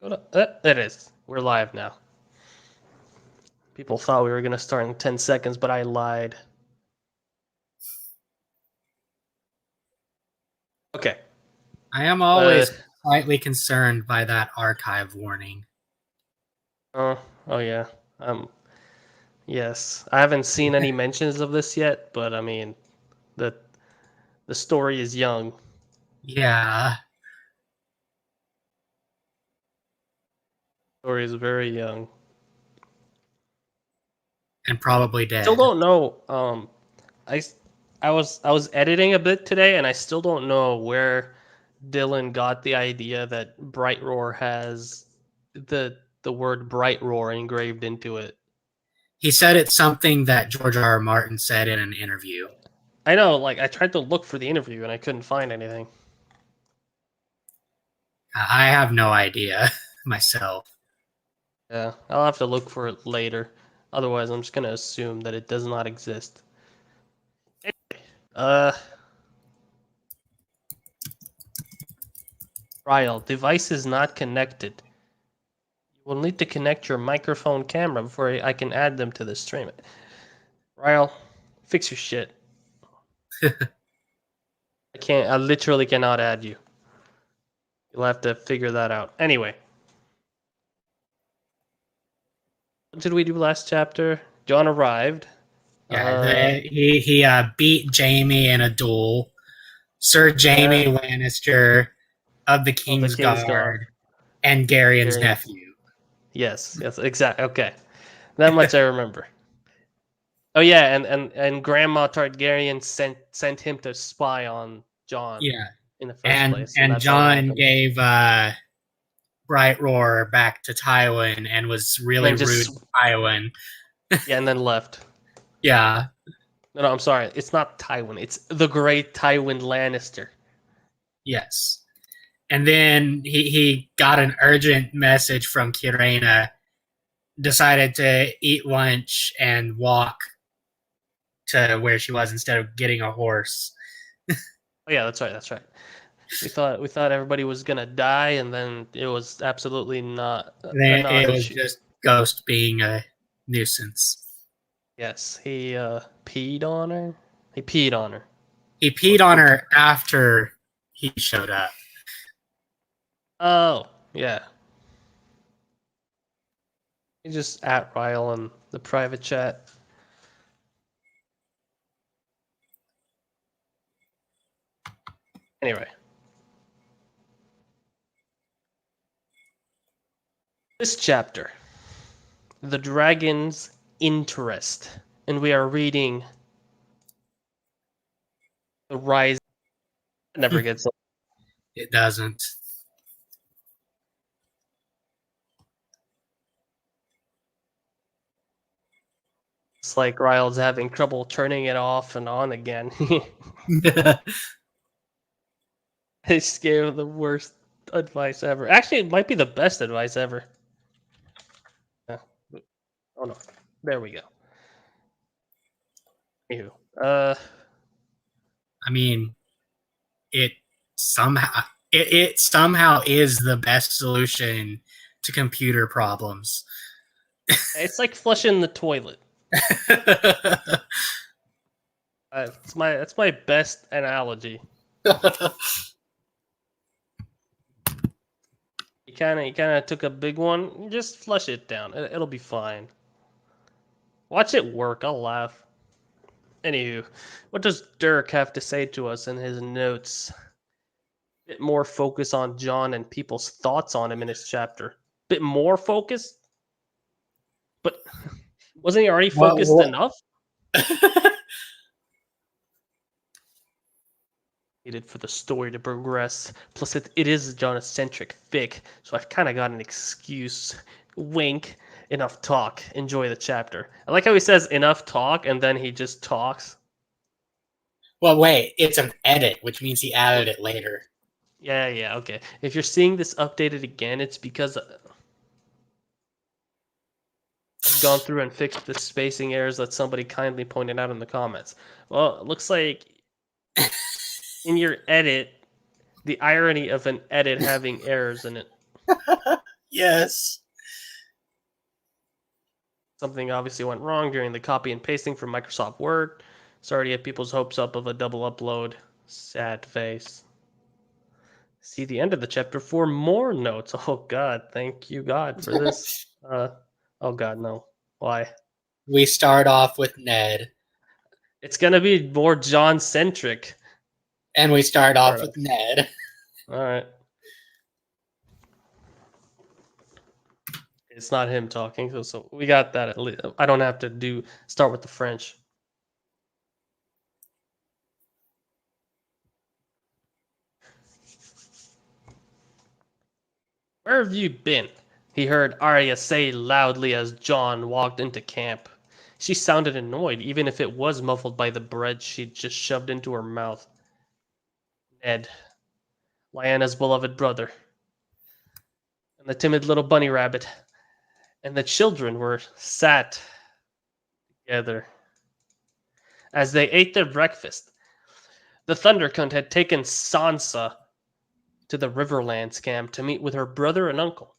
It is. We're live now. People thought we were going to start in 10 seconds, but I lied. Okay. I am always slightly concerned by that archive warning. Oh yeah. Yes. I haven't seen any mentions of this yet, but I mean, the story is young. Yeah. The story is very young. And probably dead. Still don't know. I was editing a bit today, and I still don't know where Dylan got the idea that Bright Roar has the word Bright Roar engraved into it. He said it's something that George R. Martin said in an interview. I know, like I tried to look for the interview and I couldn't find anything. I have no idea myself. Yeah, I'll have to look for it later. Otherwise, I'm just gonna assume that it does not exist. Anyway, Ryle, device is not connected. You will need to connect your microphone camera before I can add them to the stream. Ryle, fix your shit. I literally cannot add you. You'll have to figure that out. Anyway. What did we do last chapter? John arrived. Yeah, he beat Jaime in a duel. Sir Jaime Lannister of the King's Guard and Garion's nephew. Yes, exactly. Okay. That much I remember. Oh yeah, and Grandma Targaryen sent him to spy on Jon. Yeah. In the first place. And Jon gave Bright Roar back to Tywin and was really rude to Tywin. Yeah, and then left. Yeah. No, I'm sorry. It's not Tywin. It's the great Tywin Lannister. Yes. And then he got an urgent message from Kyrena, decided to eat lunch and walk to where she was instead of getting a horse. Oh yeah, that's right. We thought everybody was gonna die, and then it was absolutely not. It was just Ghost being a nuisance. Yes, he peed on her. He peed on her. He peed on her after he showed up. Oh, yeah. He just at Ryle in the private chat. Anyway. This chapter, The Dragon's Interest, and we are reading The Rise. It never gets old. It doesn't. It's like Ryle's having trouble turning it off and on again. I just gave the worst advice ever. Actually, it might be the best advice ever. Oh no, there we go. Anywho, I mean, it somehow is the best solution to computer problems. It's like flushing the toilet. That's my best analogy. You kind of took a big one. Just flush it down. It'll be fine. Watch it work. I'll laugh. Anywho, what does Dirk have to say to us in his notes? Bit more focus on Jon and people's thoughts on him in his chapter. Bit more focus? But wasn't he already focused enough? Needed for the story to progress. Plus, it is a Jon-centric fic, so I've kind of got an excuse. Wink. Enough talk. Enjoy the chapter. I like how he says enough talk, and then he just talks. Well, wait. It's an edit, which means he added it later. Yeah, okay. If you're seeing this updated again, it's because I've gone through and fixed the spacing errors that somebody kindly pointed out in the comments. Well, it looks like in your edit, the irony of an edit having errors in it. Yes. Something obviously went wrong during the copy and pasting from Microsoft Word. Sorry to get people's hopes up of a double upload. Sad face. See the end of the chapter for more notes. Oh God, thank you God for this. Oh God, no. Why? We start off with Ned. It's gonna be more John centric. And we start off with Ned. All right. It's not him talking, so we got that at least. I don't have to start with the French. Where have you been? He heard Arya say loudly as John walked into camp. She sounded annoyed, even if it was muffled by the bread she'd just shoved into her mouth. Ned, Lyanna's beloved brother, and the timid little bunny rabbit, and the children were sat together. As they ate their breakfast, the Thundercunt had taken Sansa to the Riverlands camp to meet with her brother and uncle.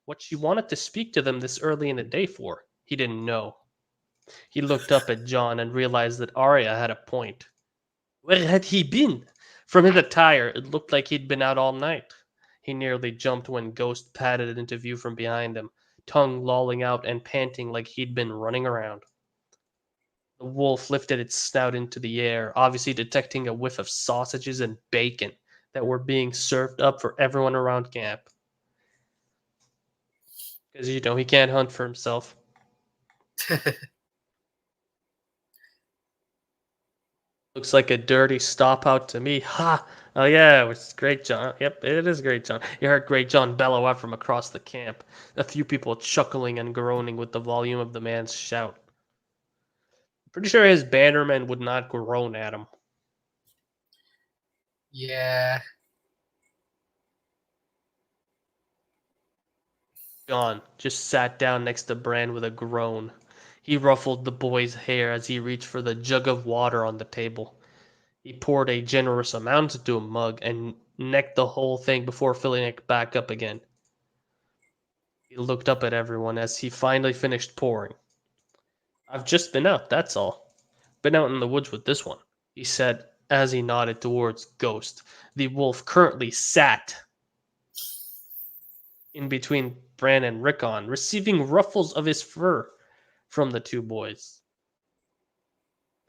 What she wanted to speak to them this early in the day for, he didn't know. He looked up at John and realized that Arya had a point. Where had he been? From his attire, it looked like he'd been out all night. He nearly jumped when Ghost padded into view from behind him, tongue lolling out and panting like he'd been running around. The wolf lifted its snout into the air, obviously detecting a whiff of sausages and bacon that were being served up for everyone around camp. Because, he can't hunt for himself. Looks like a dirty stop out to me. Ha! Oh yeah, it's Great John. Yep, it is Great John. You heard Great John bellow out from across the camp, a few people chuckling and groaning with the volume of the man's shout. Pretty sure his bannermen would not groan at him. Yeah. John just sat down next to Bran with a groan. He ruffled the boy's hair as he reached for the jug of water on the table. He poured a generous amount into a mug and necked the whole thing before filling it back up again. He looked up at everyone as he finally finished pouring. I've just been out, that's all. Been out in the woods with this one, he said as he nodded towards Ghost. The wolf currently sat in between Bran and Rickon, receiving ruffles of his fur from the two boys.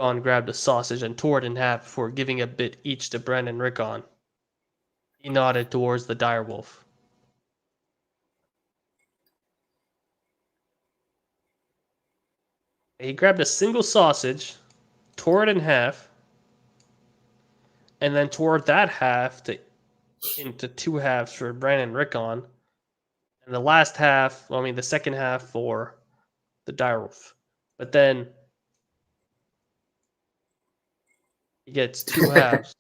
John grabbed a sausage and tore it in half before giving a bit each to Bran and Rickon. He nodded towards the direwolf. He grabbed a single sausage, tore it in half, and then tore that half into two halves for Bran and Rickon, and the second half for the direwolf. But then he gets two halves.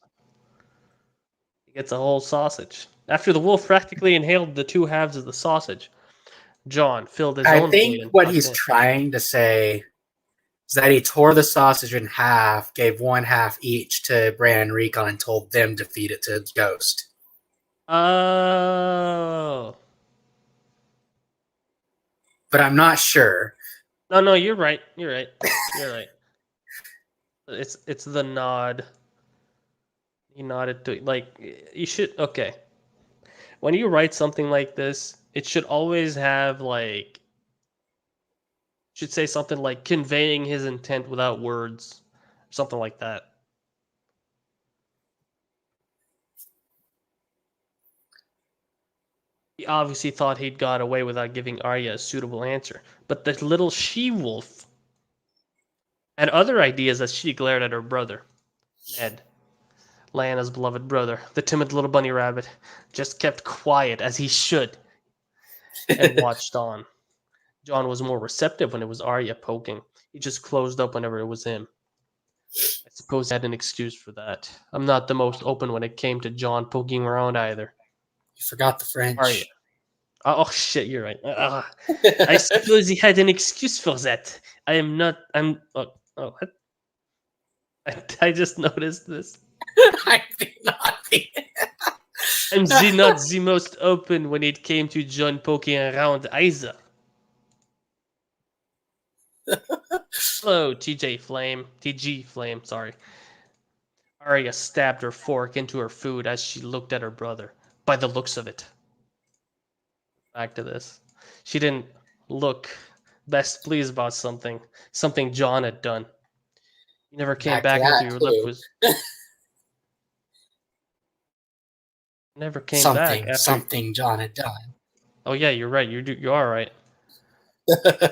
He gets a whole sausage. After the wolf practically inhaled the two halves of the sausage, John filled his own plate. I think what he's trying to say is that he tore the sausage in half, gave one half each to Bran and Rickon, and told them to feed it to Ghost. Oh. But I'm not sure. No, you're right. You're right. It's the nod. He nodded to you should okay. When you write something like this, it should always have should say something like conveying his intent without words, something like that. He obviously thought he'd got away without giving Arya a suitable answer, but the little she-wolf had other ideas as she glared at her brother, Ned. Lyanna's beloved brother, the timid little bunny rabbit, just kept quiet as he should and watched on. John was more receptive when it was Arya poking. He just closed up whenever it was him. I suppose he had an excuse for that. I'm not the most open when it came to John poking around either. You forgot the French. Arya. Oh shit, you're right. I suppose he had an excuse for that. I'm what? I just noticed this. I did not think I'm not the most open when it came to John poking around either. Hello, TG Flame, sorry. Arya stabbed her fork into her food as she looked at her brother. By the looks of it. Back to this. She didn't look best pleased about something John had done. He never came Back to back after that your lip too. was never came back after. Something John had done. Oh yeah, you're right. You are right.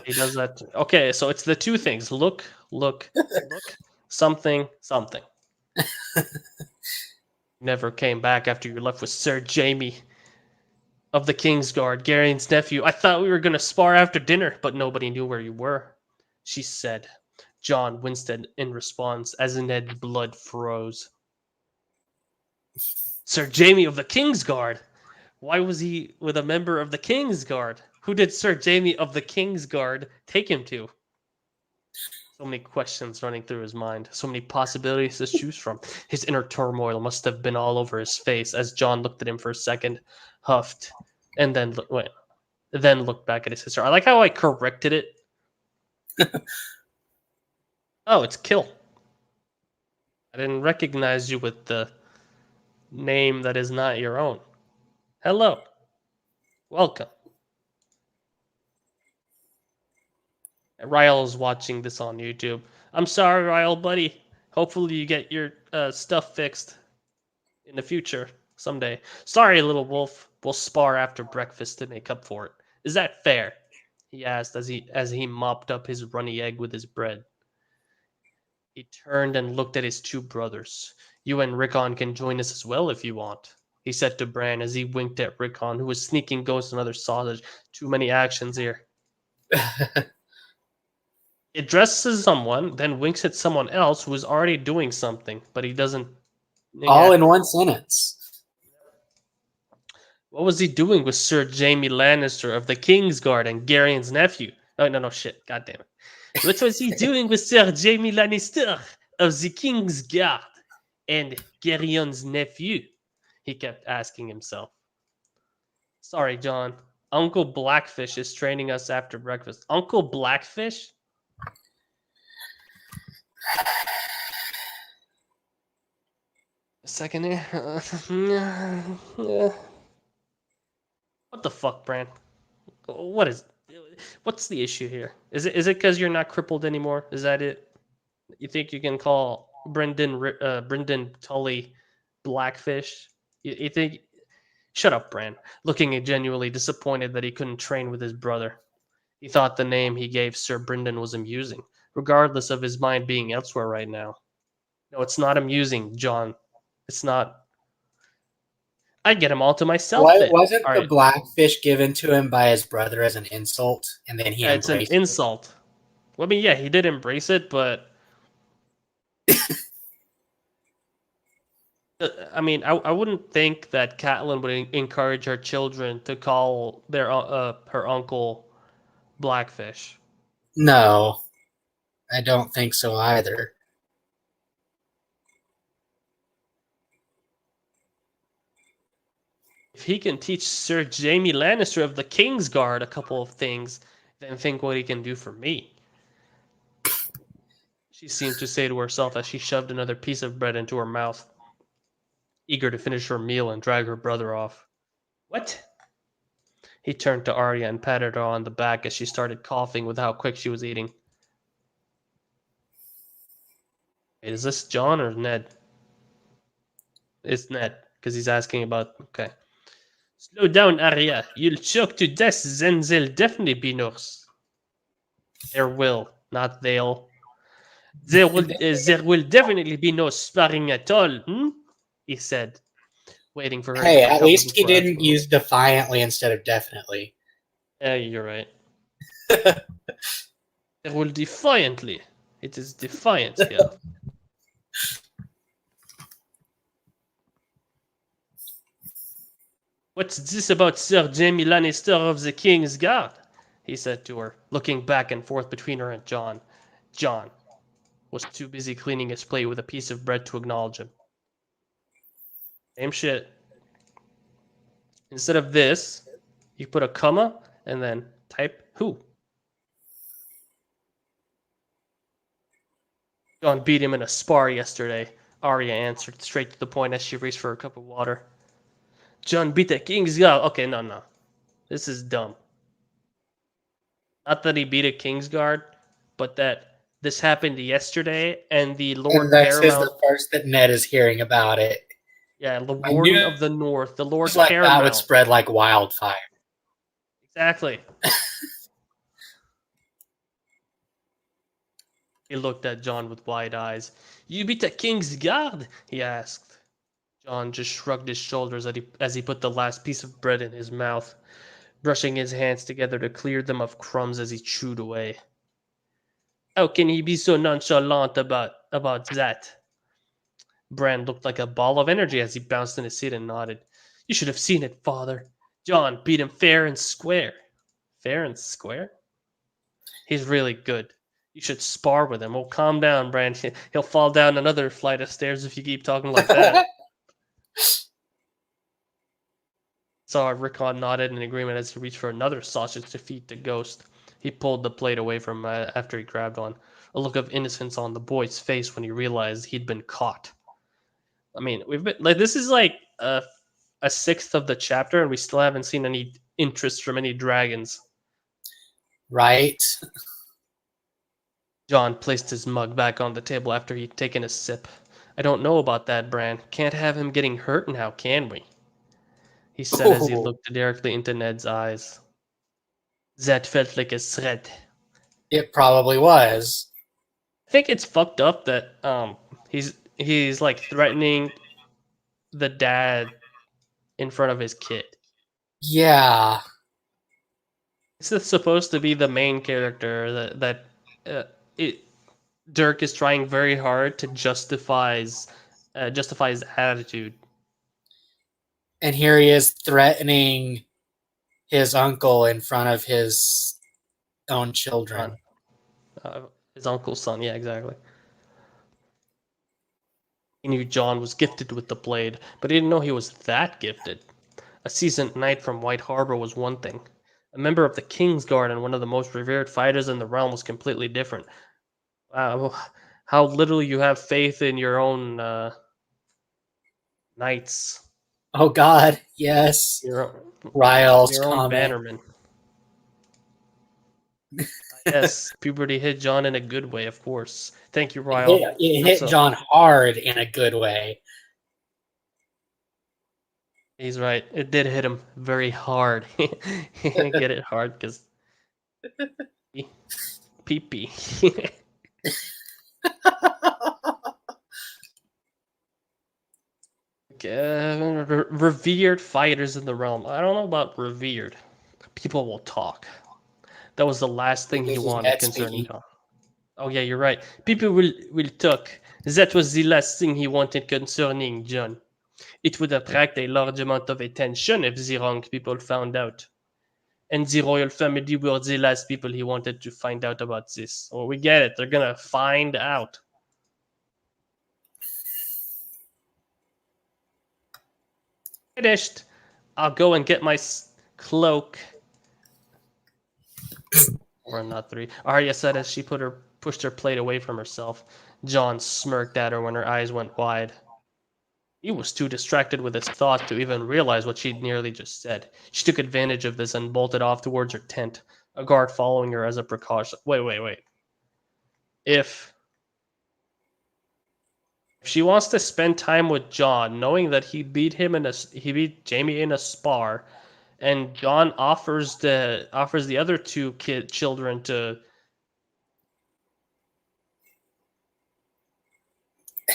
He does that. Okay, so it's the two things: look, something. Never came back after you left with Sir Jamie of the Kingsguard, Garion's nephew. I thought we were gonna spar after dinner, but nobody knew where you were, she said. John winced in response as Ned's blood froze. Sir Jamie of the Kingsguard? Why was he with a member of the Kingsguard? Who did Sir Jamie of the Kingsguard take him to? So many questions running through his mind, so many possibilities to choose from. His inner turmoil must have been all over his face as John looked at him for a second, huffed, and then looked back at his sister. I like how I corrected it. Oh, it's Kill. I didn't recognize you with the name that is not your own. Hello. Welcome. Ryle's watching this on YouTube. I'm sorry, Ryle, buddy. Hopefully you get your stuff fixed in the future someday. Sorry, little wolf. We'll spar after breakfast to make up for it. Is that fair? He asked as he mopped up his runny egg with his bread. He turned and looked at his two brothers. You and Rickon can join us as well if you want, he said to Bran as he winked at Rickon, who was sneaking Ghost another sausage. Too many actions here. It addresses someone, then winks at someone else who is already doing something, but he doesn't. All in one sentence. What was he doing with Sir Jamie Lannister of the Kingsguard and Garion's nephew? Oh, no, shit. God damn it. What was he doing with Sir Jamie Lannister of the Kingsguard and Garion's nephew? He kept asking himself. Sorry, John. Uncle Blackfish is training us after breakfast. Uncle Blackfish? A second here. What the fuck, Bran? What's the issue here? Is it because you're not crippled anymore? Is that it? You think you can call Brendan Tully Blackfish? You think? Shut up, Bran. Looking genuinely disappointed that he couldn't train with his brother. He thought the name he gave Sir Brendan was amusing, regardless of his mind being elsewhere right now. No, it's not amusing, John. It's not. I'd get him all to myself then. Wasn't All the right. blackfish given to him by his brother as an insult, and then he It's an embraced insult. Well, I mean, yeah, he did embrace it, but I mean, I wouldn't think that Catelyn would encourage her children to call their her uncle Blackfish. it? No, I don't think so either. If he can teach Sir Jamie Lannister of the Kingsguard a couple of things, then think what he can do for me. She seemed to say to herself as she shoved another piece of bread into her mouth, eager to finish her meal and drag her brother off. What? He turned to Arya and patted her on the back as she started coughing with how quick she was eating. Wait, is this John or Ned? It's Ned, because he's asking about... Okay. Slow down, Arya. You'll choke to death, then there'll definitely be nurse. There will, not they'll. There will definitely be no sparring at all, he said, waiting for her Hey, to at recover least he before didn't asking. use defiantly instead of definitely. Yeah, you're right. There will defiantly. It is defiant here. What's this about Sir Jamie Lannister of the Kingsguard? He said to her, looking back and forth between her and John. John was too busy cleaning his plate with a piece of bread to acknowledge him. Same shit. Instead of this, you put a comma and then type who. John beat him in a spar yesterday, Arya answered straight to the point as she reached for a cup of water. John beat the king's guard. Okay, no. This is dumb. Not that he beat a king's guard, but that this happened yesterday and the And Lord this is Paramount, the first that Ned is hearing about it. yeah, the I knew Warden it of the North, the Lord was like that would Paramount. spread like wildfire. Exactly. He looked at John with wide eyes. You beat the king's guard? He asked. John just shrugged his shoulders as he put the last piece of bread in his mouth, brushing his hands together to clear them of crumbs as he chewed away. How can he be so nonchalant about that? Bran looked like a ball of energy as he bounced in his seat and nodded. You should have seen it, father. John beat him fair and square. Fair and square? He's really good. You should spar with him. Oh, calm down, Bran. He'll fall down another flight of stairs if you keep talking like that. Saw Rickon nodded in agreement as he reached for another sausage to feed the ghost. He pulled the plate away from him after he grabbed one. A look of innocence on the boy's face when he realized he'd been caught. I mean, we've been like this is like a sixth of the chapter, and we still haven't seen any interest from any dragons. Right? John placed his mug back on the table after he'd taken a sip. I don't know about that, Bran. Can't have him getting hurt now, can we? He said as he Ooh, looked directly into Ned's eyes. That felt like a threat. it probably was. I think it's fucked up that he's like threatening the dad in front of his kid. Yeah. This is supposed to be the main character it Dirk is trying very hard to justify his attitude. And here he is threatening his uncle in front of his own children. Uh, his uncle's son, yeah, exactly. He knew John was gifted with the blade, but he didn't know he was that gifted. A seasoned knight from White Harbor was one thing. A member of the King's Guard and one of the most revered fighters in the realm was completely different. How little you have faith in your own knights, Oh God, yes. your Ryle's your own comment. bannermen. Yes, puberty hit John in a good way, of course. Thank you, Ryle. It That's hit John hard in a good way. he's right. It did hit him very hard. He didn't get it hard because pee pee. Revered fighters in the realm. I don't know about revered. People will talk. That was the last thing he This is wanted Ned concerning speaking. John. Oh yeah, you're right. People will talk. That was the last thing he wanted concerning John. It would attract a large amount of attention if the wrong people found out. And the royal family were the last people he wanted to find out about this. Oh, we get it. They're gonna find out. Finished. I'll go and get my cloak. Or not three. Arya said as she pushed her plate away from herself. John smirked at her when her eyes went wide. He was too distracted with his thoughts to even realize what she'd nearly just said. She took advantage of this and bolted off towards her tent, a guard following her as a precaution. Wait. If she wants to spend time with John, knowing that he beat Jamie in a spar, and John offers the other two children to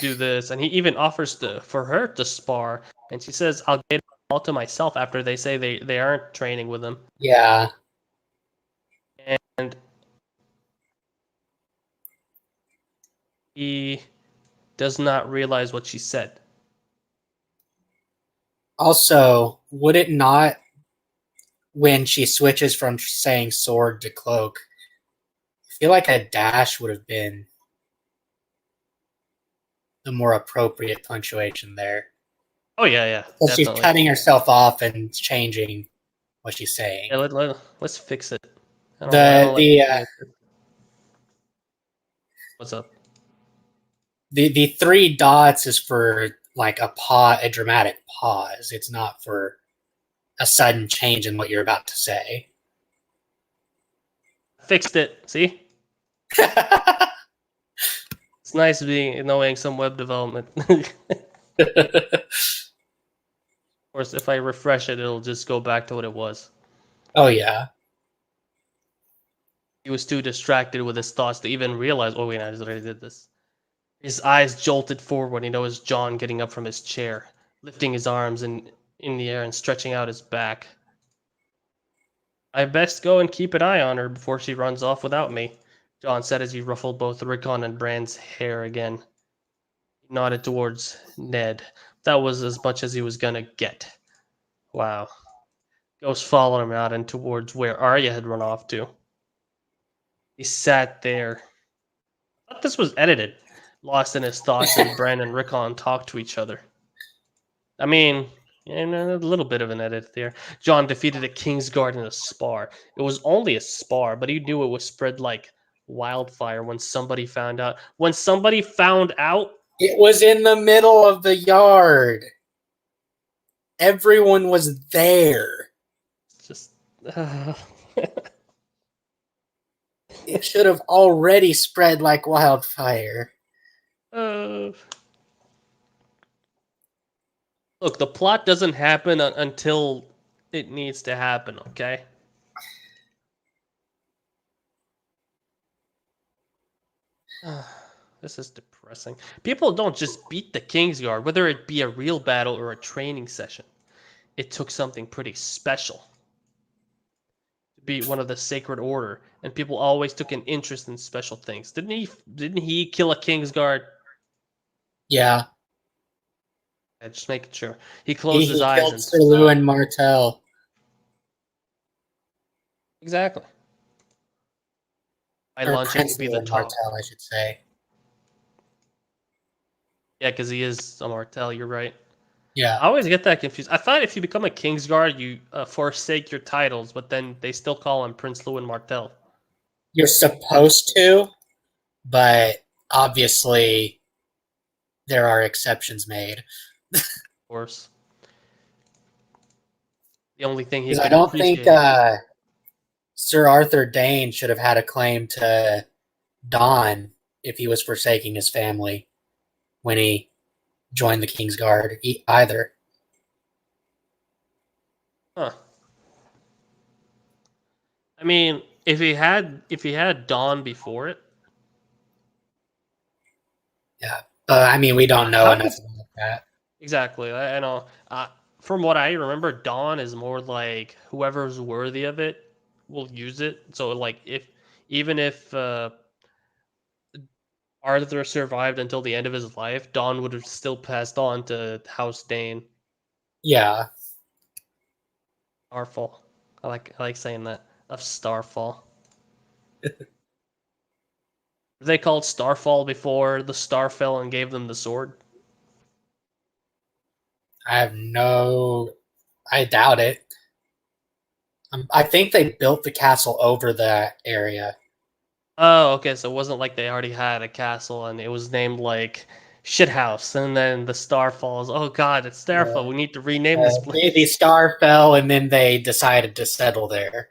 do this, and he even offers for her to spar, and she says, "I'll get it all to myself." After they say they aren't training with him, Yeah. and he does not realize what she said. Also, would it not, when she switches from saying sword to cloak, I feel like a dash would have been the more appropriate punctuation there. Oh yeah, So she's definitely. cutting herself off and changing what she's saying. Yeah, let's fix it. I The don't like the looking at this. What's up? the three dots is for like a dramatic pause. It's not for a sudden change in what you're about to say. Fixed it. See? It's nice knowing some web development. Of course, if I refresh it, it'll just go back to what it was. Oh yeah. He was too distracted with his thoughts to even realize, oh wait, I already did this. His eyes jolted forward when he noticed John getting up from his chair, lifting his arms in the air and stretching out his back. I best go and keep an eye on her before she runs off without me, John said as he ruffled both Rickon and Brand's hair again. He nodded towards Ned. That was as much as he was gonna get. Wow. Ghost followed him out and towards where Arya had run off to. He sat there. I thought this was edited, lost in his thoughts as Brand and Rickon talked to each other. I mean, and a little bit of an edit there. John defeated a Kingsguard in a spar. It was only a spar, but he knew it was spread like wildfire when somebody found out. When somebody found out, It was in the middle of the yard. Everyone was there. just It should have already spread like wildfire. uh, look, the plot doesn't happen until it needs to happen. Okay. This is depressing. People don't just beat the Kingsguard, whether it be a real battle or a training session. It took something pretty special to be one of the Sacred Order, and people always took an interest in special things. Didn't he kill a Kingsguard? Yeah. Yeah, just making sure. He He, closed his he eyes killed and Sir Lewin Martell. exactly. By Or lunch, it Prince could be the Lewin talk. Martell, I should say. Yeah, because he is a Martell. You're right. Yeah. I always get that confused. I thought if you become a Kingsguard, you forsake your titles, but then they still call him Prince Lewin Martell. You're supposed to, but obviously there are exceptions made. Of course. The only thing he Because I could don't think appreciate. Sir Arthur Dane should have had a claim to Dawn if he was forsaking his family when he joined the King's Guard either. Huh. I mean, if he had Dawn before it, Yeah. I mean, we don't know how enough does about that. exactly? I know. From what I remember, Dawn is more like whoever's worthy of it will use it. So like if even if Arthur survived until the end of his life, Dawn would have still passed on to House Dane. Yeah. Starfall. I like saying that of Starfall. They called Starfall before the star fell and gave them the sword. I have no. I doubt it. I think they built the castle over that area. Oh, okay. So it wasn't like they already had a castle and it was named like Shithouse, and then the star falls. Oh God, it's Starfall. We need to rename this The place. star fell, and then they decided to settle there.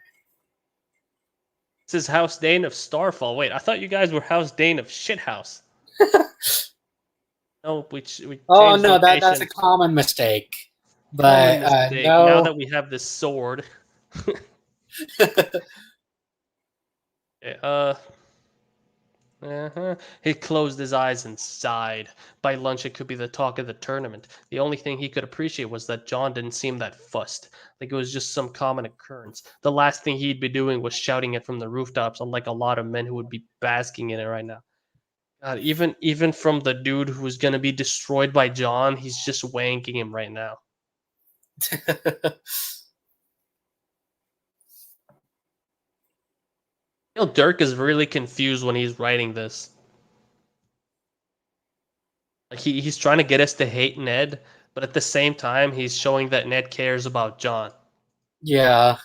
This is House Dane of Starfall. Wait, I thought you guys were House Dane of Shithouse. No, we Oh changed no, that's a location. common mistake. Common But mistake. Now no. that we have this sword. Okay, He closed his eyes and sighed. By lunch, it could be the talk of the tournament. The only thing he could appreciate was that John didn't seem that fussed, like it was just some common occurrence. The last thing he'd be doing was shouting it from the rooftops, unlike a lot of men who would be basking in it right now. God, even from the dude who's gonna be destroyed by John, he's just wanking him right now. You know, Dirk is really confused when he's writing this. Like he's trying to get us to hate Ned, but at the same time, he's showing that Ned cares about Jon. Yeah.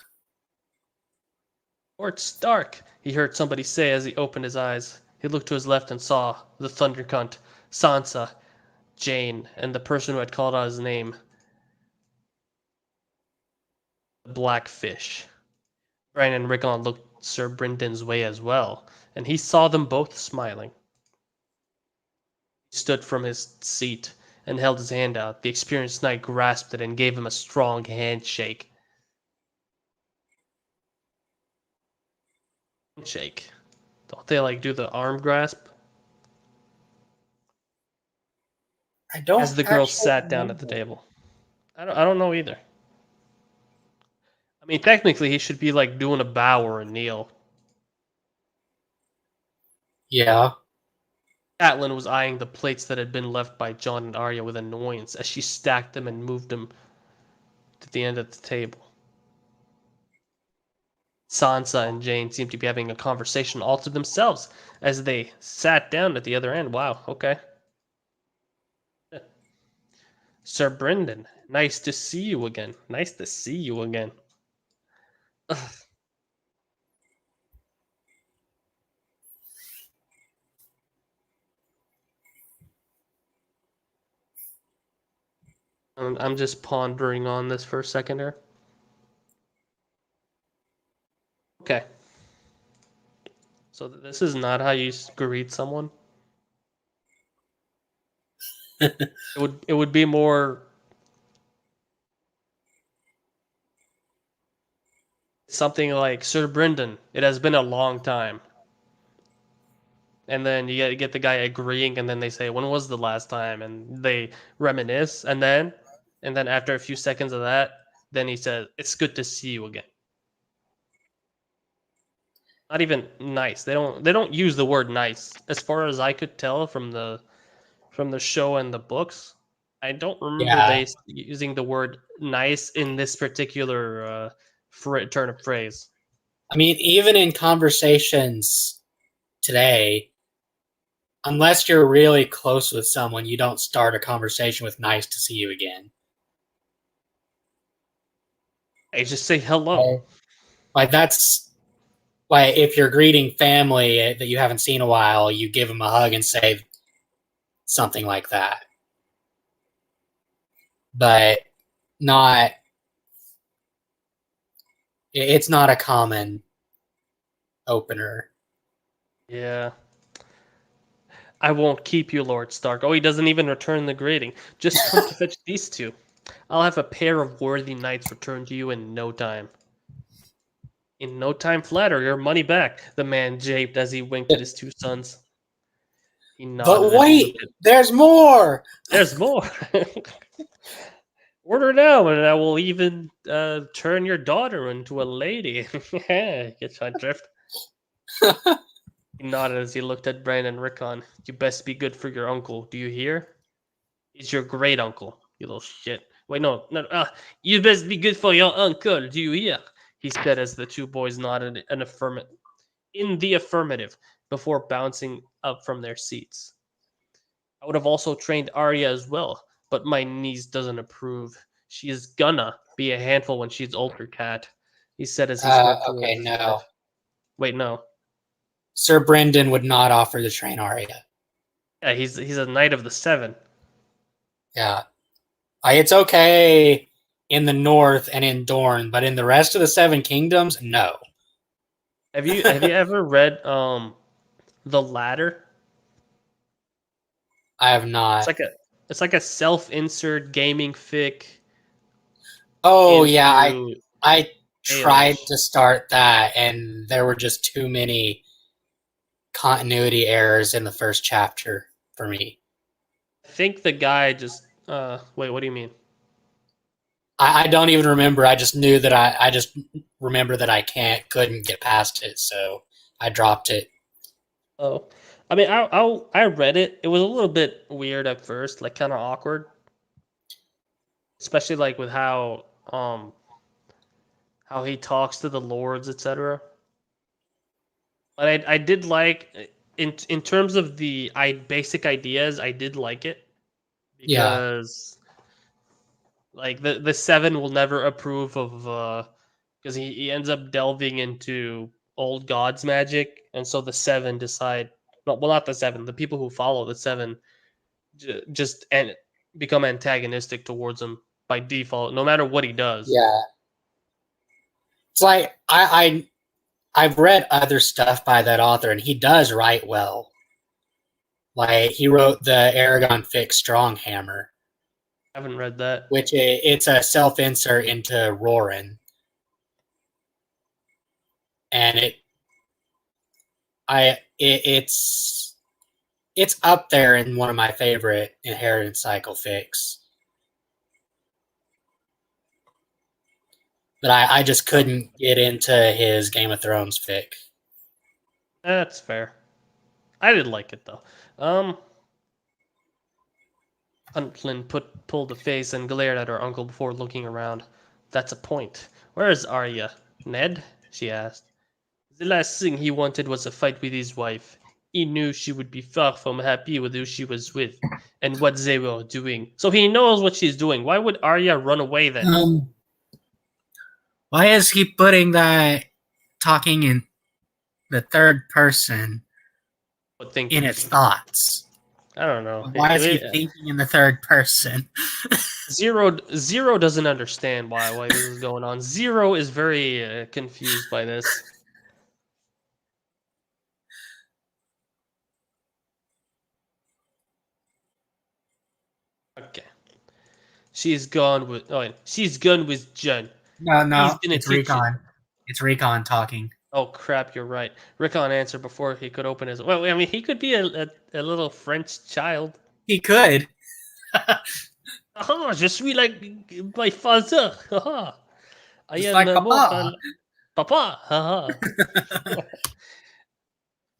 Lord Stark, he heard somebody say as he opened his eyes. He looked to his left and saw the Thunder Cunt, Sansa, Jane, and the person who had called out his name, the Blackfish. Bran and Rickon looked Sir Bryndon's way as well, and he saw them both smiling. He stood from his seat and held his hand out. The experienced knight grasped it and gave him a strong handshake. Handshake. Don't they like do the arm grasp? I don't As the girls actually sat down at the remember. table. I don't know either. I mean, technically, he should be like doing a bow or a kneel. Yeah. Catelyn was eyeing the plates that had been left by Jon and Arya with annoyance as she stacked them and moved them to the end of the table. Sansa and Jane seemed to be having a conversation all to themselves as they sat down at the other end. Wow, okay. Sir Bryndon, nice to see you again. Nice to see you again. Ugh. I'm just pondering on this for a second here. Okay. So this is not how you greet someone. It would be more something like Sir Bryndon. It has been a long time. And then you get the guy agreeing, and then they say, "When was the last time?" And they reminisce, and then after a few seconds of that, then he says, "It's good to see you again." Not even nice. They don't use the word nice, as far as I could tell from the show and the books. I don't remember Yeah. they using the word nice in this particular turn of phrase. I mean, even in conversations today, unless you're really close with someone, you don't start a conversation with "nice to see you again." I just say hello. Okay? Like that's like if you're greeting family that you haven't seen in a while, you give them a hug and say something like that. But not it's not a common opener. Yeah. I won't keep you, Lord Stark. Oh, he doesn't even return the greeting. Just come to fetch these two. I'll have a pair of worthy knights return to you in no time. In no time flat, or your money back, the man japed as he winked at his two sons. He nodded But as he wait, looked at. there's more. There's more. Order now, and I will even turn your daughter into a lady. Get my drift. He nodded as he looked at Bran and Rickon. You best be good for your uncle. Do you hear? He's your great uncle, you little shit. Wait, no, no. You best be good for your uncle. Do you hear? He said as the two boys nodded in the affirmative before bouncing up from their seats. I would have also trained Arya as well, but my niece doesn't approve. She is gonna be a handful when she's older, Cat. He said as he stroked her Okay, on the forehead. no. Wait, no. Sir Brendan would not offer to train Arya. Yeah, he's a knight of the seven. Yeah. It's okay in the north and in Dorne, but in the rest of the Seven Kingdoms, no. Have you ever read The Ladder? I have It's not. like a it's like a self-insert gaming fic Oh yeah, into I tried Age. to start that and there were just too many continuity errors in the first chapter for me. I think the guy just wait, what do you mean? I don't even remember. I just knew that I just remember that couldn't get past it, so I dropped it. Oh, I mean, I read it. It was a little bit weird at first, like kind of awkward, especially like with how he talks to the lords, etc. But I did like in terms of the basic ideas, I did like it Yeah. because Like the seven will never approve of because he ends up delving into old gods magic, and so the seven decide. Well, not the seven. The people who follow the seven just become antagonistic towards him by default, no matter what he does. Yeah, it's like I've read other stuff by that author, and he does write well. Like he wrote the Aragon Fix Stronghammer, I haven't read that. which it's a self insert into Roarin, and it's up there in one of my favorite inheritance cycle fics. But I just couldn't get into his Game of Thrones fic. That's fair. I did like it though. Huntlin pulled a face and glared at her uncle before looking around. That's a point. Where is Arya? Ned? She asked. The last thing he wanted was a fight with his wife. He knew she would be far from happy with who she was with and what they were doing. So he knows what she's doing. Why would Arya run away then? Why is he putting that talking in the third person in his thoughts? I don't know. Why is he thinking in the third person? Zero doesn't understand why this is going on. Zero is very confused by this. Okay. She's gone with Jen. No, it's Recon. It's Recon talking. Oh crap, you're right. Rickon answered before he could open his. Well, I mean, he could be a little French child. He could. Ah, je suis like my father. I am like Papa. Papa.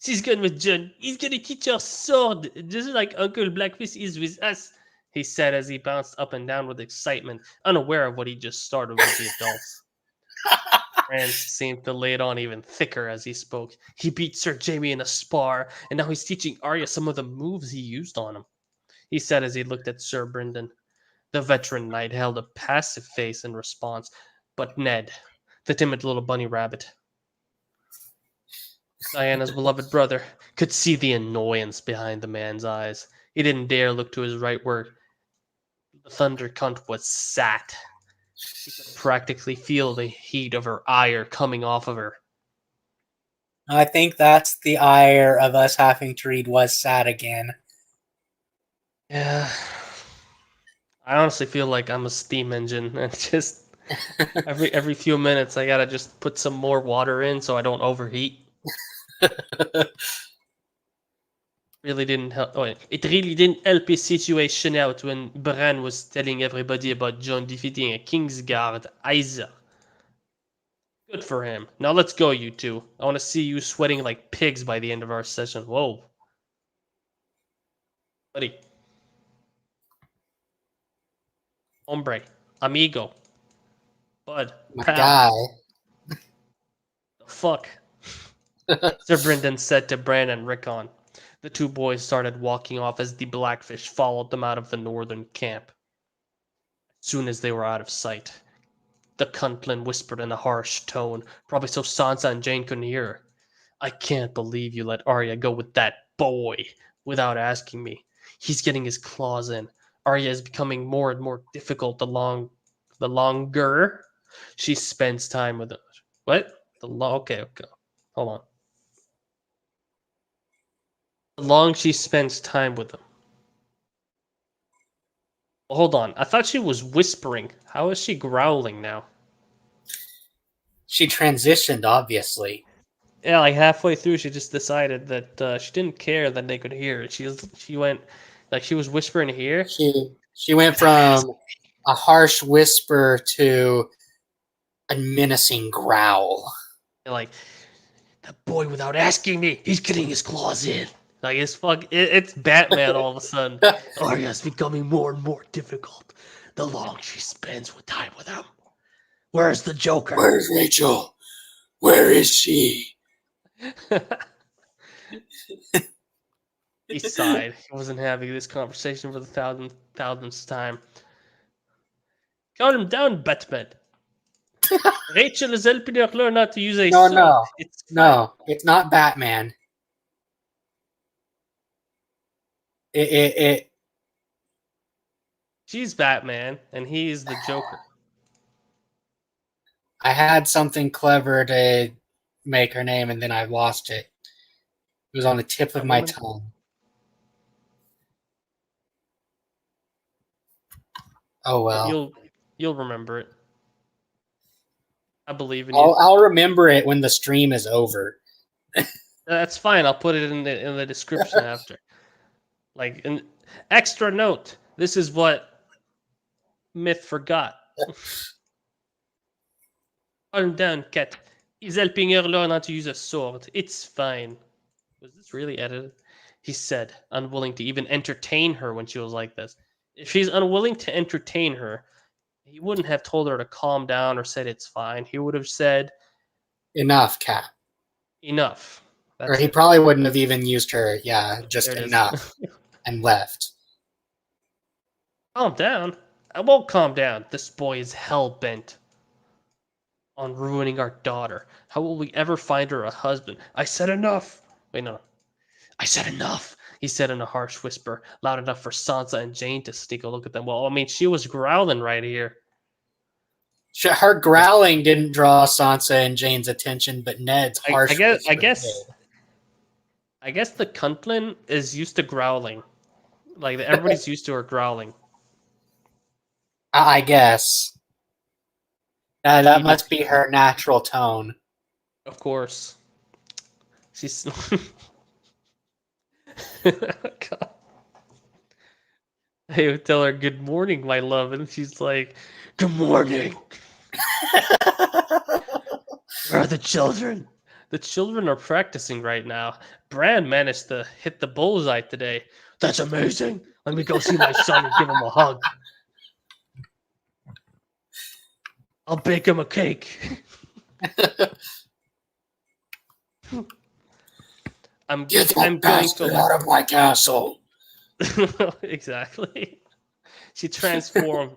She's going with John. He's gonna teach her sword, just like Uncle Blackfish is with us. He said as he bounced up and down with excitement, unaware of what he just started with the adults. Rance seemed to lay it on even thicker as he spoke. He beat Sir Jaime in a spar, and now he's teaching Arya some of the moves he used on him. He said as he looked at Sir Brendan. The veteran knight held a passive face in response, but Ned, the timid little bunny rabbit, Diana's beloved brother, could see the annoyance behind the man's eyes. He didn't dare look to his right where the thunder cunt was sat. He could practically feel the heat of her ire coming off of her. I think that's the ire of us having to read Was Sad again. Yeah. I honestly feel like I'm a steam engine and just every few minutes I gotta just put some more water in so I don't overheat. Really didn't help. Oh, it really didn't help his situation out when Bran was telling everybody about Jon defeating a Kingsguard either. Good for him. Now let's go, you two. I want to see you sweating like pigs by the end of our session. Whoa. Buddy. Hombre. Amigo. Bud. My Pal. guy. The fuck? Sir Brendan said to Bran and Rickon. The two boys started walking off as the Blackfish followed them out of the northern camp. As soon as they were out of sight, the Cuntlin whispered in a harsh tone, probably so Sansa and Jane couldn't hear her. I can't believe you let Arya go with that boy without asking me. He's getting his claws in. Arya is becoming more and more difficult the longer she spends time with him. What? Okay. Hold on. The long she spends time with him. Hold on. I thought she was whispering. How is she growling now? She transitioned, obviously. Yeah, like halfway through, she just decided that she didn't care that they could hear it. She went like she was whispering here. She went from a harsh whisper to a menacing growl. Like that boy, without asking me, he's getting his claws in. Like it's Batman all of a sudden. Arya's becoming more and more difficult the longer she spends with time with him. Where's the Joker? Where's Rachel? Where is she? He sighed. He wasn't having this conversation for the thousandth time. Calm down, Batman. Rachel is helping her learn how to use a No, sword. no, It's fine. no. It's not Batman. It She's Batman, and he's the Joker. I had something clever to make her name, and then I lost it. It was on the tip of my Woman? tongue. Oh well. You'll remember it. I believe in you. I'll remember it when the stream is over. That's fine. I'll put it in the description after. Like an extra note. This is what Myth forgot. Calm down, Cat. He's helping her learn how to use a sword. It's fine. Was this really edited? He said, unwilling to even entertain her when she was like this. If she's unwilling to entertain her, he wouldn't have told her to calm down or said it's fine. He would have said, Enough, Cat. enough. Or he probably wouldn't have even used her. Yeah, just enough, and left. Calm down. I won't calm down. This boy is hell-bent on ruining our daughter. How will we ever find her a husband? I said enough. Wait, no. I said enough, he said in a harsh whisper, loud enough for Sansa and Jane to sneak a look at them. Well, I mean, she was growling right here. Her growling didn't draw Sansa and Jane's attention, but Ned's harsh whisper did. I guess the Cuntlin is used to growling. Like, everybody's used to her growling. I guess. That must be her natural tone. Of course. She's... God. I would tell her, good morning, my love. And she's like, good morning. Where are the children? The children are practicing right now. Bran managed to hit the bullseye today. That's amazing. Let me go see my son and give him a hug. I'll bake him a cake. Get that bastard out of my castle. Exactly. She transformed.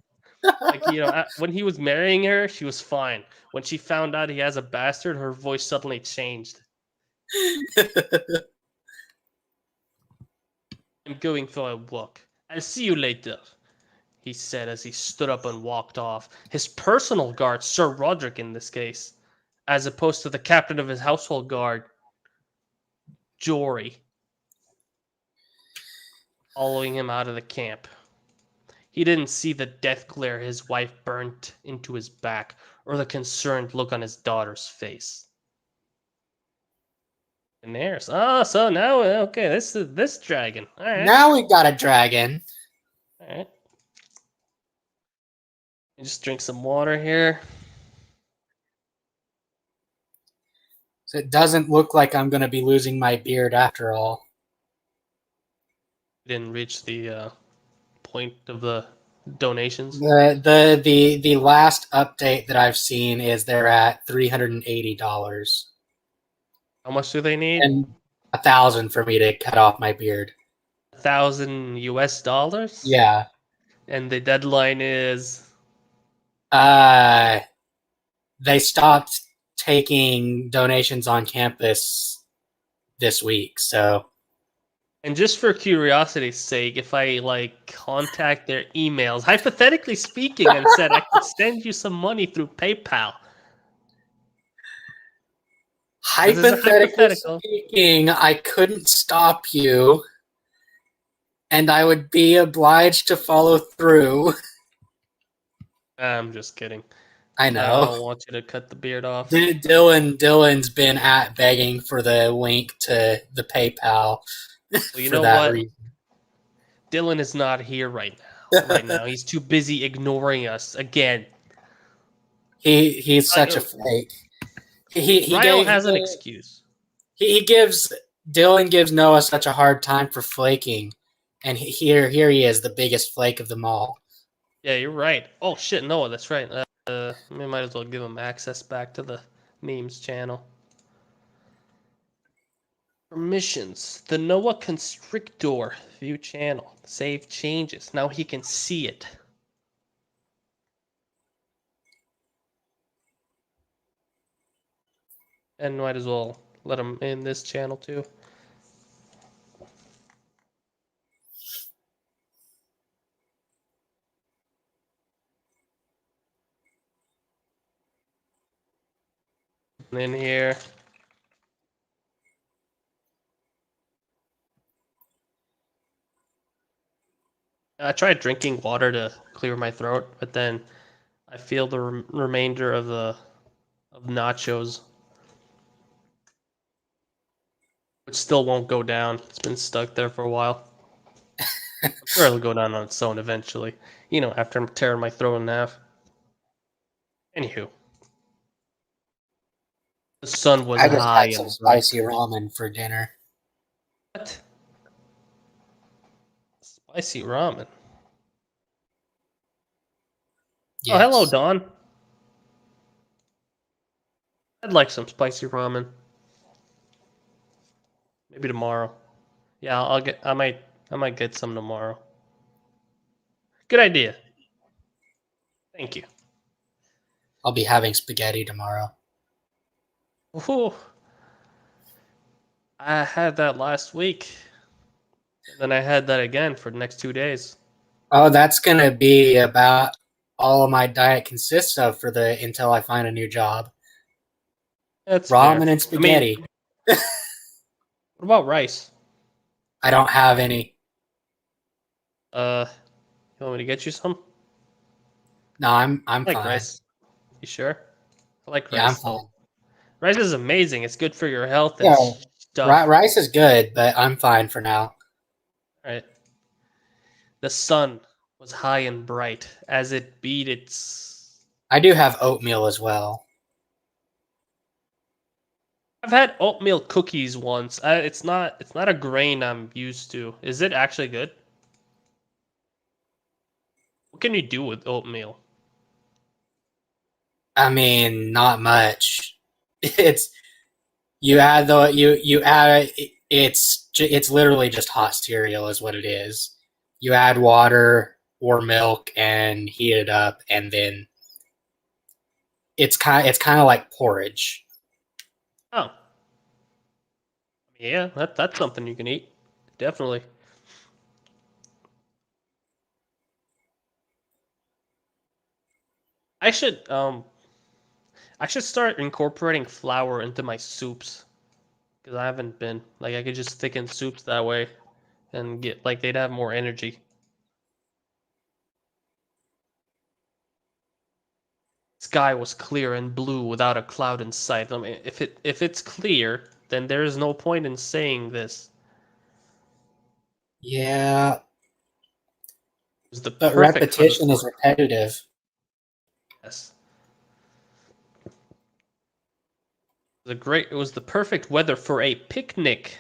Like, you know, when he was marrying her, she was fine. When she found out he has a bastard, her voice suddenly changed. I'm going for a walk. I'll see you later, he said as he stood up and walked off. His personal guard, Sir Roderick in this case, as opposed to the captain of his household guard, Jory, following him out of the camp. He didn't see the death glare his wife burnt into his back, or the concerned look on his daughter's face. And there's so now okay, this dragon. All right. Now we got a dragon. All right. Just drink some water here. So it doesn't look like I'm going to be losing my beard after all. Didn't reach the point of the donations. The last update that I've seen is they're at $380. How much do they need? And $1,000 for me to cut off my beard. $1,000 US? Yeah. And the deadline is they stopped taking donations on campus this week, so. And just for curiosity's sake, if I like contact their emails, hypothetically speaking, and said I could send you some money through PayPal. Hypothetically speaking, I couldn't stop you, and I would be obliged to follow through. I'm just kidding. I know. I don't want you to cut the beard off. Dylan's been begging for the link to the PayPal. Well, you know what? Reason. Dylan is not here right now. He's too busy ignoring us again. He's such a flake. Ryle has an excuse. Dylan gives Noah such a hard time for flaking, and here he is, the biggest flake of them all. Yeah, you're right. Oh shit, Noah, that's right. We might as well give him access back to the memes channel. Permissions. The Noah Constrictor view channel. Save changes. Now he can see it. And might as well let him in this channel too. In here. I tried drinking water to clear my throat, but then I feel the remainder of the nachos, which still won't go down. It's been stuck there for a while. I'm sure it'll go down on its own eventually. You know, after I'm tearing my throat in half. Anywho, the sun was I just high had some and bright. spicy ramen for dinner. What? Spicy ramen. Yes. Oh, hello, Dawn. I'd like some spicy ramen. Maybe tomorrow. Yeah, I might get some tomorrow. Good idea. Thank you. I'll be having spaghetti tomorrow. Ooh. I had that last week. And then I had that again for the next 2 days. Oh, that's gonna be about all my diet consists of until I find a new job. That's Ramen fair. and spaghetti. What about rice? I don't have any. You want me to get you some? No, I'm I like fine. rice. You sure? I like Yeah, I'm rice though. fine. Rice is amazing. It's good for your health and Yeah, stuff. rice is good, but I'm fine for now. Right. The sun was high and bright as it beat its. I do have oatmeal as well. I've had oatmeal cookies once. It's not a grain I'm used to. Is it actually good? What can you do with oatmeal? I mean, not much. It's you add the you add it's literally just hot cereal is what it is. You add water or milk and heat it up, and then it's kind of like porridge. Oh, yeah, that's something you can eat. Definitely. I should um I should start incorporating flour into my soups because I haven't been. Like I could just thicken soups that way and get like they'd have more energy. Sky was clear and blue without a cloud in sight. I mean, if it's clear, then there is no point in saying this. Yeah, It was the but perfect weather repetition is for repetitive. yes. It was the perfect weather for a picnic.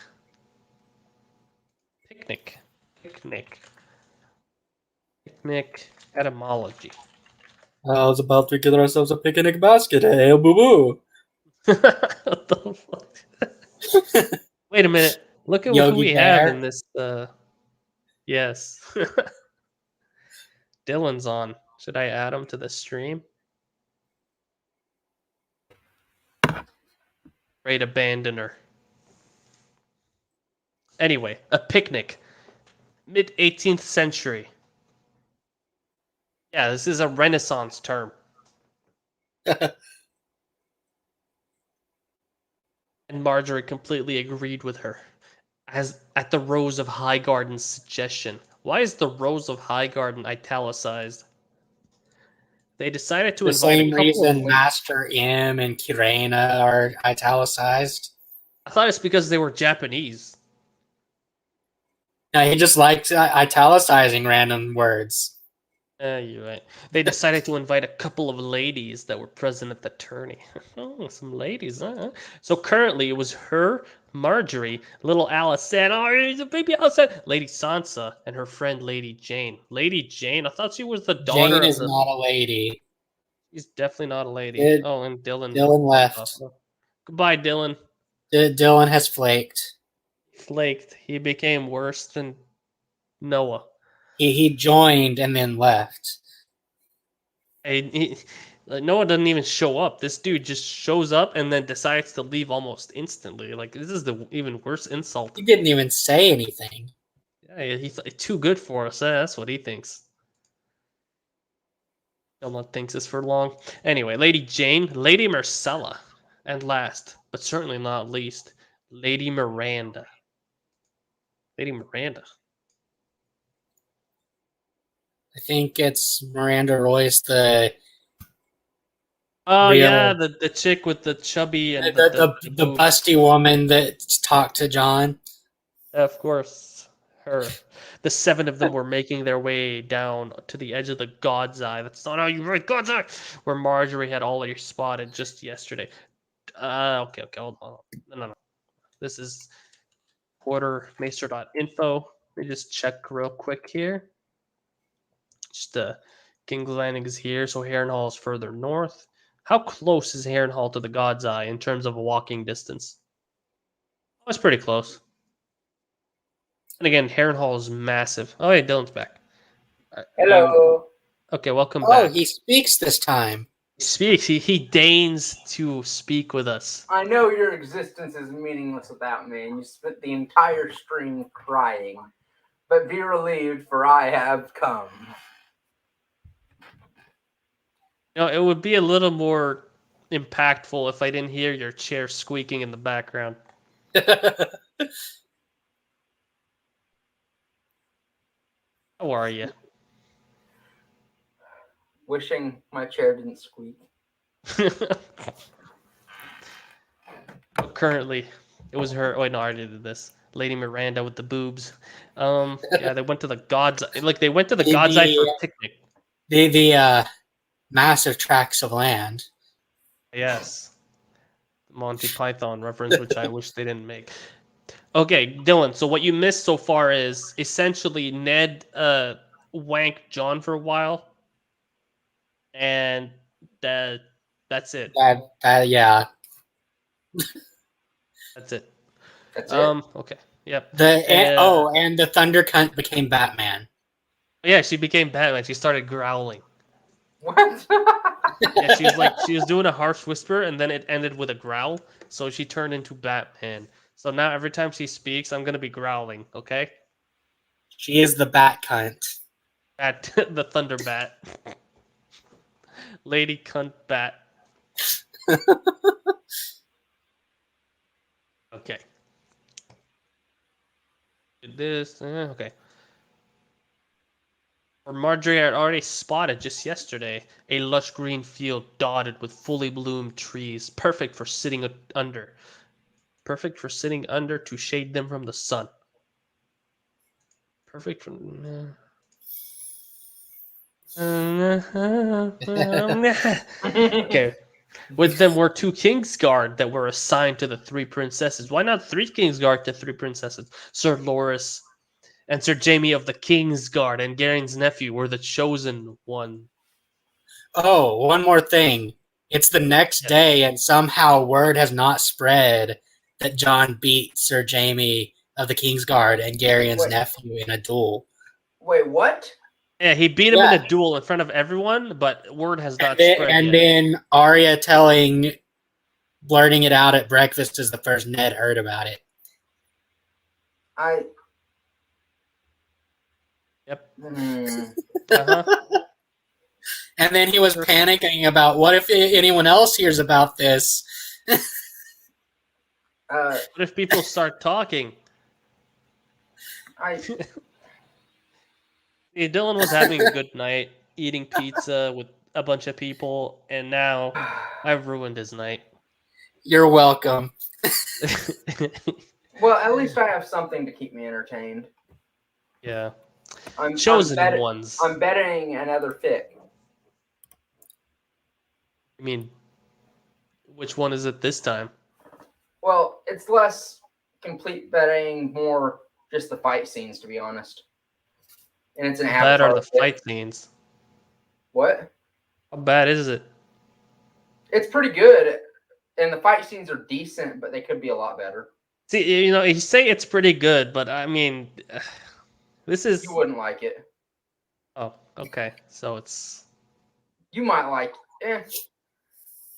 Picnic. Picnic. Picnic etymology. I was about to get ourselves a picnic basket. Hey, boo boo. What the fuck? Wait a minute. Look at who Yogi we have in Bear. this. Yes. Dylan's on. Should I add him to the stream? Great abandoner. Anyway, a picnic. Mid 18th century. Yeah, this is a Renaissance term. And Marjorie completely agreed with her. As at the Rose of Highgarden's suggestion. Why is the Rose of Highgarden italicized? They decided to The invite a same couple of reason ladies. Master M and Kirena are italicized. I thought it's because they were Japanese. No, he just likes italicizing random words. You're right. They decided to invite a couple of ladies that were present at the tourney. Oh, some ladies, huh? So currently it was her, Marjorie, little Alice, and oh, the baby Alice, Lady Sansa, and her friend Lady Jane. Lady Jane? I thought she was the daughter Jane of is the. not a lady. She's definitely not a lady. Did Oh, and Dylan Dylan walked off. left? Goodbye, Dylan. Dylan has flaked. Flaked. He became worse than Noah. He joined and then left. He, Like, Noah doesn't even show up. This dude just shows up and then decides to leave almost instantly. Like, this is the even worse insult. He didn't even say anything. Yeah, he's too good for us. That's what he thinks. No one thinks this for long. Anyway, Lady Jane, Lady Marcella, and last, but certainly not least, Lady Miranda. Lady Miranda. I think it's Miranda Royce, the Oh yeah, real, the chick with the chubby and the boobs. busty woman that talked to John. Of course, her. The seven of them were making their way down to the edge of the God's Eye. That's not how you write God's Eye. Where Marjorie had already spotted just yesterday. Okay, hold on. No. This is quartermaester.info. Let me just check real quick here. Just King's Landing is here, so Harrenhal is further north. How close is Harrenhal to the God's Eye in terms of a walking distance? Oh, it's pretty close. And again, Harrenhal is massive. Oh, hey, Dylan's back. Hello. Okay, welcome Oh, back. he speaks this time. He speaks. He deigns to speak with us. I know your existence is meaningless without me, and you spent the entire stream crying. But be relieved, for I have come. You know, it would be a little more impactful if I didn't hear your chair squeaking in the background. How are you? Wishing my chair didn't squeak. Currently, it was her. Wait, no, I already did this. Lady Miranda with the boobs. Yeah, they went to the God's Eye. Like, they went to the God's Eye for a picnic. The massive tracts of land. Yes. Monty Python reference, which I wish they didn't make. Okay, Dylan, so what you missed so far is essentially Ned wanked John for a while. And that's it. Yeah. That's it. That's it. Okay. Yep. And the Thunder Cunt became Batman. Yeah, she became Batman. She started growling. What? Yeah, she was doing a harsh whisper, and then it ended with a growl. So she turned into Batman. So now every time she speaks, I'm gonna be growling. Okay. She is the Bat Cunt. At the Thunder Bat, Lady Cunt Bat. Okay. Did this? Okay. Or Marjorie had already spotted just yesterday a lush green field dotted with fully bloomed trees, perfect for sitting under. Perfect for sitting under to shade them from the sun. Perfect for. Okay. With them were two Kingsguard that were assigned to the three princesses. Why not three Kingsguard to three princesses? Sir Loris and Sir Jamie of the Kingsguard and Garen's nephew were the chosen one. Oh, one more thing. It's the next day, and somehow word has not spread that John beat Sir Jamie of the Kingsguard and Garion's nephew in a duel. Wait, what? Yeah, he beat him in a duel in front of everyone, but word has not spread and yet. Then Arya blurting it out at breakfast is the first Ned heard about it. Yep. And then he was panicking about what if anyone else hears about this? What if people start talking? Dylan was having a good night, eating pizza with a bunch of people, and now I've ruined his night. You're welcome. Well, at least I have something to keep me entertained. Yeah. I'm Chosen ones. I'm betting another fic. I mean, which one is it this time? Well, it's less complete betting, more just the fight scenes, to be honest. And it's an How bad are the fic. fight scenes? What? How bad is it? It's pretty good, and the fight scenes are decent, but they could be a lot better. See, you know, you say it's pretty good, but I mean, this is... You wouldn't like it. Oh, okay. So it's... You might like Eh,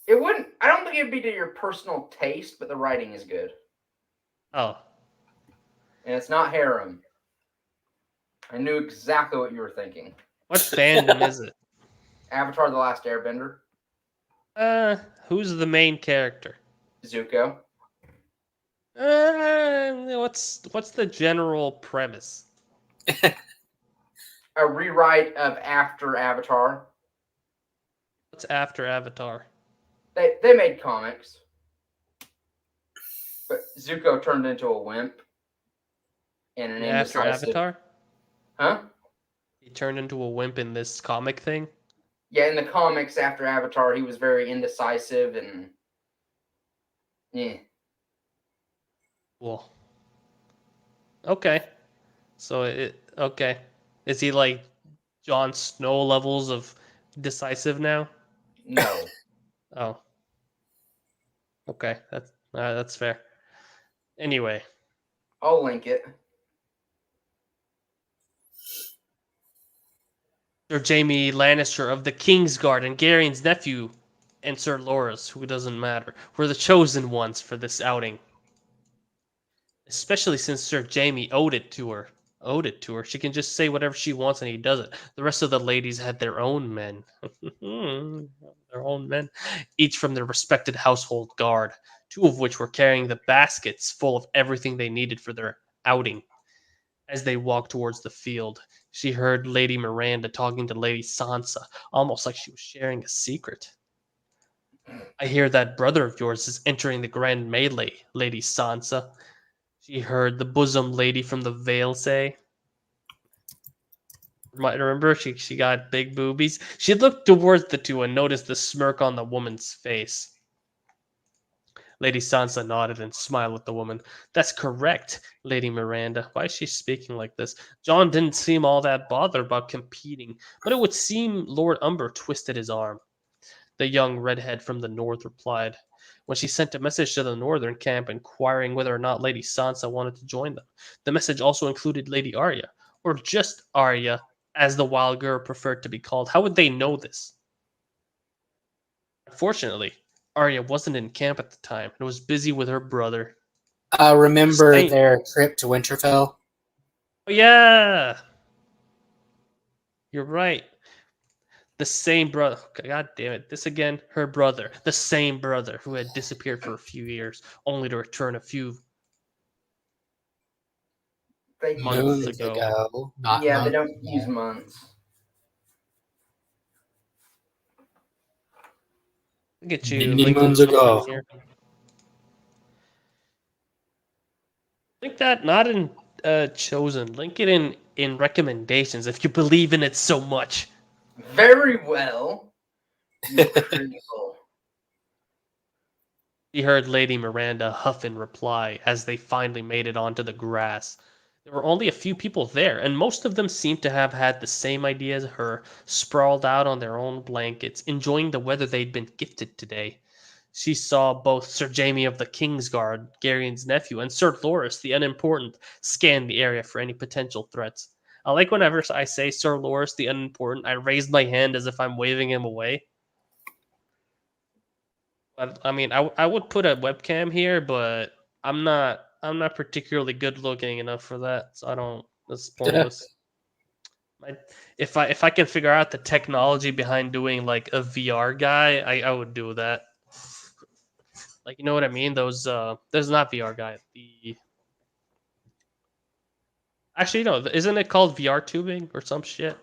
it wouldn't. I don't think it'd be to your personal taste, but the writing is good, Oh, and it's not harem. I knew exactly what you were thinking. what fandom is it? Avatar: The Last Airbender. Who's the main character? Zuko. What's the general premise? A rewrite of after Avatar. What's after Avatar? They made comics, but Zuko turned into a wimp and an After indecisive. Avatar? Huh? He turned into a wimp in this comic thing? Yeah, in the comics after Avatar, he was very indecisive and yeah. Cool. Okay. Okay. Is he like Jon Snow levels of decisive now? No. Oh. Okay. That's fair. Anyway, I'll link it. Sir Jaime Lannister of the Kingsguard and Garion's nephew and Sir Loras, who doesn't matter, were the chosen ones for this outing. Especially since Sir Jaime owed it to her. She can just say whatever she wants and he does it. The rest of the ladies had their own men. Their own men. Each from their respected household guard, two of which were carrying the baskets full of everything they needed for their outing. As they walked towards the field, she heard Lady Miranda talking to Lady Sansa, almost like she was sharing a secret. I hear that brother of yours is entering the grand melee, Lady Sansa, she heard the bosom lady from the Vale say. Remember, she got big boobies. She looked towards the two and noticed the smirk on the woman's face. Lady Sansa nodded and smiled at the woman. That's correct, Lady Miranda. Why is she speaking like this? John didn't seem all that bothered about competing, but it would seem Lord Umber twisted his arm. The young redhead from the north replied, when she sent a message to the northern camp inquiring whether or not Lady Sansa wanted to join them. The message also included Lady Arya, or just Arya, as the wild girl preferred to be called. How would they know this? Unfortunately, Arya wasn't in camp at the time and was busy with her brother. Remember Same. their trip to Winterfell? Oh, yeah! You're right. The same brother. God damn it. This again. Her brother. The same brother who had disappeared for a few years, only to return a few months Moons ago. not Yeah, they months don't ago. use months. Look at you Many linking moons stuff ago. in here. Link that not in chosen. Link it in recommendations if you believe in it so much. Very well. You critical. He heard Lady Miranda huff in reply as they finally made it onto the grass. There were only a few people there, and most of them seemed to have had the same idea as her, sprawled out on their own blankets, enjoying the weather they'd been gifted today. She saw both Sir Jaime of the Kingsguard, Garion's nephew, and Sir Loras, the unimportant, scan the area for any potential threats. I like whenever I say Sir Loras, the unimportant, I raise my hand as if I'm waving him away. I mean, I would put a webcam here, but I'm not particularly good looking enough for that, so I don't. That's pointless. If I can figure out the technology behind doing like a VR guy, I would do that. Like, you know what I mean? There's not VR guy. Actually, no, isn't it called VR tubing or some shit?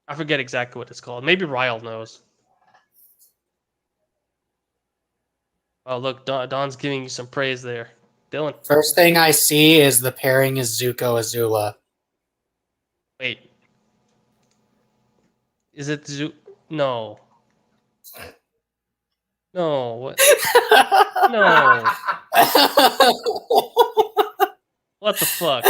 I forget exactly what it's called. Maybe Ryle knows. Oh, look, Don's giving you some praise there, Dylan. First thing I see is the pairing is Zuko Azula. Wait, is it No, no, what? No, what the fuck?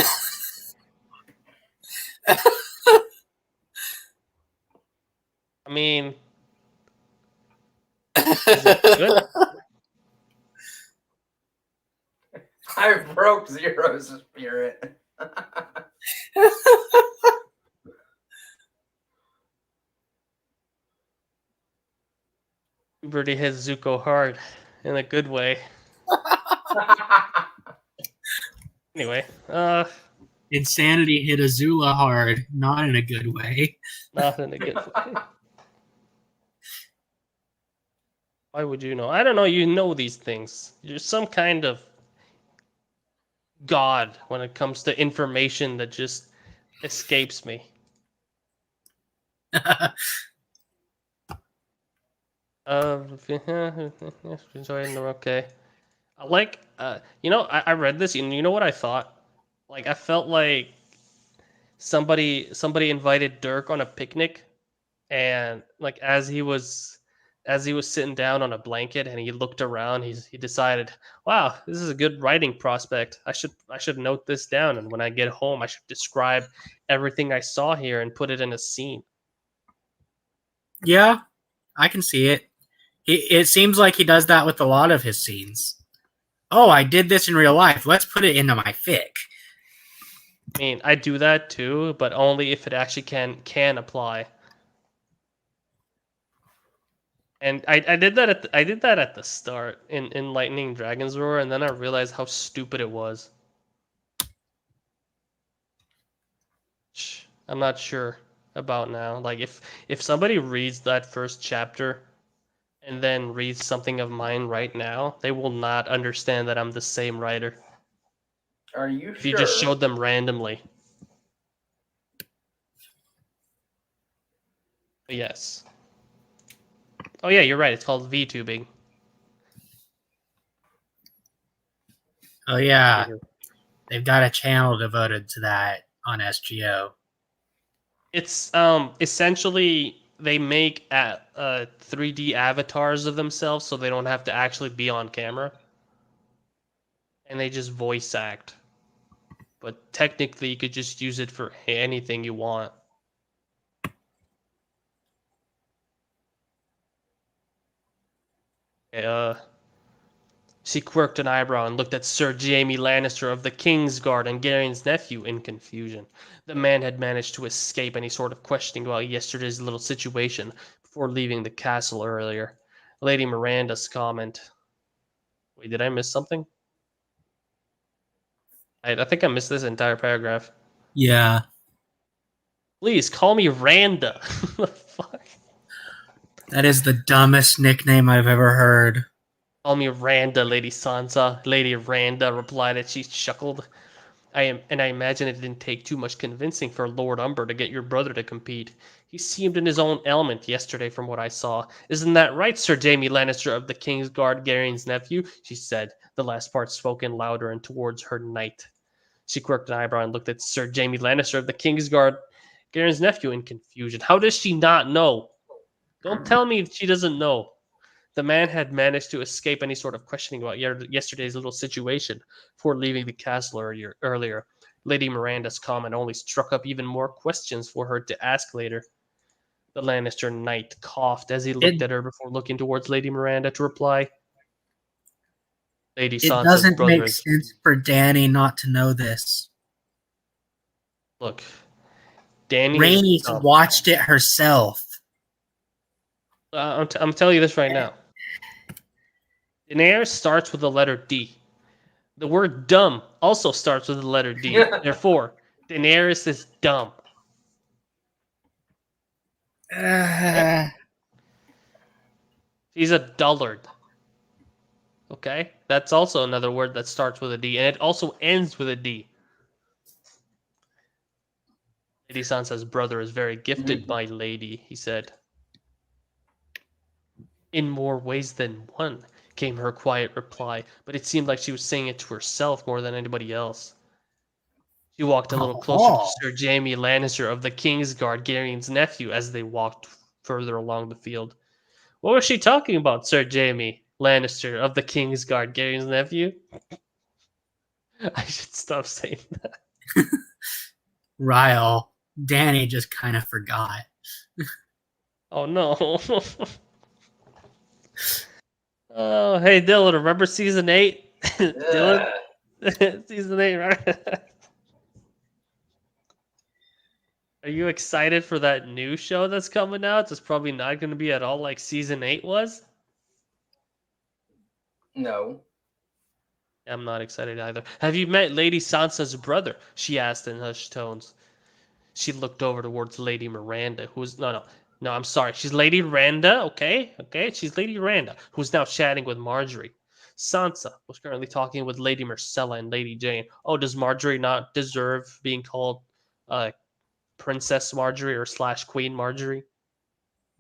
I mean, is it good? I broke Zero's spirit. Puberty hit Zuko hard in a good way. Anyway, Insanity hit Azula hard, not in a good way. not in a good way. Why would you know? I don't know. You know these things. You're some kind of god when it comes to information that just escapes me. Okay. I like, I read this, and you know what I thought? Like, I felt like somebody invited Dirk on a picnic, and like as he was sitting down on a blanket and he looked around, he decided, wow, this is a good writing prospect. I should note this down, and when I get home, I should describe everything I saw here and put it in a scene. Yeah, I can see it. It seems like he does that with a lot of his scenes. Oh, I did this in real life. Let's put it into my fic. I mean, I do that too, but only if it actually can apply. And I did that at the start in Lightning Dragon's Roar, and then I realized how stupid it was. I'm not sure about now. Like if somebody reads that first chapter and then reads something of mine right now, they will not understand that I'm the same writer. Are you If sure? you just showed them randomly. Yes. Oh yeah, you're right. It's called VTubing. Oh yeah, they've got a channel devoted to that on SGO. It's essentially they make 3D avatars of themselves so they don't have to actually be on camera, and they just voice act. But technically, you could just use it for anything you want. She quirked an eyebrow and looked at Sir Jaime Lannister of the Kingsguard and Garion's nephew in confusion. The man had managed to escape any sort of questioning about yesterday's little situation before leaving the castle earlier. Lady Miranda's comment. Wait, did I miss something? I think I missed this entire paragraph. Yeah. Please call me Randa. The fuck? That is the dumbest nickname I've ever heard. Call me Randa, Lady Sansa. Lady Randa replied as she chuckled. I imagine it didn't take too much convincing for Lord Umber to get your brother to compete. He seemed in his own element yesterday from what I saw. Isn't that right, Sir Jaime Lannister of the Kingsguard, Garion's nephew? She said, the last part spoken louder and towards her knight. She quirked an eyebrow and looked at Sir Jaime Lannister of the Kingsguard, Garion's nephew, in confusion. How does she not know? Don't tell me she doesn't know. The man had managed to escape any sort of questioning about yesterday's little situation before leaving the castle earlier. Lady Miranda's comment only struck up even more questions for her to ask later. The Lannister knight coughed as he looked at her before looking towards Lady Miranda to reply. Lady It Sansa's doesn't brother make is... sense for Dany not to know this. Look, Dany Rhaenys is... watched it herself. I'm telling you this right now. Daenerys starts with the letter D. The word dumb also starts with the letter D. Therefore, Daenerys is dumb. She's a dullard. Okay? That's also another word that starts with a D, and it also ends with a D. Lady Sansa's brother is very gifted, my lady, he said. In more ways than one, came her quiet reply, but it seemed like she was saying it to herself more than anybody else. She walked a little closer to Sir Jaime Lannister of the Kingsguard, Garion's nephew, as they walked further along the field. What was she talking about, Sir Jaime Lannister of the Kingsguard, Garion's nephew? I should stop saying that. Ryle, Dany just kind of forgot. Oh no. Oh, hey Dylan, remember season 8? Dylan? Season 8, right? Are you excited for that new show that's coming out? It's probably not going to be at all like season 8 was. No. I'm not excited either. Have you met Lady Sansa's brother? She asked in hushed tones. She looked over towards Lady Miranda, who was no, I'm sorry. She's Lady Randa, okay? Okay, she's Lady Randa, who's now chatting with Marjorie. Sansa was currently talking with Lady Marcella and Lady Jane. Oh, does Marjorie not deserve being called Princess Marjorie or slash Queen Marjorie?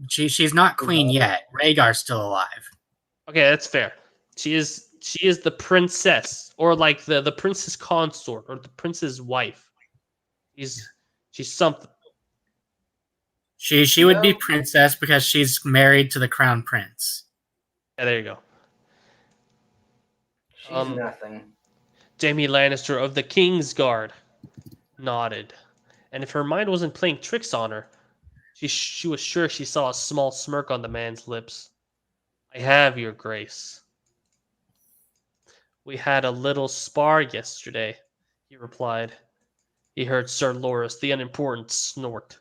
She's not queen yet. Rhaegar's still alive. Okay, that's fair. She is the princess, or like the princess consort, or the prince's wife. She's she's something. She would be princess because she's married to the crown prince. Yeah, there you go. She's nothing. Jaime Lannister of the Kingsguard nodded, and if her mind wasn't playing tricks on her, she was sure she saw a small smirk on the man's lips. I have, Your Grace. We had a little spar yesterday, he replied. He heard Sir Loras, the unimportant, snort.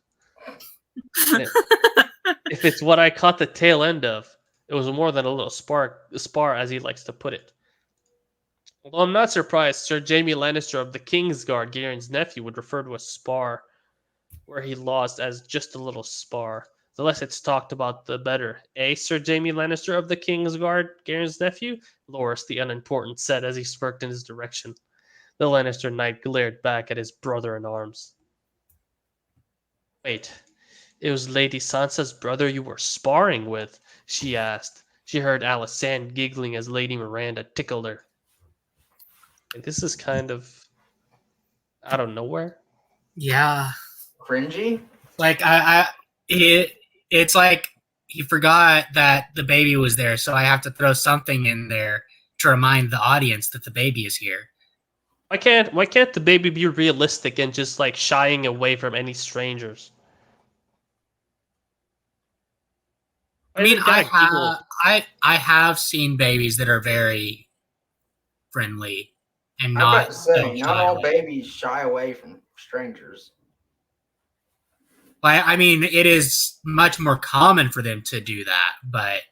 If it's what I caught the tail end of, it was more than a little spar, as he likes to put it. Although I'm not surprised, Sir Jaime Lannister of the Kingsguard, Garion's nephew, would refer to a spar where he lost as just a little spar. The less it's talked about, the better. Eh, Sir Jaime Lannister of the Kingsguard, Garion's nephew? Loras, the unimportant, said as he smirked in his direction. The Lannister knight glared back at his brother-in-arms. Wait, it was Lady Sansa's brother you were sparring with? She asked. She heard Alysanne giggling as Lady Miranda tickled her. This is kind of out of nowhere. Yeah. Cringy? Like it's like he forgot that the baby was there, so I have to throw something in there to remind the audience that the baby is here. Why can't the baby be realistic and just like shying away from any strangers? I mean, I have seen babies that are very friendly and I'm about not to say, so not all shy. babies shy away from strangers. I mean, it is much more common for them to do that, but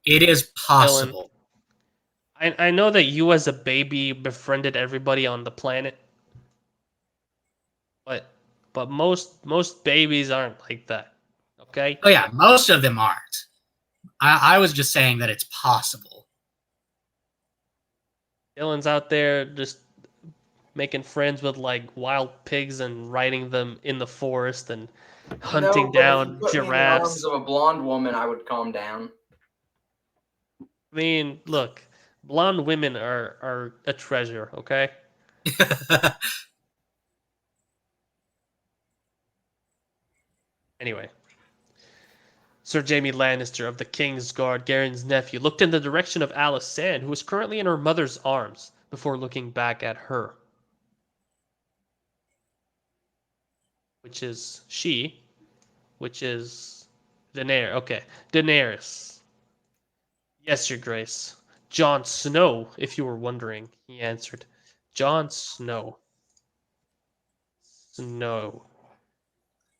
it is possible. Dylan, I know that you as a baby befriended everybody on the planet, but most babies aren't like that. Okay? Oh yeah, most of them aren't. I was just saying that it's possible. Dylan's out there just making friends with like wild pigs and riding them in the forest and hunting No, but if you down put me in the arms giraffes. of a blonde woman, I would calm down. I mean, look, blonde women are a treasure, okay? Anyway, Sir Jaime Lannister of the Kingsguard, Garion's nephew, looked in the direction of Alysanne, who was currently in her mother's arms, before looking back at her. Which is Daenerys. Okay, Daenerys. Yes, Your Grace. Jon Snow, if you were wondering, he answered. Jon Snow. Snow.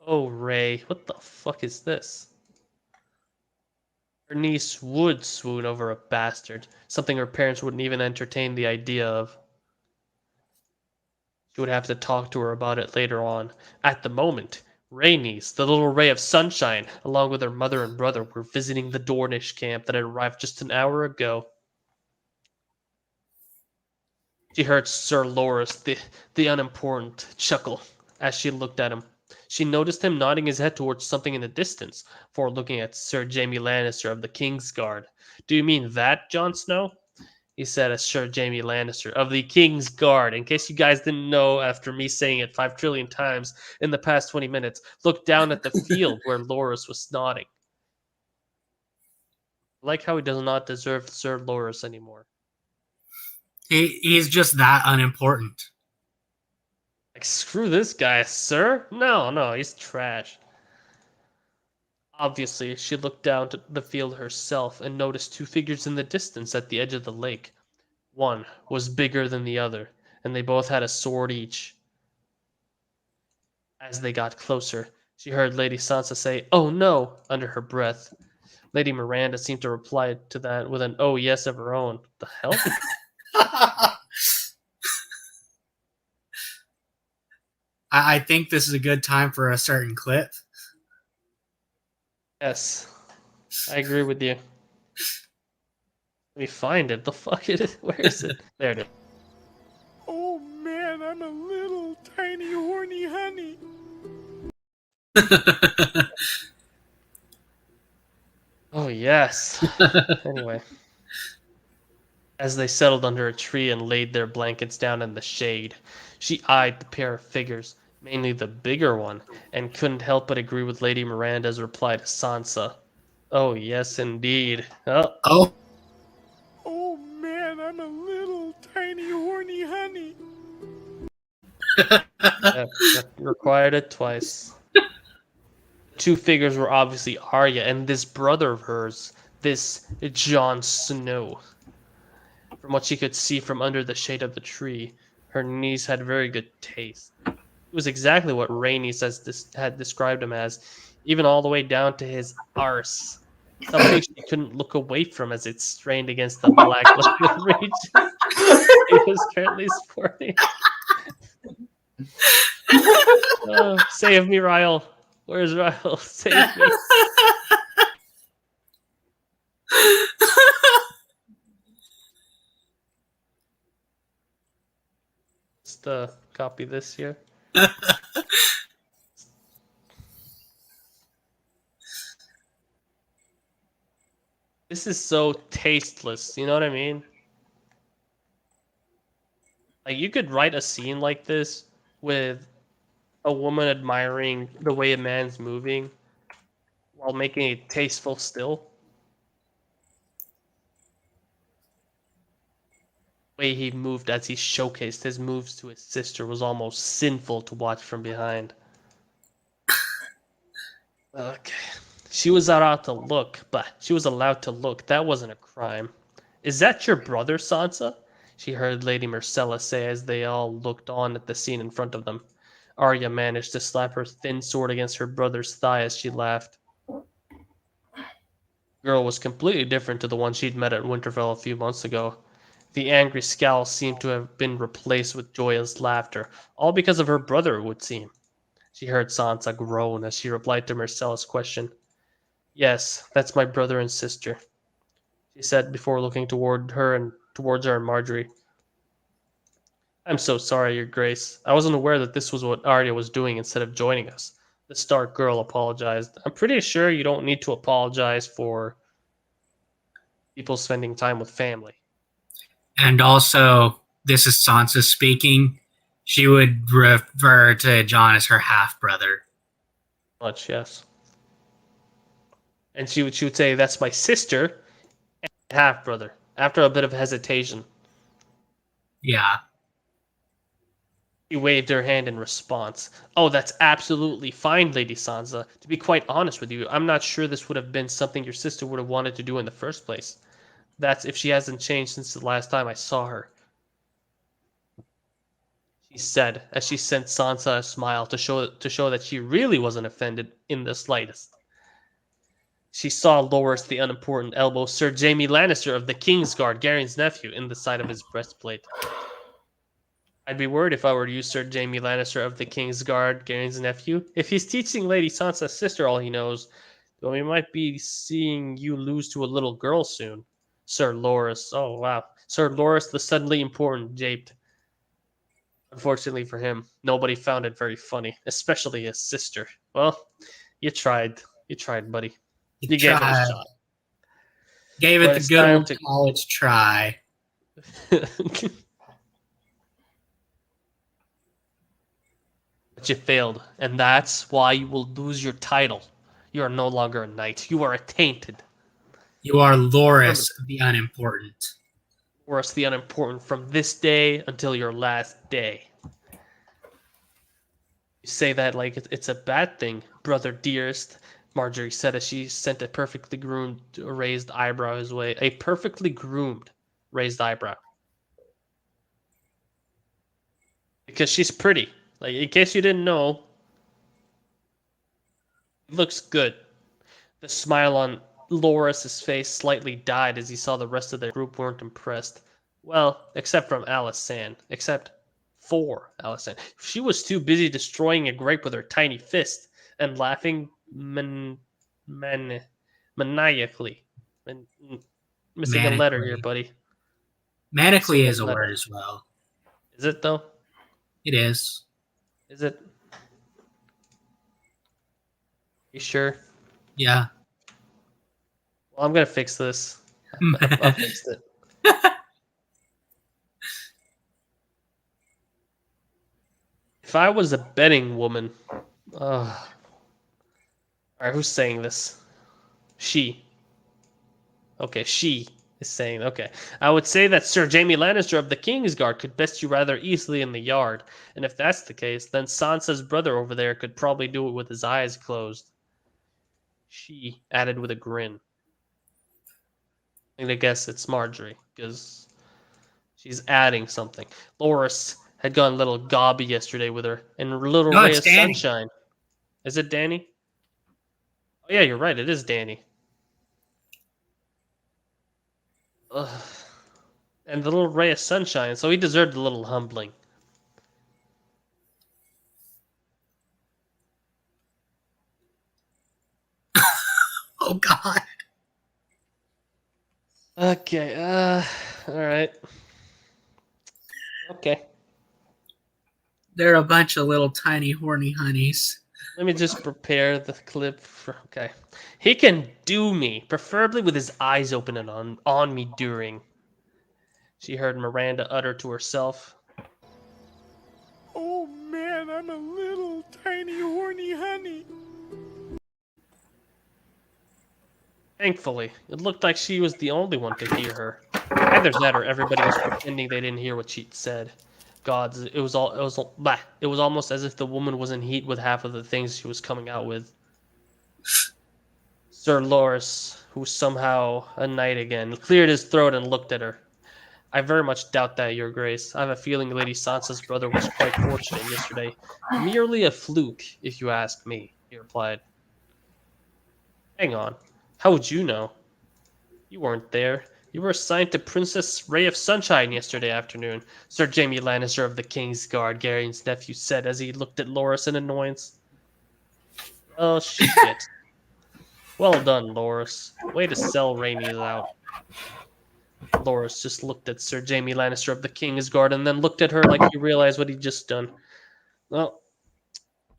Oh, Ray, what the fuck is this? Her niece would swoon over a bastard, something her parents wouldn't even entertain the idea of. She would have to talk to her about it later on. At the moment, Rhaenys, the little ray of sunshine, along with her mother and brother, were visiting the Dornish camp that had arrived just an hour ago. She heard Sir Loras, the unimportant, chuckle as she looked at him. She noticed him nodding his head towards something in the distance, before looking at Sir Jaime Lannister of the Kingsguard. Do you mean that, Jon Snow? He said as Sir Jaime Lannister of the Kingsguard. In case you guys didn't know after me saying it 5 trillion times in the past 20 minutes, look down at the field where Loras was nodding. I like how he does not deserve Sir Loras anymore. He's just that unimportant. Like, screw this guy, sir. No, he's trash. Obviously, she looked down to the field herself and noticed 2 figures in the distance at the edge of the lake. One was bigger than the other, and they both had a sword each. As they got closer, she heard Lady Sansa say, "Oh no," under her breath. Lady Miranda seemed to reply to that with an "oh yes" of her own. The hell? I think this is a good time for a certain clip. Yes, I agree with you. Let me find it. The fuck it is? Where is it? There it is. Oh man, I'm a little tiny horny honey. Oh yes. Anyway. As they settled under a tree and laid their blankets down in the shade, she eyed the pair of figures, mainly the bigger one, and couldn't help but agree with Lady Miranda's reply to Sansa. Oh, yes, indeed. Oh, Oh, Oh man, I'm a little tiny horny honey. that required it twice. The two figures were obviously Arya and this brother of hers, this Jon Snow. From what she could see from under the shade of the tree, her niece had very good taste. It was exactly what Rainey had described him as, even all the way down to his arse. Something she couldn't look away from as it strained against the black liquid region he was currently sporting. Oh, save me, Ryle. Where's Ryle? Save me. Just copy this here. This is so tasteless. You know what I mean? Like, you could write a scene like this with a woman admiring the way a man's moving while making it tasteful still. The way he moved as he showcased his moves to his sister was almost sinful to watch from behind. Okay. She was allowed to look, but she was allowed to look. That wasn't a crime. Is that your brother, Sansa? She heard Lady Myrcella say as they all looked on at the scene in front of them. Arya managed to slap her thin sword against her brother's thigh as she laughed. The girl was completely different to the one she'd met at Winterfell a few months ago. The angry scowl seemed to have been replaced with joyous laughter, all because of her brother, it would seem. She heard Sansa groan as she replied to Myrcella's question. Yes, that's my brother and sister, she said before looking towards her and Marjorie. I'm so sorry, Your Grace. I wasn't aware that this was what Arya was doing instead of joining us. The Stark girl apologized. I'm pretty sure you don't need to apologize for people spending time with family. and also, this is Sansa speaking. She would refer to Jon as her half brother. Much, yes. And she would say, that's my sister and half brother, after a bit of hesitation. Yeah. She waved her hand in response. Oh, that's absolutely fine, Lady Sansa. To be quite honest with you, I'm not sure this would have been something your sister would have wanted to do in the first place. That's if she hasn't changed since the last time I saw her, she said, as she sent Sansa a smile to show that she really wasn't offended in the slightest. She saw Loras the Unimportant elbow Sir Jaime Lannister of the Kingsguard, Garion's nephew, in the side of his breastplate. I'd be worried if I were to use Sir Jaime Lannister of the Kingsguard, Garion's nephew. If he's teaching Lady Sansa's sister all he knows, then we might be seeing you lose to a little girl soon. Sir Loras. Oh, wow. Sir Loras the suddenly important japed. Unfortunately for him, nobody found it very funny, especially his sister. Well, you tried. You tried, buddy. You gave it a shot. Gave it But the it's good time old to- college try. But you failed, and that's why you will lose your title. You are no longer a knight. You are a tainted. You are Loras the Unimportant. Loras the Unimportant from this day until your last day. You say that like it's a bad thing, brother dearest, Marjorie said as she sent a perfectly groomed raised eyebrow his way. A perfectly groomed raised eyebrow. Because she's pretty. Like, in case you didn't know, it looks good. The smile on Loris's face slightly died as he saw the rest of the group weren't impressed. Well, except from Alice Sand. Except for Alice Sand. She was too busy destroying a grape with her tiny fist and laughing maniacally. Missing a letter here, Manically. buddy. Manically Missing a is a letter. word as well. Is it, though? It is. Is it? You sure? Yeah. Well, I'm going to fix this. I fixed it. If I was a betting woman, all right, who's saying this? She. Okay, she is saying. Okay, I would say that Sir Jaime Lannister of the Kingsguard could best you rather easily in the yard, and if that's the case, then Sansa's brother over there could probably do it with his eyes closed. She added with a grin. I'm gonna guess it's Marjorie because she's adding something. Loras had gone a little gobby yesterday with her and little No, ray it's of Danny. sunshine. Is it Danny? Oh yeah, you're right. It is Danny. Ugh. And the little ray of sunshine, so he deserved a little humbling. Oh God. Okay, all right. Okay, They're a bunch of little tiny horny honeys. let me just prepare the clip for, okay. He can do me, preferably with his eyes open and on me during. She heard Miranda utter to herself. Oh man, I'm a little tiny horny honey. Thankfully, it looked like she was the only one to hear her. Either that or everybody was pretending they didn't hear what she said. Gods, it was almost as if the woman was in heat with half of the things she was coming out with. Sir Loras, who was somehow a knight again, cleared his throat and looked at her. I very much doubt that, Your Grace. I have a feeling Lady Sansa's brother was quite fortunate yesterday. Merely a fluke, if you ask me, he replied. Hang on. How would you know? You weren't there. You were assigned to Princess Ray of Sunshine yesterday afternoon, Sir Jaime Lannister of the Kingsguard, Garion's nephew said as he looked at Loras in annoyance. Oh, shit. Well done, Loras. Way to sell Rhaenys out. Loras just looked at Sir Jaime Lannister of the Kingsguard and then looked at her like he realized what he'd just done. Well,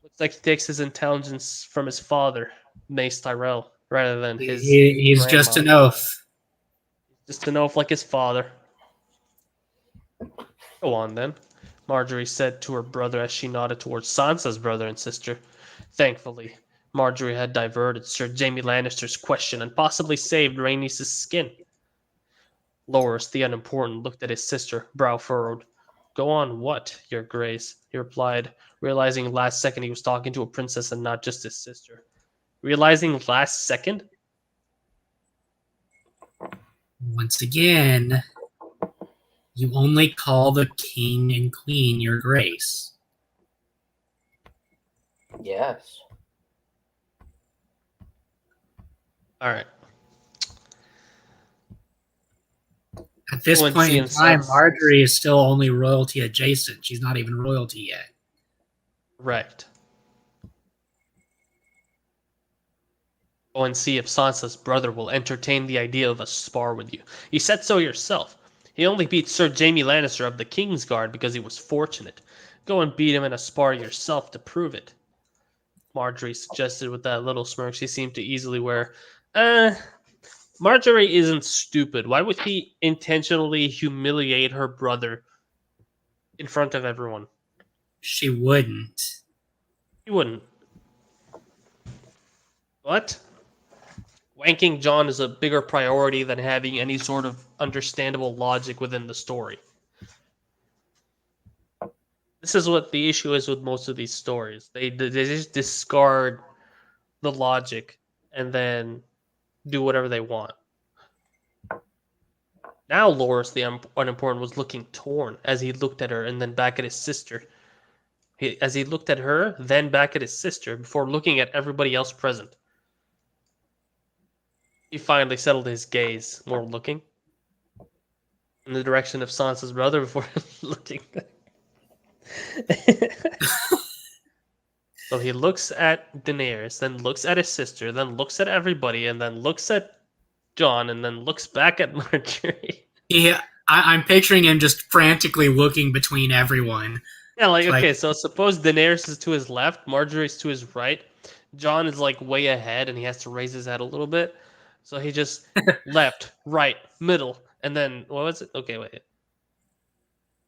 looks like he takes his intelligence from his father, Mace Tyrell, rather than his He's just an oaf. Just an oaf like his father. Go on, then, Marjorie said to her brother as she nodded towards Sansa's brother and sister. Thankfully, Marjorie had diverted Sir Jaime Lannister's question and possibly saved Rhaenys' skin. Loras, the unimportant, looked at his sister, brow furrowed. Go on, what, Your Grace? He replied, realizing last second he was talking to a princess and not just his sister. Realizing last second? Once again, you only call the king and queen Your Grace. Yes. All right. At this Go and point see in him, time, Sans. Marjorie is still only royalty adjacent. She's not even royalty yet. Correct. Go and see if Sansa's brother will entertain the idea of a spar with you. You said so yourself. He only beat Sir Jaime Lannister of the Kingsguard because he was fortunate. Go and beat him in a spar yourself to prove it. Marjorie suggested with that little smirk she seemed to easily wear. Marjorie isn't stupid. Why would he intentionally humiliate her brother in front of everyone? She wouldn't. He wouldn't. What? Wanking John is a bigger priority than having any sort of understandable logic within the story. This is what the issue is with most of these stories. They just discard the logic and then do whatever they want. Now Loras, the unimportant, was looking torn as he looked at her and then back at his sister. As he looked at her, then back at his sister, before looking at everybody else present. He finally settled his gaze, more looking in the direction of Sansa's brother before looking. So he looks at Daenerys, then looks at his sister, then looks at everybody, and then looks at Jon, and then looks back at Marjorie. Yeah, I'm picturing him just frantically looking between everyone. Yeah, like, Like- okay, so suppose Daenerys is to his left, Marjorie's to his right, Jon is like way ahead, and he has to raise his head a little bit. So he just left, right, middle, and then what was it? Okay, wait.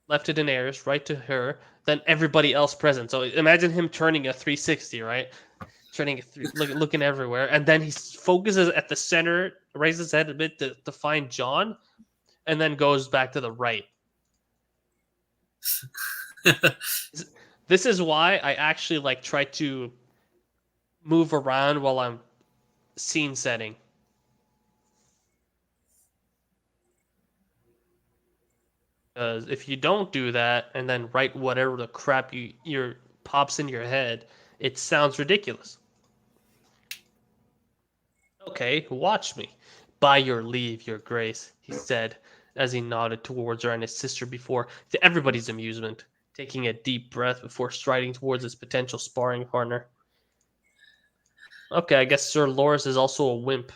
Left to Daenerys, right to her, then everybody else present. So imagine him turning a 360, right? Turning looking everywhere, and then he focuses at the center, raises his head a bit to find Jon, and then goes back to the right. This is why I actually like try to move around while I'm scene setting. Because if you don't do that and then write whatever the crap your pops in your head, it sounds ridiculous. Okay, watch me. By your leave, your grace, he said as he nodded towards her and his sister before, to everybody's amusement, taking a deep breath before striding towards his potential sparring partner. Okay, I guess Sir Loras is also a wimp.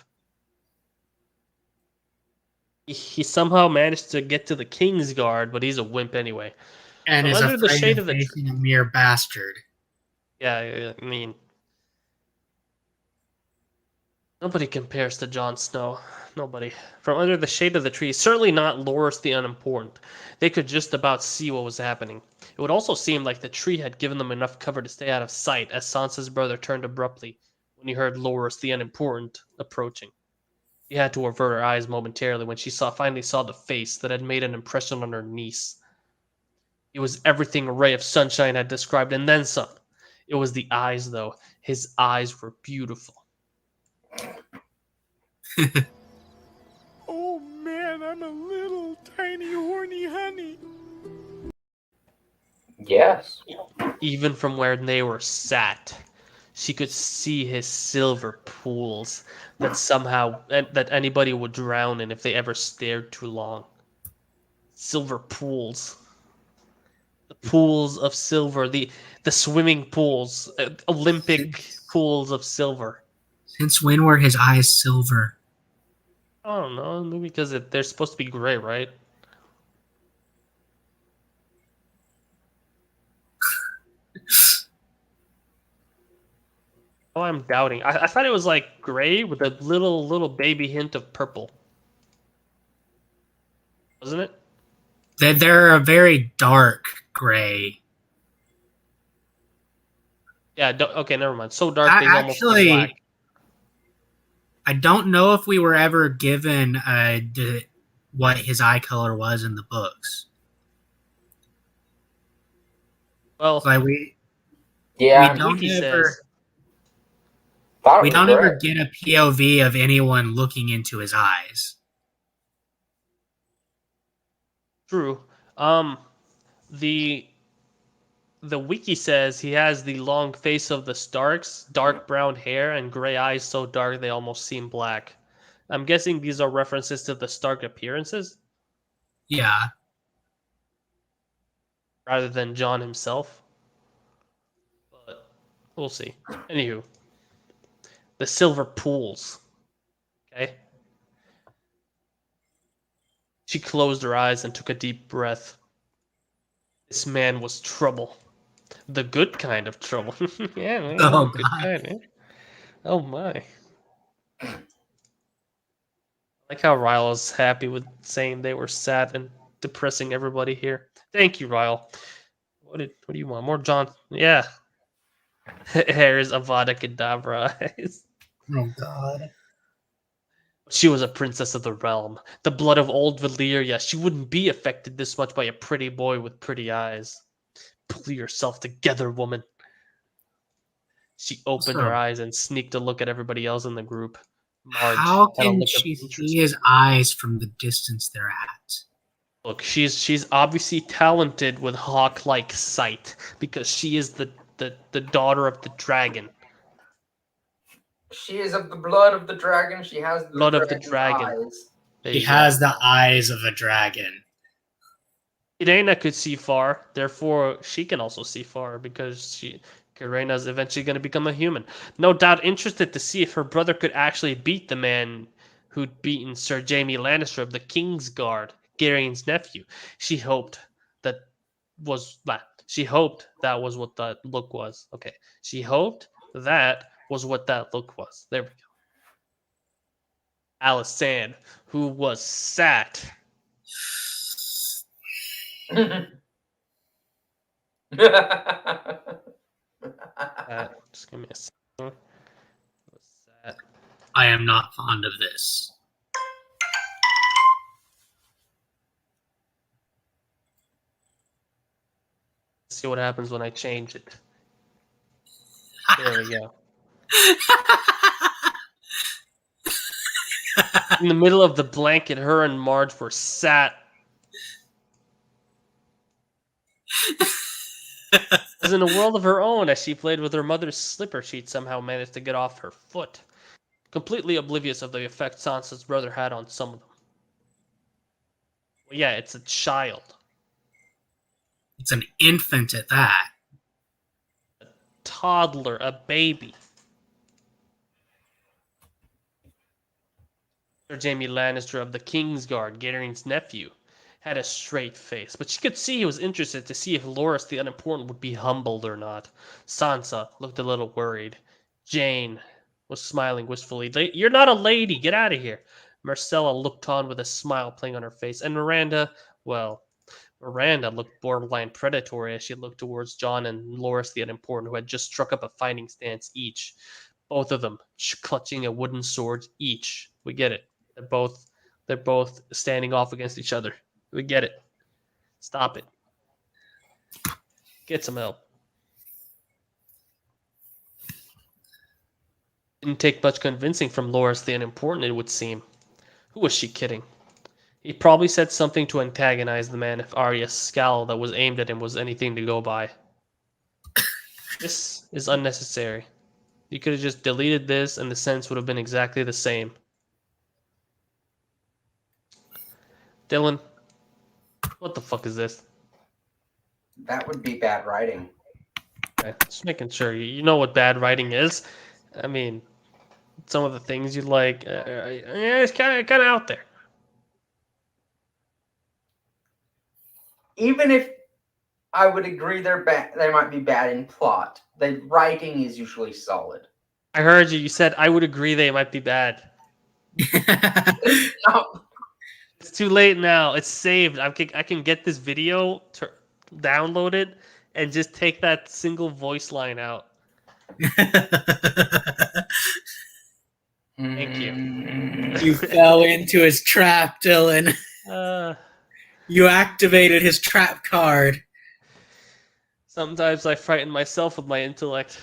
He somehow managed to get to the King's Guard, but he's a wimp anyway. And From is under the afraid shade of of the facing a mere bastard. Yeah, I mean, nobody compares to Jon Snow. Nobody. From under the shade of the trees, certainly not Loras the Unimportant. They could just about see what was happening. It would also seem like the tree had given them enough cover to stay out of sight as Sansa's brother turned abruptly when he heard Loras the Unimportant approaching. She had to avert her eyes momentarily when she finally saw the face that had made an impression on her niece. It was everything a ray of sunshine had described, and then some. It was the eyes, though. His eyes were beautiful. Oh man, I'm a little tiny horny honey. Yes. Even from where they were sat, she could see his silver pools that anybody would drown in if they ever stared too long. Silver pools. The pools of silver, the swimming pools, Olympic pools of silver. Since when were his eyes silver? I don't know, maybe because they're supposed to be gray, right? Oh, I'm doubting. I thought it was like gray with a little baby hint of purple. Wasn't it? They're a very dark gray. Yeah, okay, never mind. So dark they almost Actually, black. I don't know if we were ever given what his eye color was in the books. Well, Like we Yeah. don't Wiki ever says Thought it we was don't gray. ever get a POV of anyone looking into his eyes. true. The wiki says he has the long face of the Starks, dark brown hair, and gray eyes so dark they almost seem black. I'm guessing these are references to the Stark appearances Yeah. rather than Jon himself. But we'll see. Anywho, the silver pools. Okay. She closed her eyes and took a deep breath. This man was trouble. The good kind of trouble. Yeah, man, Oh, good God. kind, eh? Oh my. I like how Ryle's happy with saying they were sad and depressing everybody here. Thank you, Ryle. What do you want? More John? Yeah. Hair's Avada Kedavra eyes. Oh God. She was a princess of the realm. The blood of old Valyria. She wouldn't be affected this much by a pretty boy with pretty eyes. Pull yourself together, woman. She opened her eyes and sneaked a look at everybody else in the group. Marge How had a can look of she interest. see his eyes from the distance they're at? Look, she's obviously talented with hawk-like sight because she is the daughter of the dragon. She is of the blood of the dragon. She has the Blood of the dragon's dragon. eyes. There He you go. has the eyes of a dragon. Irena could see far, therefore she can also see far because Irena's eventually going to become a human. No doubt interested to see if her brother could actually beat the man who'd beaten Sir Jaime Lannister of the Kingsguard, Garion's nephew. She hoped that was that. She hoped that was what that look was. Okay. She hoped that was what that look was. There we go. Alysanne, who was sat. Just give me a second. What's that? I am not fond of this. See what happens when I change it. There we go. In the middle of the blanket, her and Marge were sat. As in a world of her own, as she played with her mother's slipper, she'd somehow managed to get off her foot, completely oblivious of the effect Sansa's brother had on some of them. Well, yeah, it's a child. It's an infant at that. Toddler, a baby. Sir Jaime Lannister of the Kingsguard, Garion's nephew, had a straight face, but she could see he was interested to see if Loras the Unimportant would be humbled or not. Sansa looked a little worried. Jane was smiling wistfully. You're not a lady, get out of here. Marcella looked on with a smile playing on her face, and Miranda looked borderline predatory as she looked towards Jon and Loras the Unimportant, who had just struck up a fighting stance each. Both of them clutching a wooden sword each. We get it. They're both standing off against each other. We get it. Stop it. Get some help. Didn't take much convincing from Loras the Unimportant, it would seem. Who was she kidding? He probably said something to antagonize the man if Arya's scowl that was aimed at him was anything to go by. This is unnecessary. You could have just deleted this and the sentence would have been exactly the same. Dylan, what the fuck is this? That would be bad writing. Okay, just making sure you know what bad writing is. I mean, some of the things you like, it's kind of out there. Even if I would agree they're bad, they might be bad in plot. The writing is usually solid. I heard you. You said I would agree they might be bad. No. It's too late now. It's saved. I can get this video, download it, and just take that single voice line out. Thank you. You fell into his trap, Dylan. You activated his trap card. Sometimes I frighten myself with my intellect.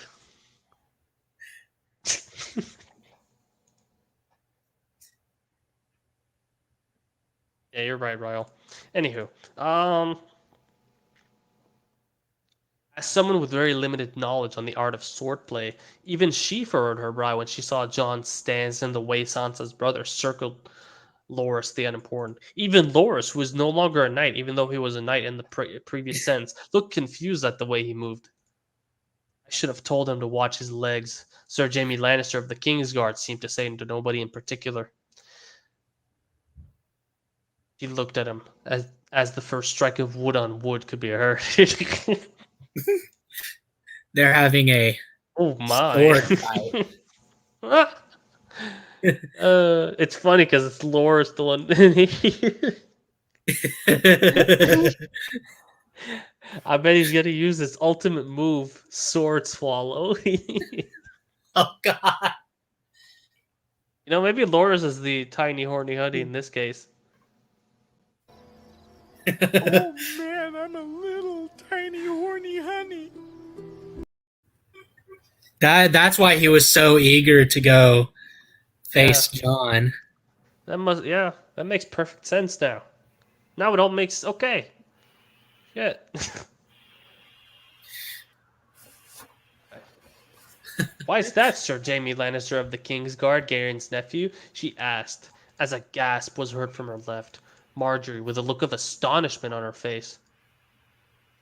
Yeah, you're right, Ryle. Anywho, as someone with very limited knowledge on the art of swordplay, even she furrowed her brow when she saw Jon's stance and the way Sansa's brother circled Loras the Unimportant. Even Loras, who is no longer a knight, even though he was a knight in the previous sense, looked confused at the way he moved. I should have told him to watch his legs. Sir Jaime Lannister of the Kingsguard seemed to say to nobody in particular. She looked at him as the first strike of wood on wood could be heard. They're having a sword fight. It's funny because it's Laura still in here. I bet he's gonna use his ultimate move, Sword Swallow. Oh god. Maybe Laura's is the tiny horny hoodie in this case. Oh man, I'm a little tiny horny honey. That's why he was so eager to go face Jon. That makes perfect sense now. Now it all makes okay. Yeah. Why is that, Sir Jaime Lannister of the Kingsguard, Garion's nephew? She asked, as a gasp was heard from her left. Marjorie, with a look of astonishment on her face,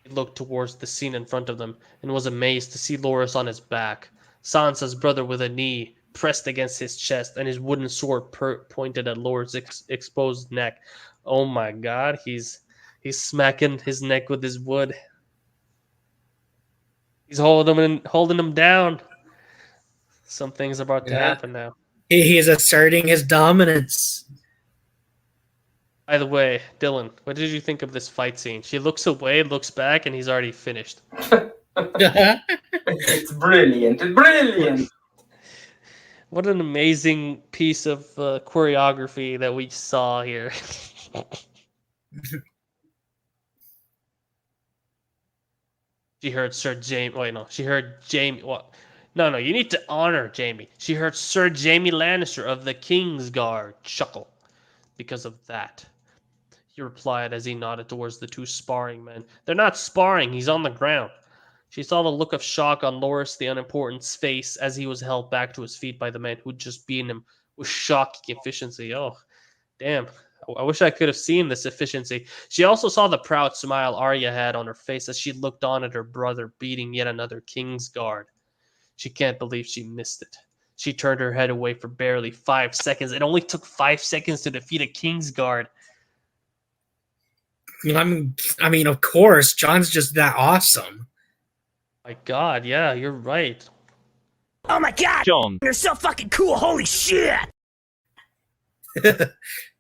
looked towards the scene in front of them and was amazed to see Loras on his back, Sansa's brother with a knee pressed against his chest and his wooden sword pointed at Loras' exposed neck. Oh my God, he's smacking his neck with his wood. He's holding him down. Something's about to happen now. He is asserting his dominance. By the way, Dylan, what did you think of this fight scene? She looks away, looks back, and he's already finished. It's brilliant. It's brilliant. What an amazing piece of choreography that we saw here. She heard Sir Jaime. Wait, no. She heard Jaime. What? No, you need to honor Jaime. She heard Sir Jaime Lannister of the Kingsguard chuckle. Because of that, he replied as he nodded towards the two sparring men. They're not sparring. He's on the ground. She saw the look of shock on Loras the Unimportant's face as he was held back to his feet by the men who'd just beaten him with shocking efficiency. Oh, damn. I wish I could have seen this efficiency. She also saw the proud smile Arya had on her face as she looked on at her brother beating yet another Kingsguard. She can't believe she missed it. She turned her head away for barely 5 seconds. It only took 5 seconds to defeat a Kingsguard. I mean, of course, John's just that awesome. My God, yeah, you're right. Oh my God, John. you're so fucking cool. Holy shit.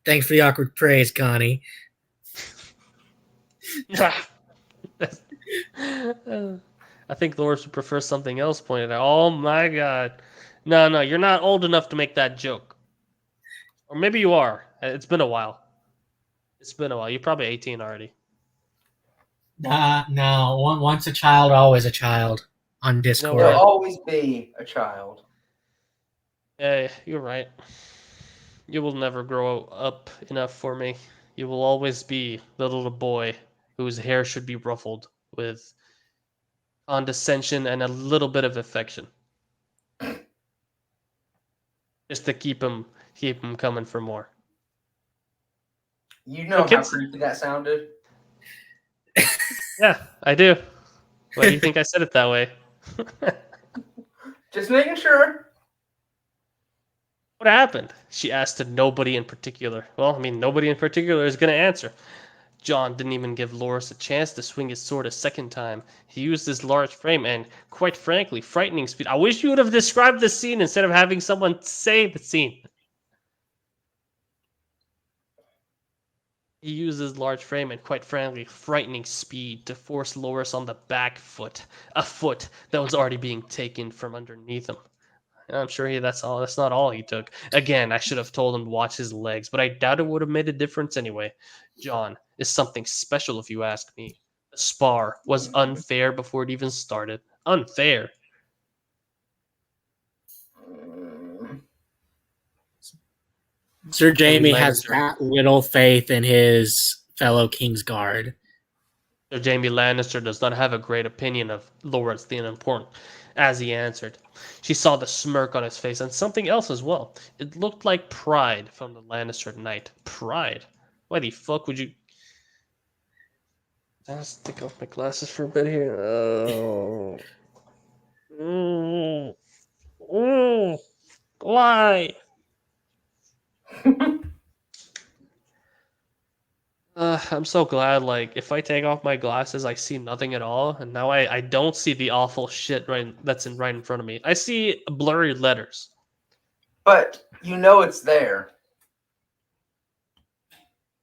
Thanks for the awkward praise, Connie. I think Loras would prefer something else pointed out. Oh my God. No, you're not old enough to make that joke. Or maybe you are. It's been a while. You're probably 18 already. No. Once a child, always a child on Discord. There'll always be a child. Hey, you're right. You will never grow up enough for me. You will always be the little boy whose hair should be ruffled with condescension and a little bit of affection. Just to keep him coming for more. You know how creepy that sounded? Yeah, I do. Why do you think I said it that way? Just making sure. What happened? She asked to nobody in particular. Well, I mean, nobody in particular is going to answer. John didn't even give Loras a chance to swing his sword a second time. He used his large frame and, quite frankly, frightening speed. I wish you would have described the scene instead of having someone say the scene. He used his large frame and, quite frankly, frightening speed to force Loras on the back foot, a foot that was already being taken from underneath him. I'm sure that's not all he took. Again, I should have told him to watch his legs, but I doubt it would have made a difference anyway. John is something special if you ask me. The spar was unfair before it even started. Unfair. Sir Jaime has that little faith in his fellow Kingsguard. Sir Jaime Lannister does not have a great opinion of Loras the Unimportant, as he answered. She saw the smirk on his face and something else as well. It looked like pride from the Lannister knight. Pride? Why the fuck would you... Let's take off my glasses for a bit here. Oh. Why? I'm so glad, like, if I take off my glasses, I see nothing at all, and now I don't see the awful shit that's right in front of me. I see blurry letters. But you know it's there.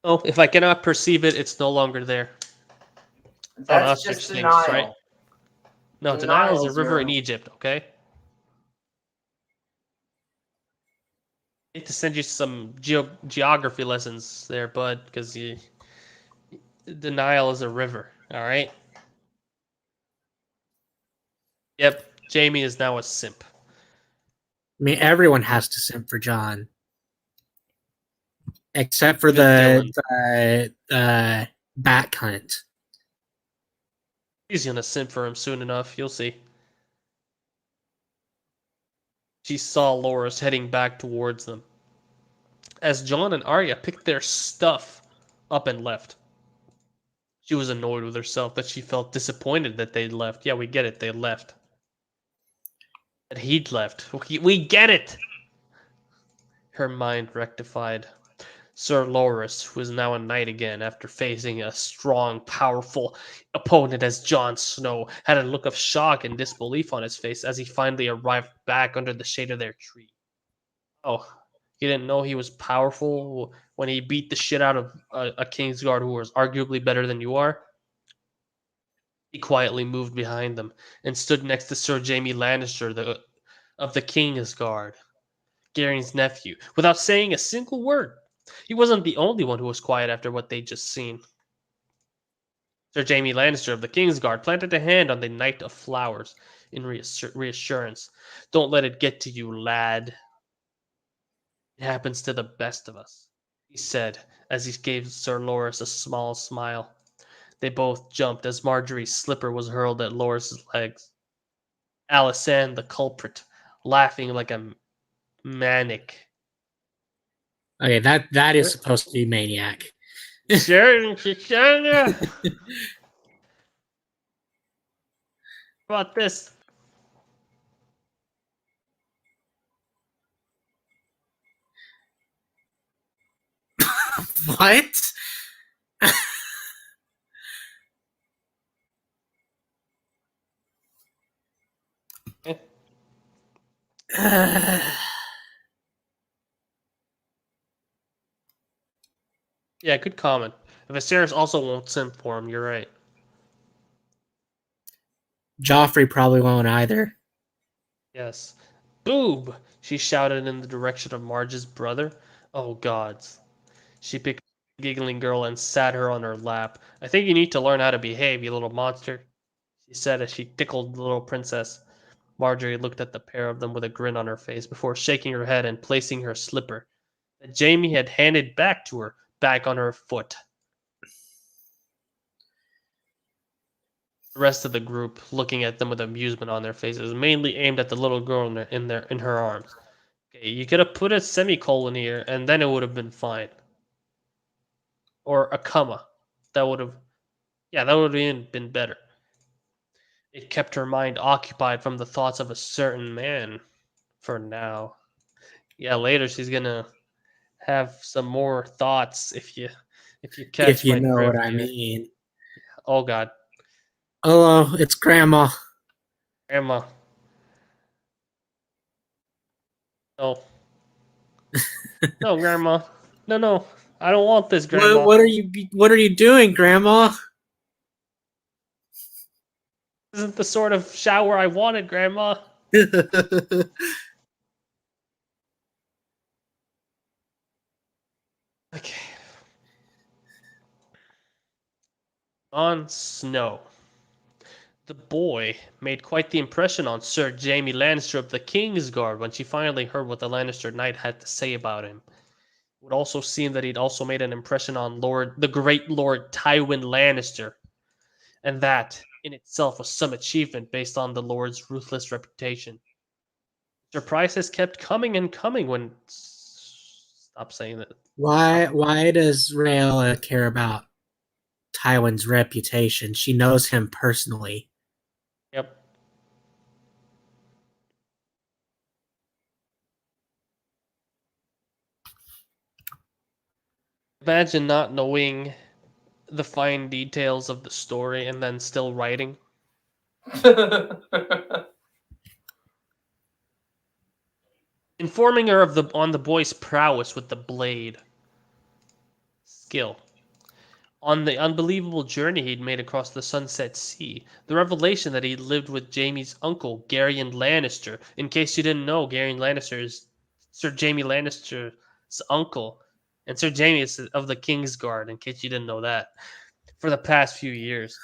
Oh, if I cannot perceive it, it's no longer there. That's just denial. Right? No, denial is a river in Egypt, okay? I need to send you some geography lessons there, bud, because denial is a river, all right? Yep, Jaime is now a simp. I mean, everyone has to simp for John. Except for the bat cunt. He's gonna simp for him soon enough, you'll see. She saw Loris heading back towards them. As John and Arya picked their stuff up and left, she was annoyed with herself that she felt disappointed that they'd left. Yeah, we get it, they left. That he'd left. We get it! Her mind rectified. Sir Loris, who is now a knight again after facing a strong, powerful opponent as Jon Snow, had a look of shock and disbelief on his face as he finally arrived back under the shade of their tree. Oh, you didn't know he was powerful when he beat the shit out of a Kingsguard who was arguably better than you are? He quietly moved behind them and stood next to Sir Jaime Lannister of the Kingsguard, Garion's nephew, without saying a single word. He wasn't the only one who was quiet after what they'd just seen. Sir Jaime Lannister of the Kingsguard planted a hand on the Knight of Flowers in reassurance. Don't let it get to you, lad. It happens to the best of us, he said, as he gave Sir Loris a small smile. They both jumped as Marjorie's slipper was hurled at Loris's legs. Alysanne, the culprit, laughing like a maniac. Okay, that is supposed to be maniac. Sharon, How about this? What? Yeah, good comment. Viserys also won't send for him, you're right. Joffrey probably won't either. Yes. Boob! She shouted in the direction of Marge's brother. Oh, gods. She picked the giggling girl and sat her on her lap. I think you need to learn how to behave, you little monster, she said as she tickled the little princess. Marjorie looked at the pair of them with a grin on her face before shaking her head and placing her slipper that Jaime had handed back to her back on her foot. The rest of the group, looking at them with amusement on their faces, mainly aimed at the little girl in her arms. Okay, you could have put a semicolon here, and then it would have been fine. Or a comma. That would have, that would have even been better. It kept her mind occupied from the thoughts of a certain man. For now. Yeah, later she's gonna have some more thoughts if you catch If you my know drift what I here. mean. Oh god. Hello, it's Grandma. Grandma. No. No, Grandma. No. I don't want this, Grandma. What are you doing, Grandma? This isn't the sort of shower I wanted, Grandma. Okay. On Snow. The boy made quite the impression on Sir Jaime Lannister of the Kingsguard when she finally heard what the Lannister knight had to say about him. It would also seem that he'd also made an impression on the great Lord Tywin Lannister, and that in itself was some achievement based on the Lord's ruthless reputation. Surprise has kept coming and coming when... Stop saying that. Why does Rhaella care about Tywin's reputation? She knows him personally. Yep. Imagine not knowing the fine details of the story and then still writing. Informing her on the boy's prowess with the blade. Skill. On the unbelievable journey he'd made across the Sunset Sea, the revelation that he lived with Jaime's uncle, Garion Lannister. In case you didn't know, Garion Lannister is Sir Jaime Lannister's uncle, and Sir Jaime is of the Kingsguard, in case you didn't know that, for the past few years.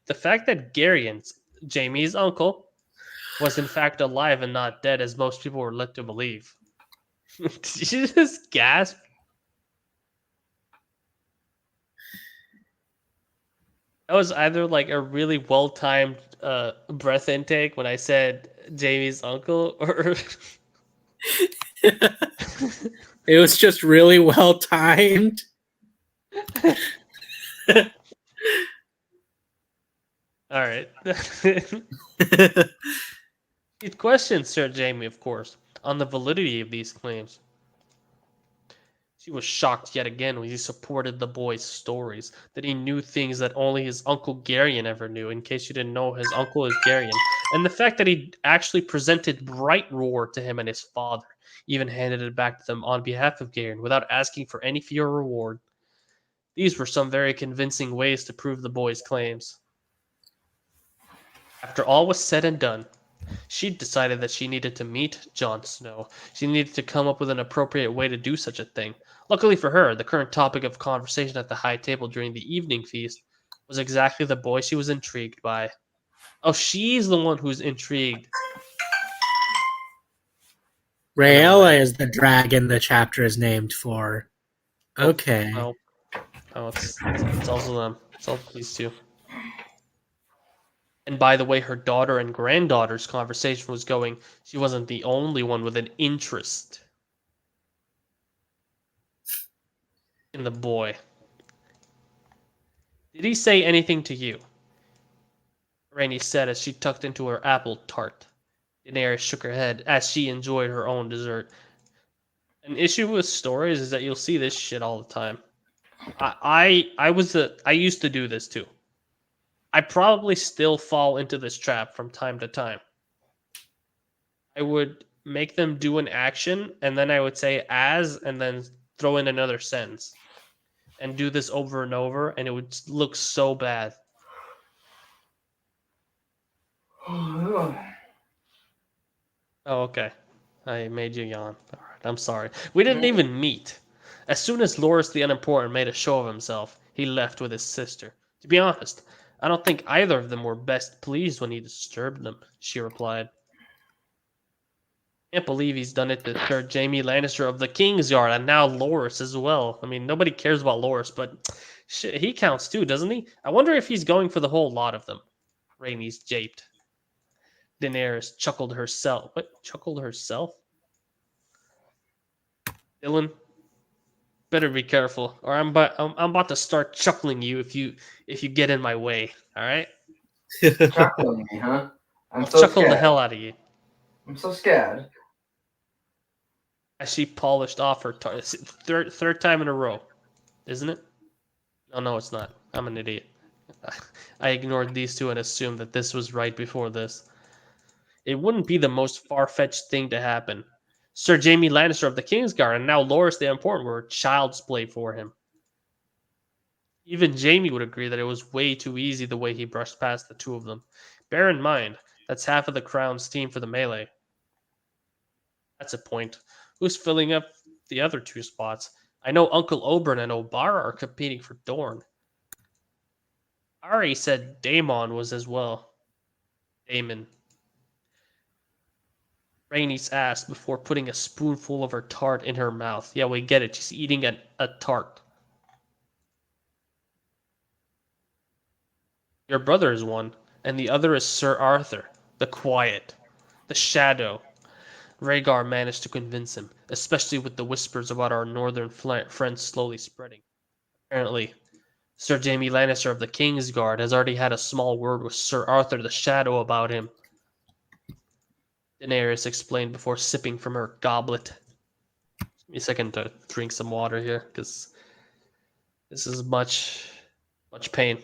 The fact that Garion, Jaime's uncle, was in fact alive and not dead, as most people were led to believe. Did you just gasp? That was either like a really well-timed breath intake when I said Jamie's uncle, or It was just really well timed. All right. He questioned Sir Jamie, of course, on the validity of these claims. She was shocked yet again when he supported the boy's stories, that he knew things that only his Uncle Garion ever knew, in case you didn't know, his uncle is Garion. And the fact that he actually presented Bright Roar to him and his father, even handed it back to them on behalf of Garion without asking for any fee or reward. These were some very convincing ways to prove the boy's claims. After all was said and done, she decided that she needed to meet Jon Snow. She needed to come up with an appropriate way to do such a thing. Luckily for her, the current topic of conversation at the high table during the evening feast was exactly the boy she was intrigued by. Oh, she's the one who's intrigued. Rayella is the dragon the chapter is named for. Okay. Oh, it's also them. It's all these two. And by the way, her daughter and granddaughter's conversation was going, she wasn't the only one with an interest in the boy. Did he say anything to you? Rainey said as she tucked into her apple tart. Daenerys shook her head as she enjoyed her own dessert. An issue with stories is that you'll see this shit all the time. I used to do this too. I probably still fall into this trap from time to time. I would make them do an action, and then I would say as, and then throw in another sentence. And do this over and over, and it would look so bad. Oh, okay. I made you yawn. All right, I'm sorry. We didn't even meet. As soon as Loras the Unimportant made a show of himself, he left with his sister. To be honest, I don't think either of them were best pleased when he disturbed them, she replied. Can't believe he's done it to Sir Jaime Lannister of the Kingsguard and now Loras as well. I mean, nobody cares about Loras, but shit, he counts too, doesn't he? I wonder if he's going for the whole lot of them. Rhaenys japed. Daenerys chuckled herself. What? Chuckled herself? Dylan, better be careful, or I'm about to start chuckling you if you get in my way. All right? Chuckling me, huh? I'll chuckle the hell out of you. I'm so scared. As she polished off her third time in a row, isn't it? No, it's not. I'm an idiot. I ignored these two and assumed that this was right before this. It wouldn't be the most far-fetched thing to happen. Sir Jaime Lannister of the Kingsguard and now Loras the Important were child's play for him. Even Jaime would agree that it was way too easy the way he brushed past the two of them. Bear in mind, that's half of the Crown's team for the melee. That's a point. Who's filling up the other two spots? I know Uncle Oberyn and Obara are competing for Dorne. Ari said Daemon was as well. Daemon. Rhaenys asked before putting a spoonful of her tart in her mouth. Yeah, we get it. She's eating a tart. Your brother is one, and the other is Sir Arthur, the Quiet, the Shadow. Rhaegar managed to convince him, especially with the whispers about our northern friends slowly spreading. Apparently, Sir Jaime Lannister of the Kingsguard has already had a small word with Sir Arthur the Shadow about him. Daenerys explained before sipping from her goblet. Give me a second to drink some water here, because this is much pain.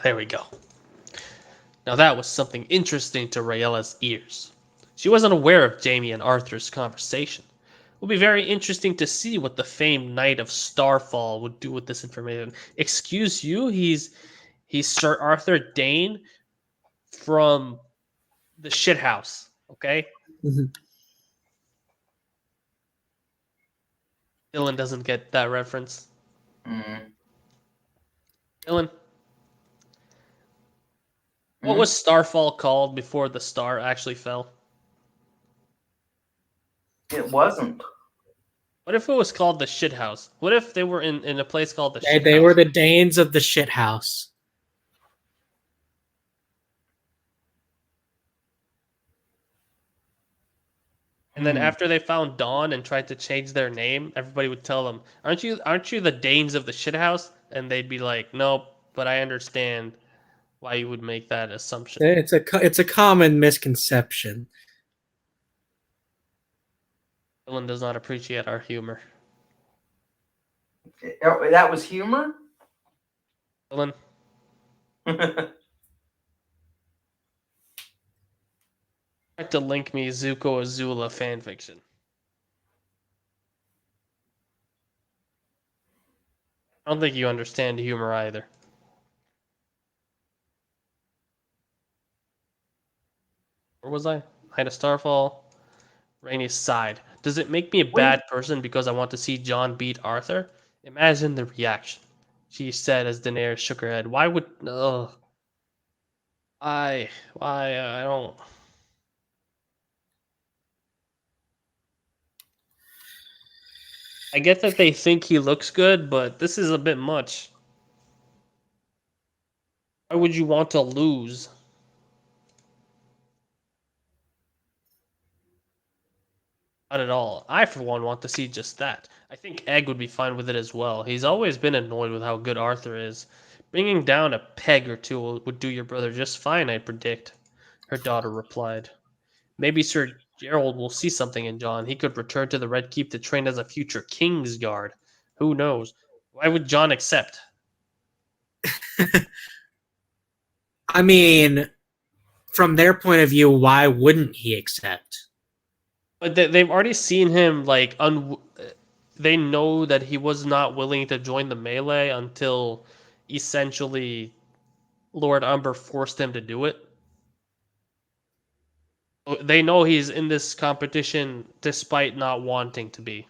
There we go. Now that was something interesting to Rayella's ears. She wasn't aware of Jaime and Arthur's conversation. It will be very interesting to see what the famed Knight of Starfall would do with this information. Excuse you, he's Sir Arthur Dayne from the shithouse, okay? Mm-hmm. Dylan doesn't get that reference. Mm. Dylan, what was Starfall called before the star actually fell? It wasn't. What if it was called the shit house? What if they were in a place called the shit They house? were the Danes of the shit house. And then after they found Dawn and tried to change their name, everybody would tell them, aren't you the Danes of the shit house?" And they'd be like, "Nope, but I understand why you would make that assumption." It's a common misconception. Dylan does not appreciate our humor. Oh, that was humor? Dylan, try to link me Zuko Azula fanfiction. I don't think you understand humor either. Where was I? Night of Starfall. Rainey sighed. Does it make me a bad person because I want to see John beat Arthur? Imagine the reaction. She said as Daenerys shook her head. Why would... Ugh. Why? I don't... I get that they think he looks good, but this is a bit much. Why would you want to lose? Not at all. I, for one, want to see just that. I think Egg would be fine with it as well. He's always been annoyed with how good Arthur is. Bringing down a peg or two would do your brother just fine, I predict, her daughter replied. Maybe Sir Gerald will see something in John. He could return to the Red Keep to train as a future King's Guard. Who knows? Why would John accept? I mean, from their point of view, why wouldn't he accept? But they've already seen him like they know that he was not willing to join the melee until essentially Lord Umber forced him to do it. They know he's in this competition despite not wanting to be.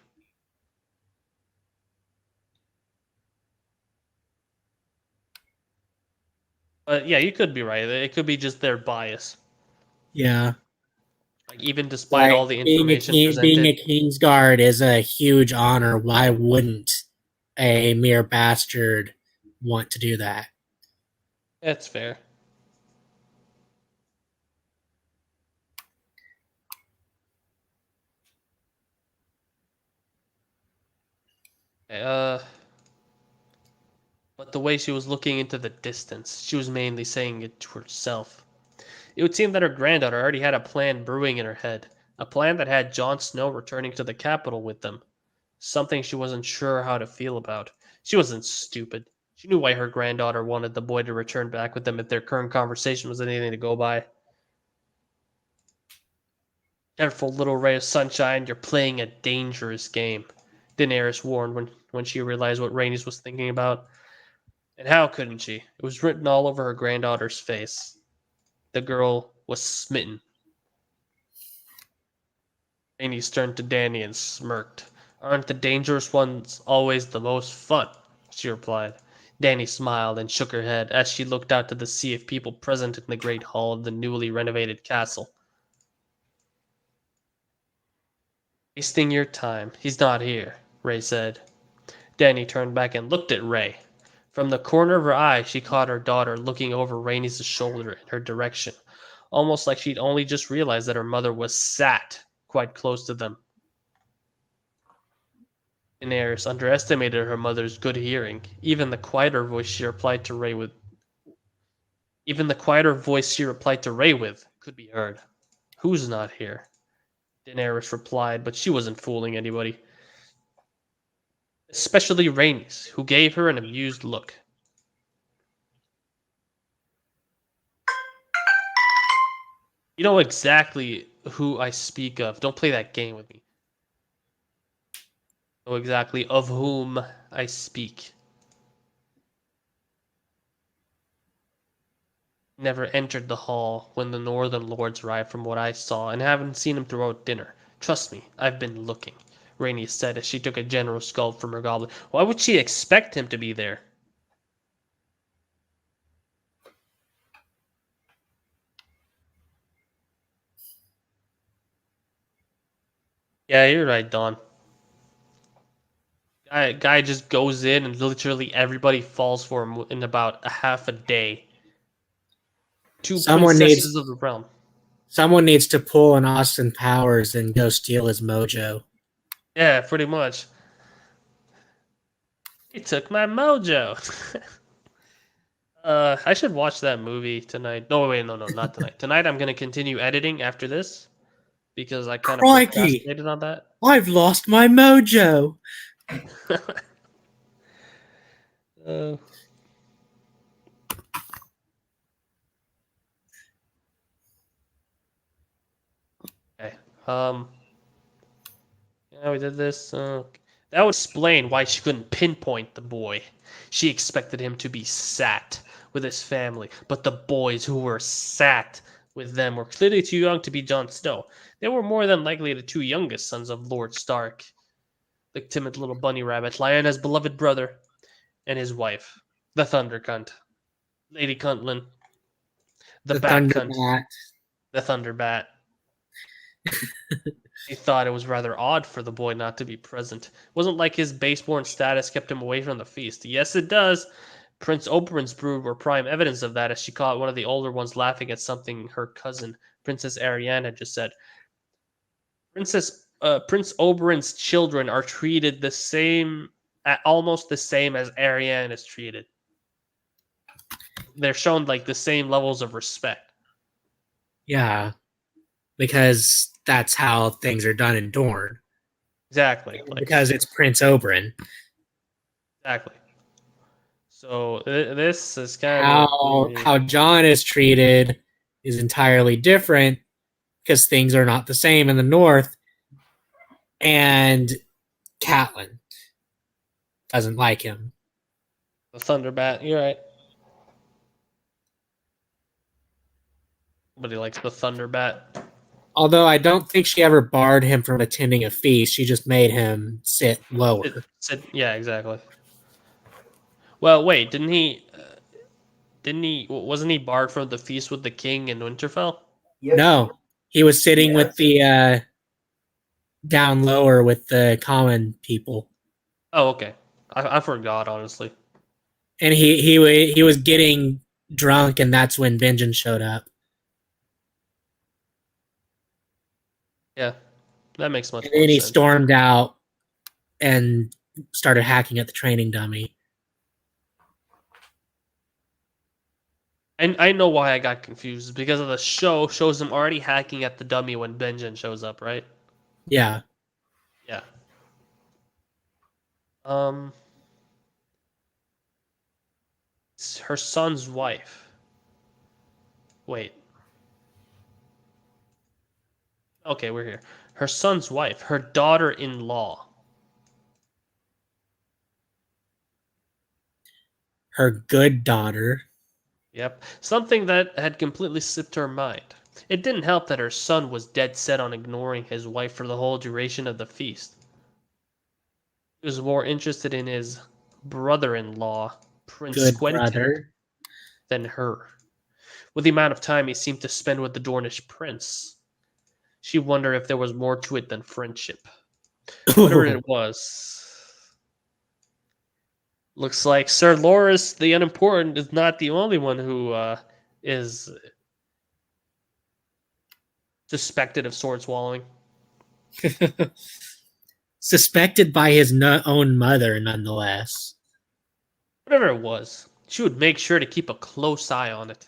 But yeah, you could be right. It could be just their bias. Yeah. Like even despite all the information Being presented, a King's Guard is a huge honor. Why wouldn't a mere bastard want to do that? that's fair. Uh, but the way she was looking into the distance, she was mainly saying it to herself. It would seem that her granddaughter already had a plan brewing in her head, a plan that had Jon Snow returning to the capital with them. Something she wasn't sure how to feel about. She wasn't stupid. She knew why her granddaughter wanted the boy to return back with them if their current conversation was anything to go by. Careful, little ray of sunshine, you're playing a dangerous game, Daenerys warned when she realized what Rhaenys was thinking about. And how couldn't she? It was written all over her granddaughter's face. The girl was smitten. Rhaenys turned to Dany and smirked. Aren't the dangerous ones always the most fun? She replied. Dany smiled and shook her head as she looked out to the sea of people present in the great hall of the newly renovated castle. Wasting your time. He's not here, Ray said. Dany turned back and looked at Ray. From the corner of her eye, she caught her daughter looking over Rhaenys' shoulder in her direction, almost like she'd only just realized that her mother was sat quite close to them. Daenerys underestimated her mother's good hearing. Even the quieter voice she replied to Ray with could be heard. Who's not here? Daenerys replied, but she wasn't fooling anybody. Especially Rhaenys, who gave her an amused look. You know exactly who I speak of. Don't play that game with me. Know exactly of whom I speak. Never entered the hall when the northern lords arrived from what I saw, and haven't seen him throughout dinner. Trust me, I've been looking, Rainey said as she took a generous gulp from her goblet. Why would she expect him to be there? Yeah, you're right, Dawn. Guy just goes in and literally everybody falls for him in about a half a day. Two Someone princesses needs of the realm. someone needs to pull an Austin Powers and go steal his mojo. Yeah, pretty much. He took my mojo. I should watch that movie tonight. No, wait, no, not tonight. Tonight I'm gonna continue editing after this because I kind of Crikey! procrastinated on that. I've lost my mojo. uh, okay. Yeah, we did this. That would explain why she couldn't pinpoint the boy. She expected him to be sat with his family, but the boys who were sat with them were clearly too young to be Jon Snow. They were more than likely the two youngest sons of Lord Stark, the timid little bunny rabbit, Lyanna's beloved brother, and his wife, the Thunder Cunt, Lady Cuntlin, the The Bat Cunt, Thunderbat. the Thunder Bat. He thought it was rather odd for the boy not to be present. It wasn't like his baseborn status kept him away from the feast. Yes, it does. Prince Oberyn's brood were prime evidence of that, as she caught one of the older ones laughing at something her cousin, Princess Arianne, had just said. Prince Oberyn's children are treated the same, almost the same as Arianne is treated. They're shown like the same levels of respect. Yeah, because that's how things are done in Dorne. Exactly. Because it's Prince Oberyn. Exactly. So this is kind of How Jon is treated is entirely different because things are not the same in the north, and Catelyn doesn't like him. the Thunderbat. You're right. Nobody likes the Thunderbat. Although I don't think she ever barred him from attending a feast, she just made him sit lower. Yeah, exactly. Well, wait, didn't he? Wasn't he barred from the feast with the king in Winterfell? Yes, No, he was sitting Yes. with the down lower with the common people, Oh, okay. I forgot honestly. and he was getting drunk, and that's when Benjen showed up. Yeah, that makes much And more then he sense. stormed out and started hacking at the training dummy. And I know why I got confused because of the show shows him already hacking at the dummy when Benjen shows up, right? Yeah. Yeah. It's her son's wife. Wait. Okay, we're here. Her son's wife, her daughter-in-law. Her good daughter. Yep. Something that had completely slipped her mind. It didn't help that her son was dead set on ignoring his wife for the whole duration of the feast. He was more interested in his brother-in-law, Prince Good Quentin, brother. than her. With the amount of time he seemed to spend with the Dornish prince, she wondered if there was more to it than friendship. Whatever it was. Looks like Sir Loras the Unimportant is not the only one who is suspected of sword swallowing. Suspected by his own mother, nonetheless. Whatever it was, she would make sure to keep a close eye on it.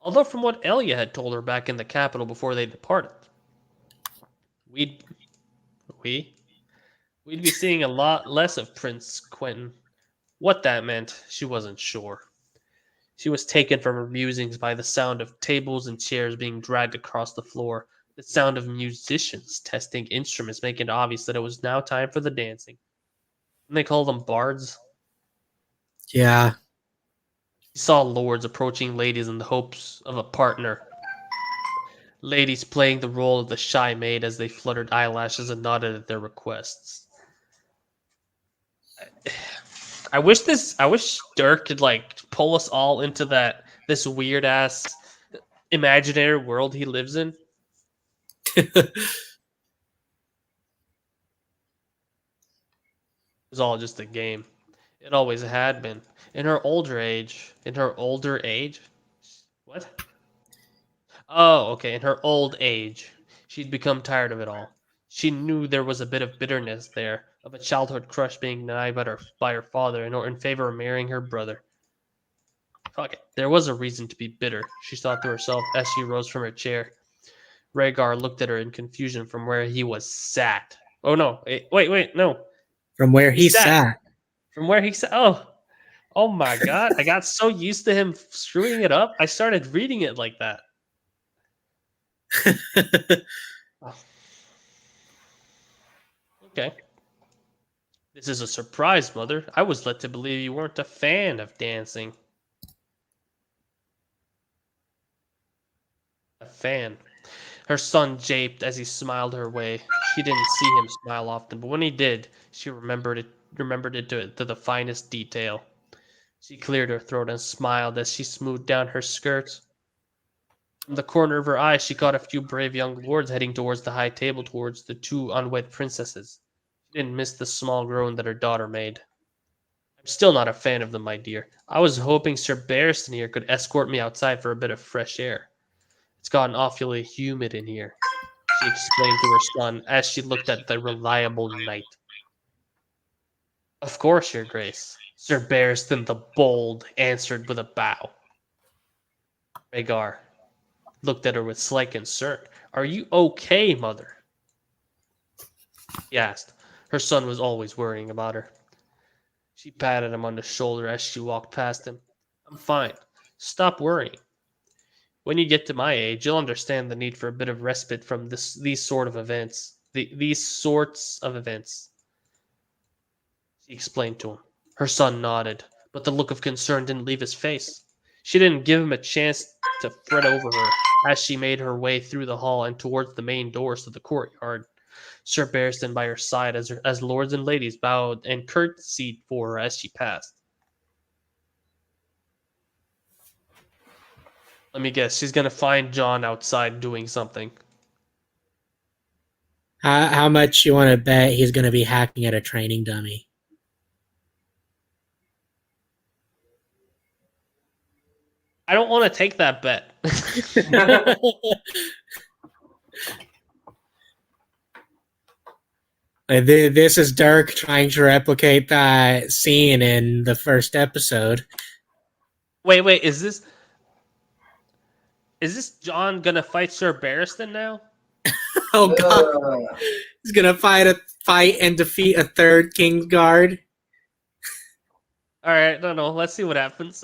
Although from what Elia had told her back in the capital before they departed, we'd be seeing a lot less of Prince Quentin. What that meant, she wasn't sure. She was taken from her musings by the sound of tables and chairs being dragged across the floor, the sound of musicians testing instruments, making it obvious that it was now time for the dancing. And they call them bards. Yeah. She saw lords approaching ladies in the hopes of a partner. Ladies playing the role of the shy maid as they fluttered eyelashes and nodded at their requests. I wish Dirk could like pull us all into this weird ass imaginary world he lives in. was all just a game. It always had been. In her older age. In her older age? What? Oh, okay. In her old age, she'd become tired of it all. She knew there was a bit of bitterness there, of a childhood crush being denied by her father in favor of marrying her brother. Fuck it. There was a reason to be bitter, she thought to herself as she rose from her chair. Rhaegar looked at her in confusion from where he was sat. Oh no! Wait, no. From where He he sat sat. from where he sat. Oh my God! I got so used to him screwing it up, I started reading it like that. Oh, okay. This is a surprise, Mother. I was led to believe you weren't a fan of dancing. A fan. Her son japed as he smiled her way. She didn't see him smile often, but when he did, she remembered it to the finest detail. She cleared her throat and smiled as she smoothed down her skirts. From the corner of her eye, she caught a few brave young lords heading towards the high table towards the two unwed princesses. She didn't miss the small groan that her daughter made. I'm still not a fan of them, my dear. I was hoping Sir Barristan here could escort me outside for a bit of fresh air. It's gotten awfully humid in here, she explained to her son as she looked at the reliable knight. Of course, your grace, Sir Barristan the Bold answered with a bow. Rhaegar looked at her with slight concern. Are you okay, mother? He asked. Her son was always worrying about her. She patted him on the shoulder as she walked past him. I'm fine. Stop worrying. When you get to my age, you'll understand the need for a bit of respite from these sort of events. These sorts of events, she explained to him. Her son nodded, but the look of concern didn't leave his face. She didn't give him a chance to fret over her as she made her way through the hall and towards the main doors of the courtyard. Sir Barristan by her side as lords and ladies bowed and curtsied for her as she passed. Let me guess, she's gonna find John outside doing something. How much you want to bet he's going to be hacking at a training dummy? I don't want to take that bet. This is Dirk trying to replicate that scene in the first episode. Wait, is this John gonna fight Sir Barristan now? Oh god, he's gonna fight and defeat a third Kingsguard. All right, no, let's see what happens.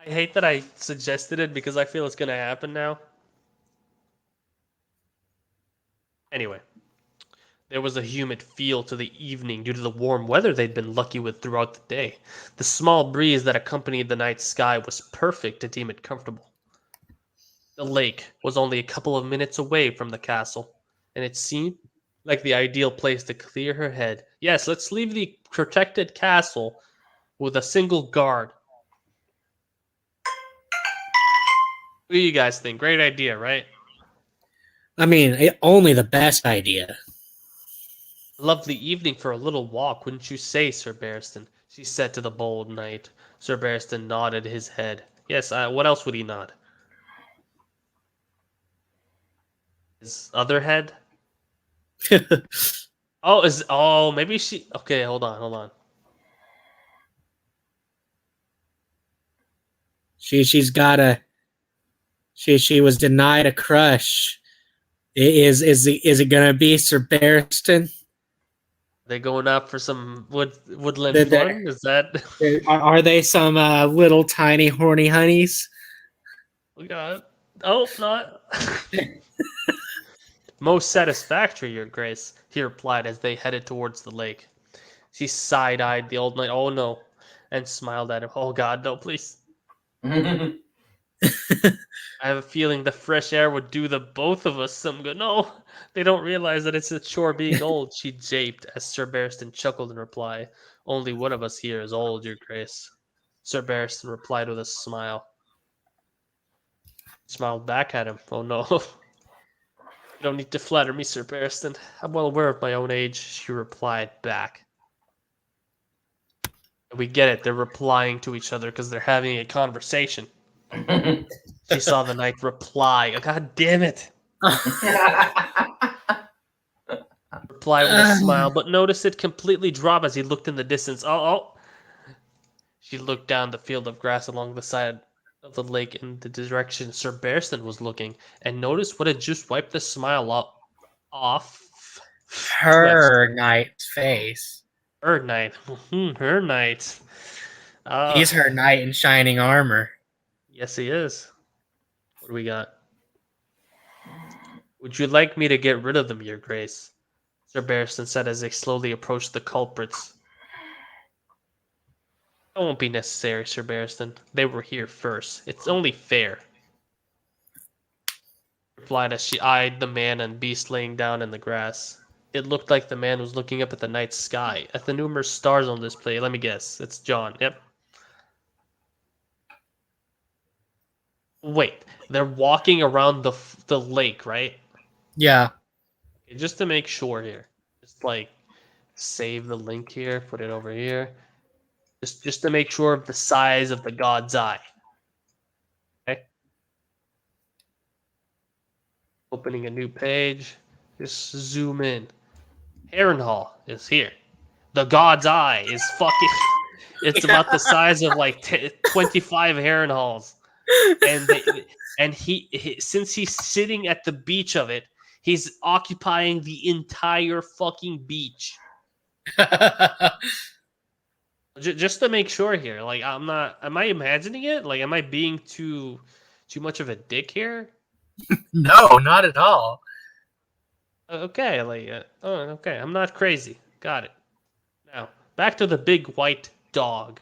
I hate that I suggested it because I feel it's gonna happen now. Anyway, there was a humid feel to the evening due to the warm weather they'd been lucky with throughout the day. The small breeze that accompanied the night sky was perfect to deem it comfortable. The lake was only a couple of minutes away from the castle, and it seemed like the ideal place to clear her head. Yes, let's leave the protected castle with a single guard. What do you guys think? Great idea, right? I mean, only the best idea. Lovely evening for a little walk, wouldn't you say, Sir Barristan? She said to the bold knight. Sir Barristan nodded his head. Yes, what else would he nod? His other head? Maybe she... Okay, hold on. She's got a... She was denied a crush. Is it gonna be Sir Barristan? They going out for some woodland fun? Is that... Are they some little tiny horny honeys? We got it. Oh, not... Most satisfactory, your grace, he replied as they headed towards the lake. She side-eyed the old knight. Oh, no. And smiled at him. Oh, God, no, please. I have a feeling the fresh air would do the both of us some good. No, they don't realize that it's a chore being old, she japed as Sir Barristan chuckled in reply. Only one of us here is old, your grace. Sir Barristan replied with a smile. He smiled back at him. Oh, no. You don't need to flatter me, Sir Barristan. I'm well aware of my own age, she replied back. We get it, they're replying to each other because they're having a conversation. She saw the knight reply. Oh, God damn it! Reply with a smile, but noticed it completely drop as he looked in the distance. Oh. She looked down the field of grass along the side of the lake in the direction Sir Barristan was looking, and noticed what had just wiped the smile off Her knight's face. Her knight. Her knight. He's her knight in shining armor. Yes, he is. What do we got? Would you like me to get rid of them, Your Grace? Sir Barristan said as they slowly approached the culprits. It won't be necessary, Sir Barristan. They were here first. It's only fair. Replied as she eyed the man and beast laying down in the grass. It looked like the man was looking up at the night sky, at the numerous stars on display. Let me guess. It's John. Yep. Wait, they're walking around the lake, right? Yeah. Okay, just to make sure here. Just like save the link here, put it over here. Just to make sure of the size of the God's eye. Okay. Opening a new page. Just zoom in. Harrenhal is here. The God's eye is fucking. It's about the size of like 25 Harrenhals, and he since he's sitting at the beach of it, he's occupying the entire fucking beach. Just to make sure here, like I'm not. Am I imagining it? Like, am I being too much of a dick here? No, not at all. Okay, okay, I'm not crazy. Got it. Now, back to the big white dog.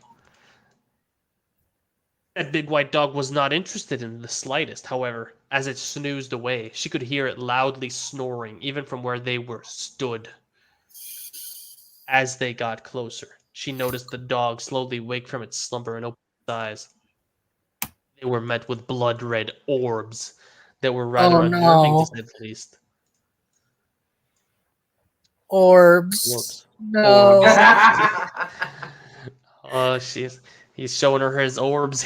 That big white dog was not interested in the slightest, however, as it snoozed away. She could hear it loudly snoring, even from where they were stood. As they got closer, she noticed the dog slowly wake from its slumber and open its eyes. They were met with blood-red orbs that were rather unnerving, to say the least. Orbs. Whoops. No. Orbs. Oh, he's showing her his orbs.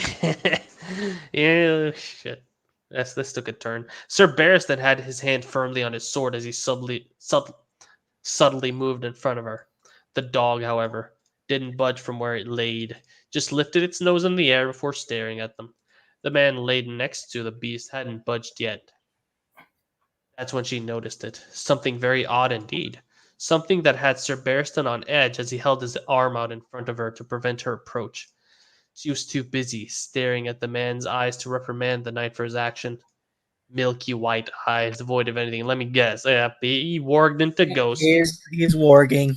Yeah, shit. This took a turn. Sir Barristan had his hand firmly on his sword as he subtly moved in front of her. The dog, however, didn't budge from where it laid, just lifted its nose in the air before staring at them. The man laid next to the beast hadn't budged yet. That's when she noticed it. Something very odd indeed. Something that had Sir Barristan on edge as he held his arm out in front of her to prevent her approach. She was too busy staring at the man's eyes to reprimand the knight for his action. Milky white eyes, devoid of anything. Let me guess. Yeah, he warged into ghost. He's warging.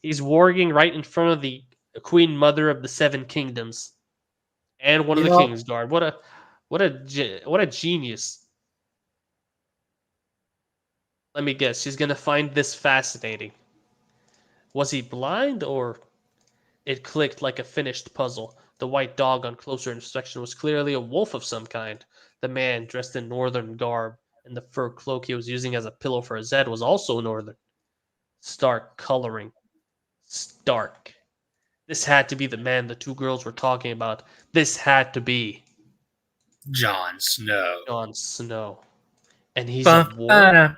He's warging right in front of the Queen Mother of the Seven Kingdoms, and one of the King's Guard. What a genius. Let me guess. She's gonna find this fascinating. Was he blind, or it clicked like a finished puzzle? The white dog on closer inspection was clearly a wolf of some kind. The man, dressed in northern garb, and the fur cloak he was using as a pillow for his head was also northern. Stark coloring. Stark. This had to be the man the two girls were talking about. This had to be Jon Snow. Jon Snow. And he's a wolf. A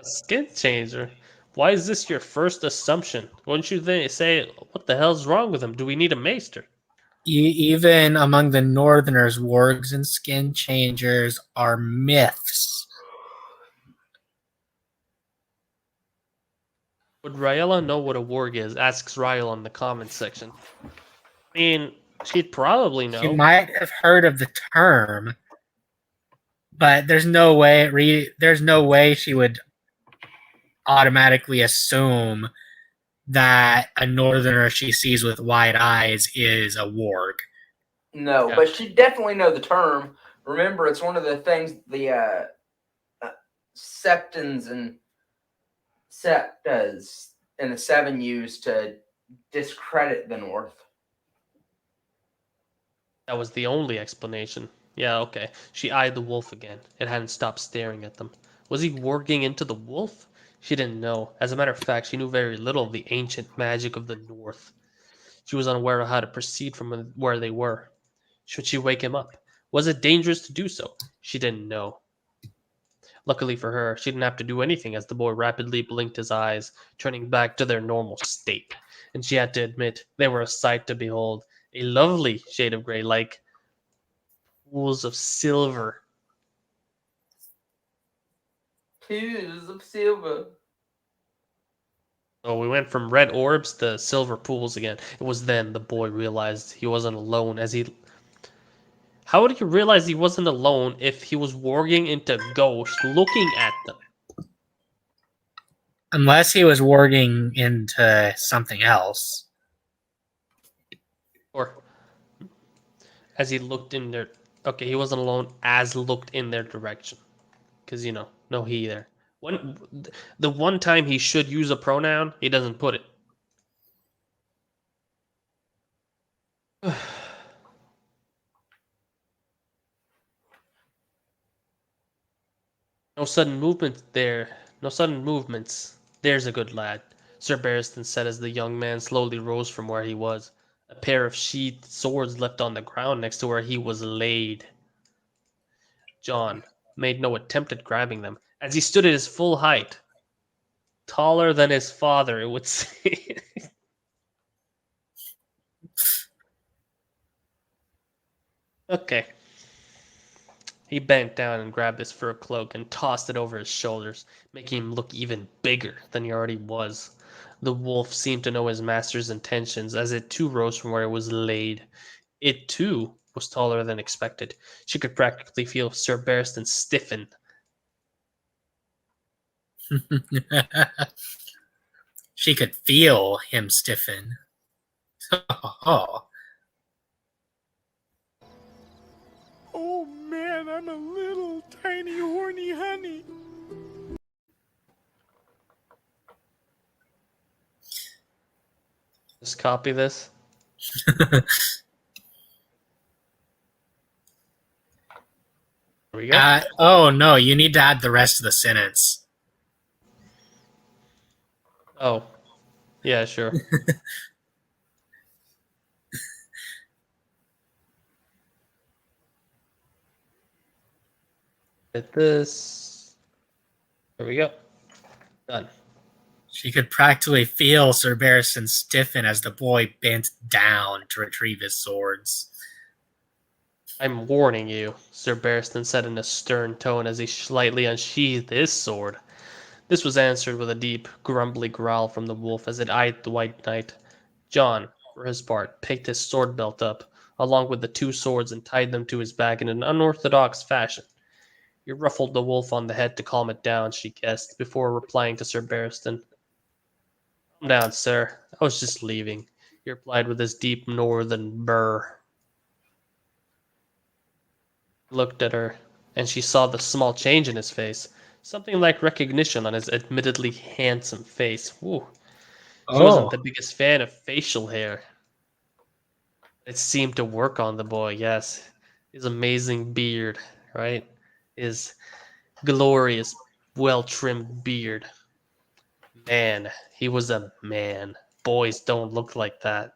skin changer. Why is this your first assumption? Wouldn't you say, what the hell's wrong with him? Do we need a maester? Even among the Northerners, wargs and skin changers are myths. Would Raella know what a warg is? Asks Rael in the comments section. I mean, she'd probably know. She might have heard of the term, but there's no way she would automatically assume that a Northerner she sees with wide eyes is a warg. No, but she definitely know the term. Remember, it's one of the things the Septons and does and the seven use to discredit the North? That was the only explanation. Yeah, okay. She eyed the wolf again. It hadn't stopped staring at them. Was he warging into the wolf? She didn't know. As a matter of fact, she knew very little of the ancient magic of the North. She was unaware of how to proceed from where they were. Should she wake him up? Was it dangerous to do so? She didn't know. Luckily for her, she didn't have to do anything as the boy rapidly blinked his eyes, turning back to their normal state. And she had to admit, they were a sight to behold. A lovely shade of gray, like pools of silver. Pools of silver. So we went from red orbs to silver pools again. It was then the boy realized he wasn't alone as he... How would he realize he wasn't alone if he was warging into ghosts looking at them? Unless he was warging into something else. Or as he looked in their... Okay, he wasn't alone as looked in their direction. Because, you know, no he there. The one time he should use a pronoun, he doesn't put it. No sudden movement there. No sudden movements. There's a good lad, Sir Barristan said as the young man slowly rose from where he was. A pair of sheathed swords left on the ground next to where he was laid. John made no attempt at grabbing them, as he stood at his full height. Taller than his father, it would seem. Okay. He bent down and grabbed his fur cloak and tossed it over his shoulders, making him look even bigger than he already was. The wolf seemed to know his master's intentions as it too rose from where it was laid. It too was taller than expected. She could practically feel Sir Barristan stiffen. She could feel him stiffen. Oh man, I'm a little tiny horny honey. Just copy this. There we go. Oh no, you need to add the rest of the sentence. Oh. Yeah, sure. Hit this. There we go. Done. She could practically feel Sir Barristan stiffen as the boy bent down to retrieve his swords. I'm warning you, Sir Barristan said in a stern tone as he slightly unsheathed his sword. This was answered with a deep, grumbly growl from the wolf as it eyed the white knight. John, for his part, picked his sword belt up, along with the two swords, and tied them to his back in an unorthodox fashion. He ruffled the wolf on the head to calm it down, she guessed, before replying to Sir Barristan. Calm down, sir. I was just leaving, he replied with his deep northern burr. He looked at her, and she saw the small change in his face. Something like recognition on his admittedly handsome face. Ooh. She wasn't the biggest fan of facial hair. It seemed to work on the boy, yes. His amazing beard, right? His glorious, well-trimmed beard. Man, he was a man. Boys don't look like that.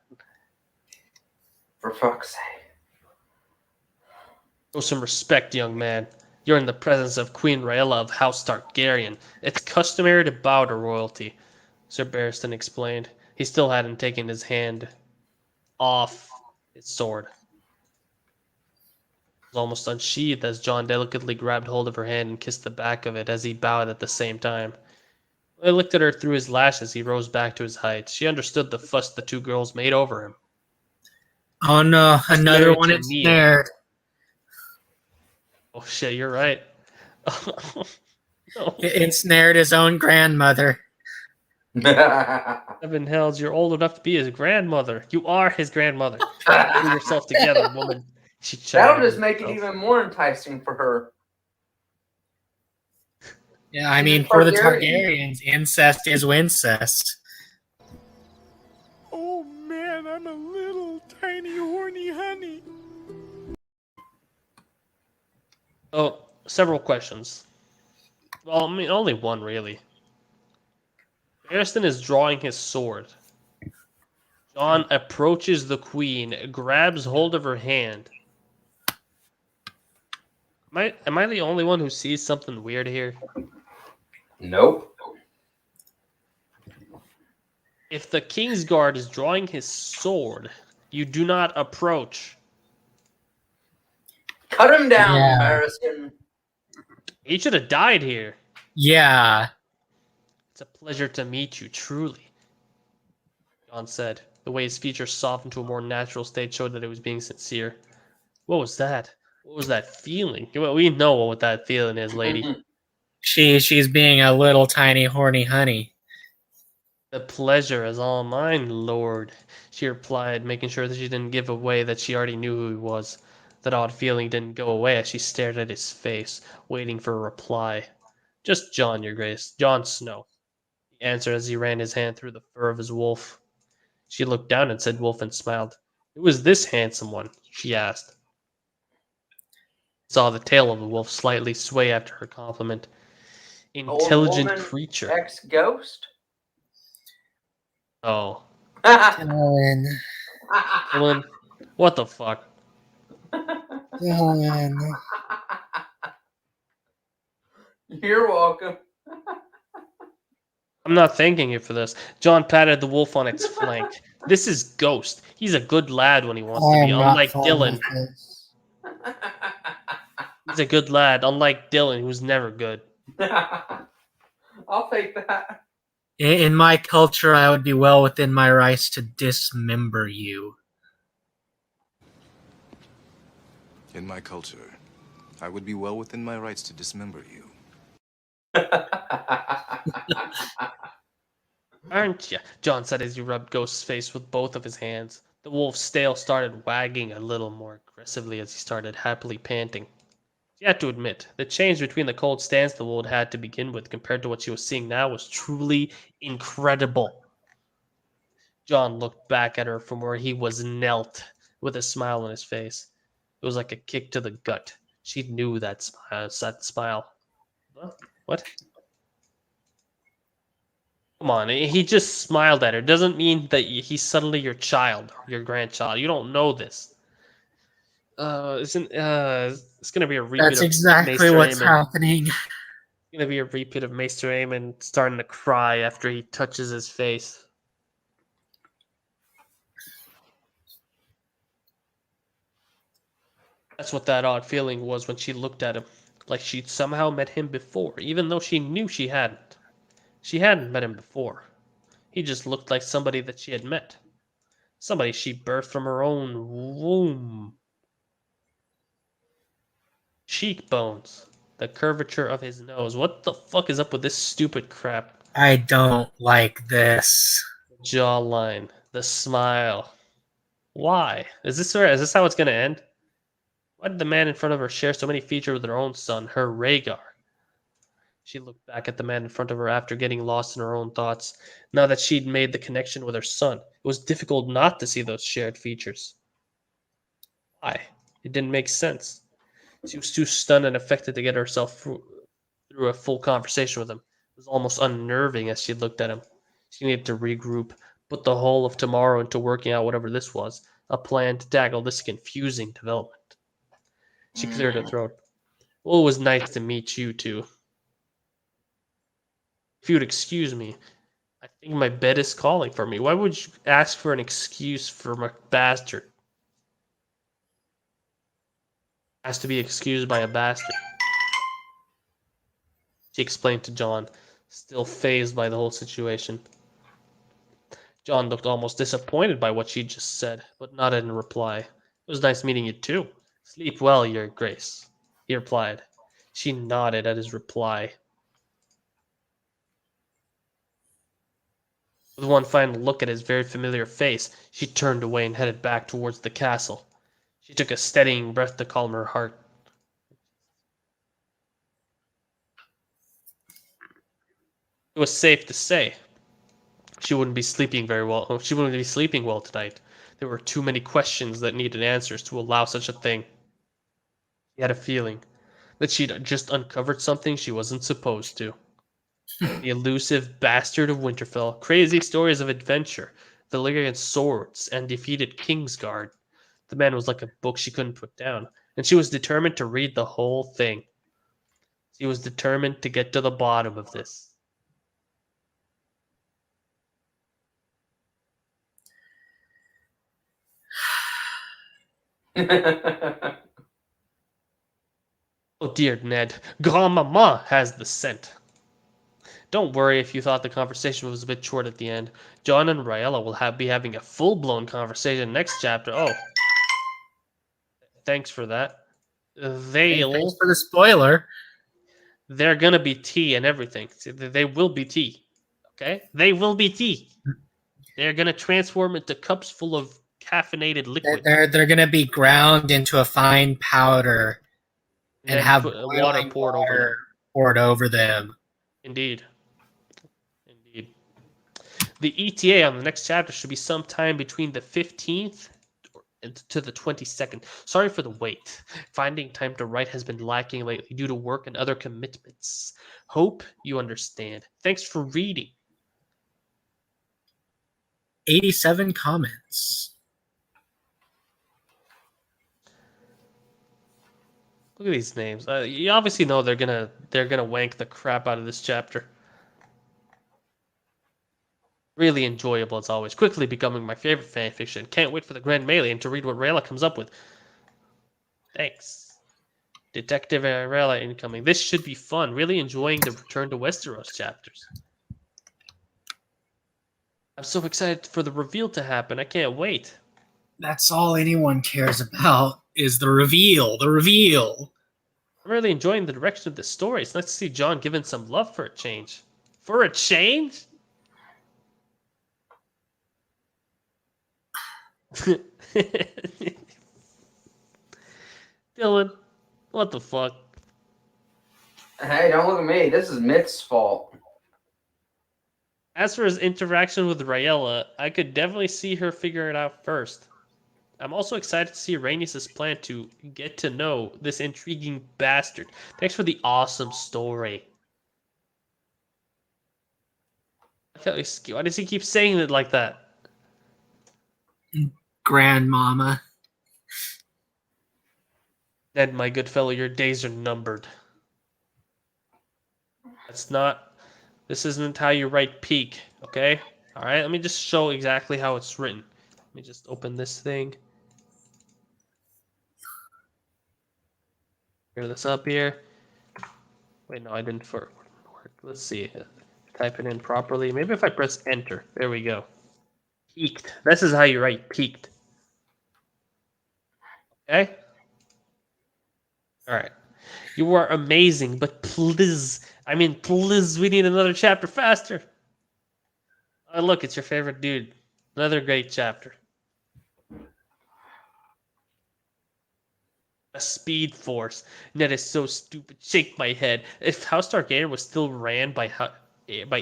For fuck's sake. Show some respect, young man. You're in the presence of Queen Raella of House Targaryen. It's customary to bow to royalty, Sir Barristan explained. He still hadn't taken his hand off his sword. It was almost unsheathed as John delicately grabbed hold of her hand and kissed the back of it as he bowed at the same time. When he looked at her through his lashes, he rose back to his height. She understood the fuss the two girls made over him. Oh no, another one ensnared. Oh shit, you're right. No. Ensnared his own grandmother. Heaven hells, you're old enough to be his grandmother. You are his grandmother. Pull yourself together, woman. That'll just make it even more enticing for her. Yeah, I She's mean, a for the Targaryen. Targaryens, incest is wincest. Oh man, I'm a little tiny horny honey. Oh, several questions. Well, I mean, only one really. Barristan is drawing his sword. John approaches the queen, grabs hold of her hand. Am I the only one who sees something weird here? Nope. If the Kingsguard is drawing his sword, you do not approach. Cut him down, Yeah. Barristan. He should have died here. Yeah. It's a pleasure to meet you, truly, John said. The way his features softened to a more natural state showed that he was being sincere. What was that? What was that feeling? Well, we know what that feeling is, lady. She's being a little tiny horny honey. The pleasure is all mine, Lord, she replied, making sure that she didn't give away that she already knew who he was. That odd feeling didn't go away as she stared at his face, waiting for a reply. Just John, Your Grace. Jon Snow, he answered as he ran his hand through the fur of his wolf. She looked down and said wolf and smiled. Who was this handsome one? She asked. Saw the tail of the wolf slightly sway after her compliment. Intelligent Old woman, creature. ex-ghost. Oh. Dylan. Dylan, what the fuck? Dylan. You're welcome. I'm not thanking you for this. John patted the wolf on its flank. This is Ghost. He's a good lad when he wants to be, unlike Dylan. He's a good lad, unlike Dylan, who's never good. I'll take that. In my culture, I would be well within my rights to dismember you. In my culture, I would be well within my rights to dismember you. Aren't you? John said as he rubbed Ghost's face with both of his hands. The wolf's tail started wagging a little more aggressively as he started happily panting. She had to admit, the change between the cold stance the wolf had to begin with compared to what she was seeing now was truly incredible. John looked back at her from where he was knelt, with a smile on his face. It was like a kick to the gut. She knew that smile. What? Come on, he just smiled at her. Doesn't mean that he's suddenly your child or your grandchild. You don't know this. It's gonna be a repeat That's of exactly Maester what's Aemon. happening. It's gonna be a repeat of Maester Aemon starting to cry after he touches his face. That's what that odd feeling was when she looked at him, like she'd somehow met him before, even though she knew she hadn't. She hadn't met him before. He just looked like somebody that she had met. Somebody she birthed from her own womb. Cheekbones. The curvature of his nose. What the fuck is up with this stupid crap? I don't like this. Jawline. The smile. Why? Is this how it's gonna end? Why did the man in front of her share so many features with her own son, her Rhaegar? She looked back at the man in front of her after getting lost in her own thoughts. Now that she'd made the connection with her son, it was difficult not to see those shared features. Why? It didn't make sense. She was too stunned and affected to get herself through a full conversation with him. It was almost unnerving as she looked at him. She needed to regroup, put the whole of tomorrow into working out whatever this was, a plan to tackle this confusing development. She cleared her throat. Well, it was nice to meet you two. If you'd excuse me, I think my bed is calling for me. Why would you ask for an excuse from a bastard? Has to be excused by a bastard. She explained to John, still fazed by the whole situation. John looked almost disappointed by what she just said, but nodded in reply. It was nice meeting you too. Sleep well, Your Grace, he replied. She nodded at his reply. With one final look at his very familiar face, she turned away and headed back towards the castle. She took a steadying breath to calm her heart. It was safe to say she wouldn't be sleeping very well. She wouldn't be sleeping well tonight. There were too many questions that needed answers to allow such a thing. He had a feeling that she'd just uncovered something she wasn't supposed to. The elusive bastard of Winterfell, crazy stories of adventure, Valyrian swords, and defeated Kingsguard. The man was like a book she couldn't put down, and she was determined to read the whole thing. She was determined to get to the bottom of this. Oh dear Ned, Grandmama has the scent. Don't worry if you thought the conversation was a bit short at the end. John and Raella will be having a full-blown conversation next chapter. Oh, thanks for that. Hey, thanks for the spoiler. They're gonna be tea and everything. They will be tea. Okay? They will be tea. They're gonna transform into cups full of caffeinated liquid. They're gonna be ground into a fine powder and have water poured over them. Indeed. The ETA on the next chapter should be sometime between the 15th to the 22nd. Sorry for the wait. Finding time to write has been lacking lately due to work and other commitments. Hope you understand. Thanks for reading. 87 comments. Look at these names. You obviously know they're gonna wank the crap out of this chapter. Really enjoyable as always. Quickly becoming my favorite fanfiction. Can't wait for the Grand Melee and to read what Rayla comes up with. Thanks. Detective Rayla incoming. This should be fun. Really enjoying the Return to Westeros chapters. I'm so excited for the reveal to happen. I can't wait. That's all anyone cares about is the reveal. The reveal. I'm really enjoying the direction of the story. It's nice to see John given some love for a change. For a change? Dylan, what the fuck? Hey, don't look at me. This is Mitt's fault. As for his interaction with Raella, I could definitely see her figure it out first. I'm also excited to see Rhaenys' plan to get to know this intriguing bastard. Thanks for the awesome story. Why does he keep saying it like that? Grandmama. Ned, my good fellow, your days are numbered. This isn't how you write peak, okay? Alright, let me just show exactly how it's written. Let me just open this thing. Clear this up here. Wait, no, I didn't work. Let's see. Type it in properly. Maybe if I press enter. There we go. Peaked. This is how you write peaked. Okay? Alright. You are amazing, but please, we need another chapter faster. Oh, look, it's your favorite dude. Another great chapter. A speed force. Ned is so stupid. Shake my head. If House Targaryen was still ran by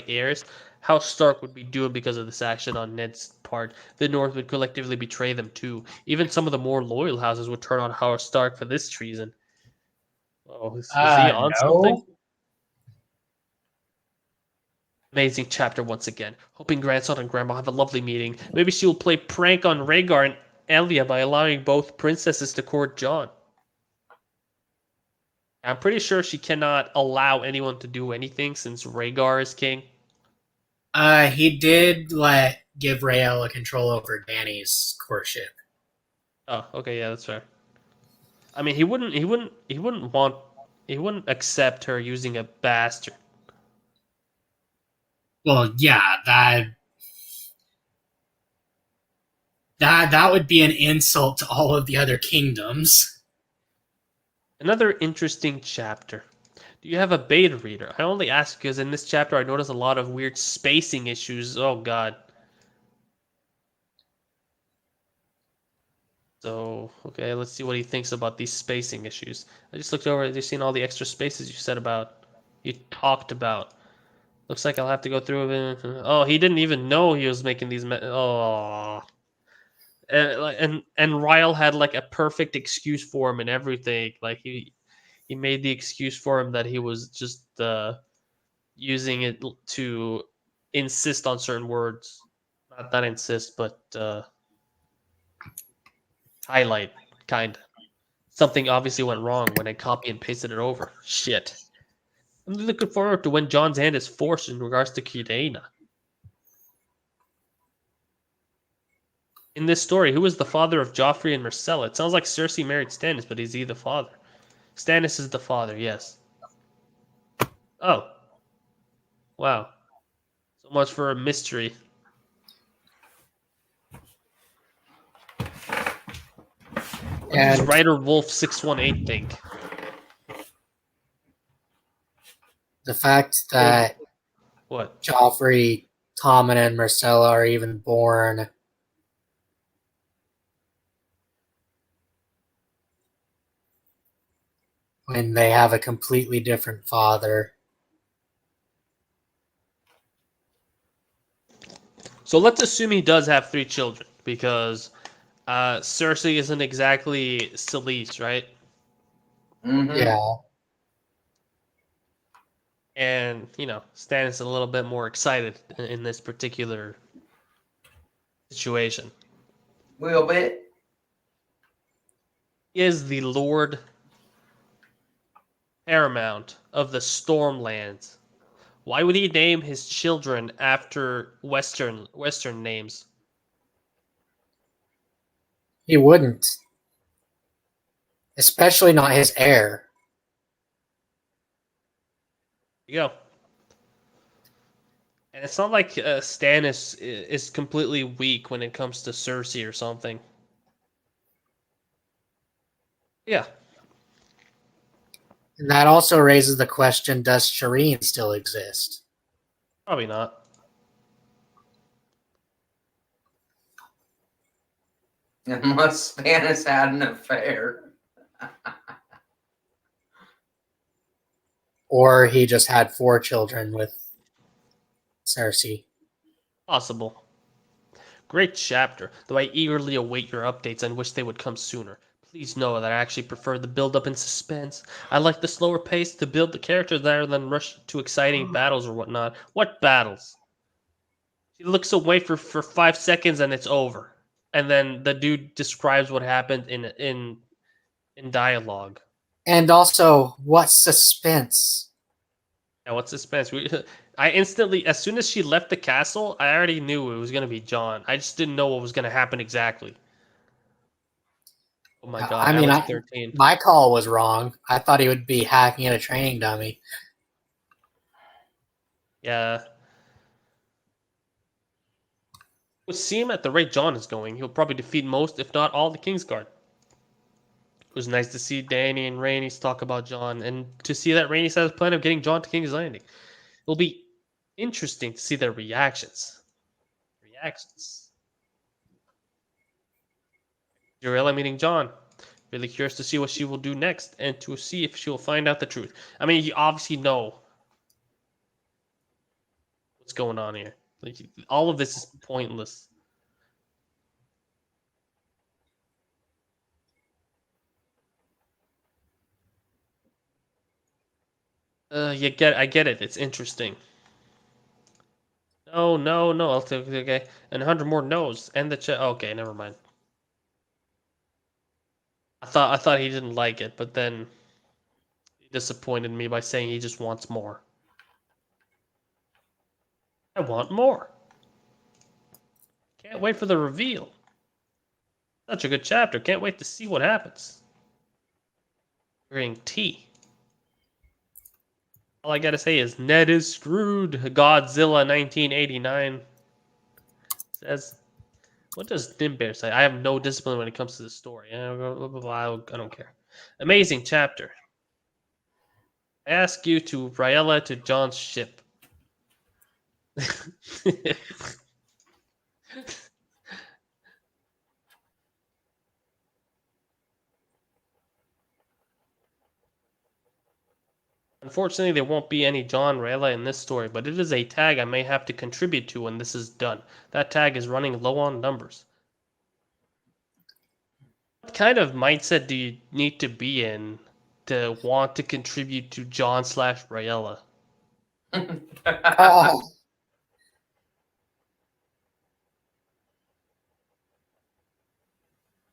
heirs, House Stark would be doomed because of this action on Ned's part. The North would collectively betray them too. Even some of the more loyal houses would turn on House Stark for this treason. Oh, is he on something? Amazing chapter once again. Hoping grandson and grandma have a lovely meeting. Maybe she will play prank on Rhaegar and Elia by allowing both princesses to court Jon. I'm pretty sure she cannot allow anyone to do anything since Rhaegar is king. He did give Raella control over Dany's courtship. Oh, okay, yeah, that's fair. I mean, he wouldn't accept her using a bastard. Well, yeah, that would be an insult to all of the other kingdoms. Another interesting chapter. Do you have a beta reader? I only ask because in this chapter I noticed a lot of weird spacing issues. Oh god. So, okay, let's see what he thinks about these spacing issues. I just looked over, you've seen all the extra spaces you talked about. Looks like I'll have to go through it. Oh, he didn't even know he was making these. Oh, and Ryle had like a perfect excuse for him and everything. Like he made the excuse for him that he was just using it to insist on certain words. Not insist, but highlight, kind of. Something obviously went wrong when I copy and pasted it over. Shit. I'm looking forward to when John's hand is forced in regards to Kirena. In this story, who is the father of Joffrey and Myrcella? It sounds like Cersei married Stannis, but is he the father? Stannis is the father, yes. Oh. Wow. So much for a mystery. What does And Writer Wolf618 think? the fact that What? Joffrey, Tommen, and Myrcella are even born when they have a completely different father. So let's assume he does have 3 children, because Cersei isn't exactly Selyse, right? Mm-hmm. Yeah. And, Stannis is a little bit more excited in this particular situation. Little bit. He is the Lord Paramount of the Stormlands. Why would he name his children after Western names? He wouldn't. Especially not his heir. There you go. And it's not like Stannis is completely weak when it comes to Cersei or something. Yeah. And that also raises the question, does Shireen still exist? Probably not. Unless Stannis had an affair. Or he just had 4 children with Cersei. Possible. Great chapter, though I eagerly await your updates and wish they would come sooner. Please know that I actually prefer the build-up and suspense. I like the slower pace to build the characters rather than rush to exciting battles or whatnot. What battles? He looks away for 5 seconds and it's over. And then the dude describes what happened in dialogue. And also, what suspense? Yeah, what's suspense? I instantly, as soon as she left the castle, I already knew it was going to be John. I just didn't know what was going to happen exactly. Oh my god, I mean, Alex 13. my call was wrong. I thought he would be hacking at a training dummy. Yeah. With Seam at the rate John is going, he'll probably defeat most, if not all, the Kingsguard. It was nice to see Danny and Rainey talk about John, and to see that Rainey has a plan of getting John to King's Landing. It'll be interesting to see their reactions. Urella meeting John. Really curious to see what she will do next, and to see if she will find out the truth. I mean, you obviously know what's going on here. Like, all of this is pointless. I get it. It's interesting. No. I'll take okay. And 100 more no's. And the check. Okay, never mind. I thought he didn't like it, but then he disappointed me by saying he just wants more. I want more. Can't wait for the reveal. Such a good chapter. Can't wait to see what happens. Drinking tea. All I gotta say is Ned is screwed. Godzilla 1989 says. What does Dimbear say? I have no discipline when it comes to the story. I don't care. Amazing chapter. I ask you to Raella to John's ship. Unfortunately, there won't be any John Rayla in this story, but it is a tag I may have to contribute to when this is done. That tag is running low on numbers. What kind of mindset do you need to be in to want to contribute to John slash Rayella? Uh,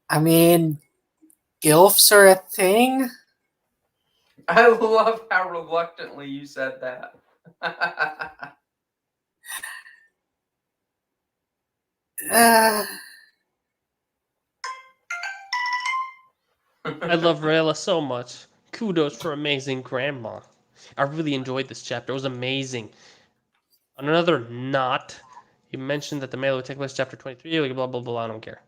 I mean, gilfs are a thing. I love how reluctantly you said that. I love Rayla so much. Kudos for amazing grandma. I really enjoyed this chapter. It was amazing. On another knot, you mentioned that the melee would take place chapter 23, like blah blah blah, I don't care.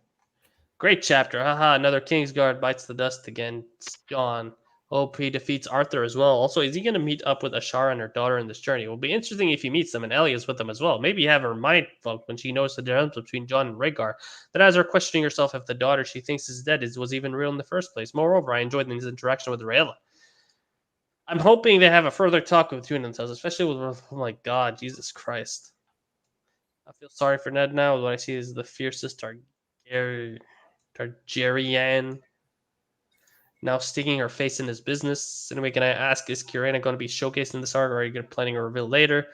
Great chapter. Haha, another Kingsguard bites the dust again. It's John. Hope he defeats Arthur as well. Also, is he going to meet up with Ashara and her daughter in this journey? It will be interesting if he meets them and Ellie is with them as well. Maybe have her mind fucked when she knows the difference between John and Rhaegar. That has her questioning herself if the daughter she thinks is dead was even real in the first place. Moreover, I enjoyed his interaction with Rhaella. I'm hoping they have a further talk between themselves, especially with, oh my god, Jesus Christ. I feel sorry for Ned now. What I see is the fiercest Targaryen now sticking her face in his business. Anyway, can I ask, is Kyrena going to be showcased in this arc, or are you going to planning a reveal later?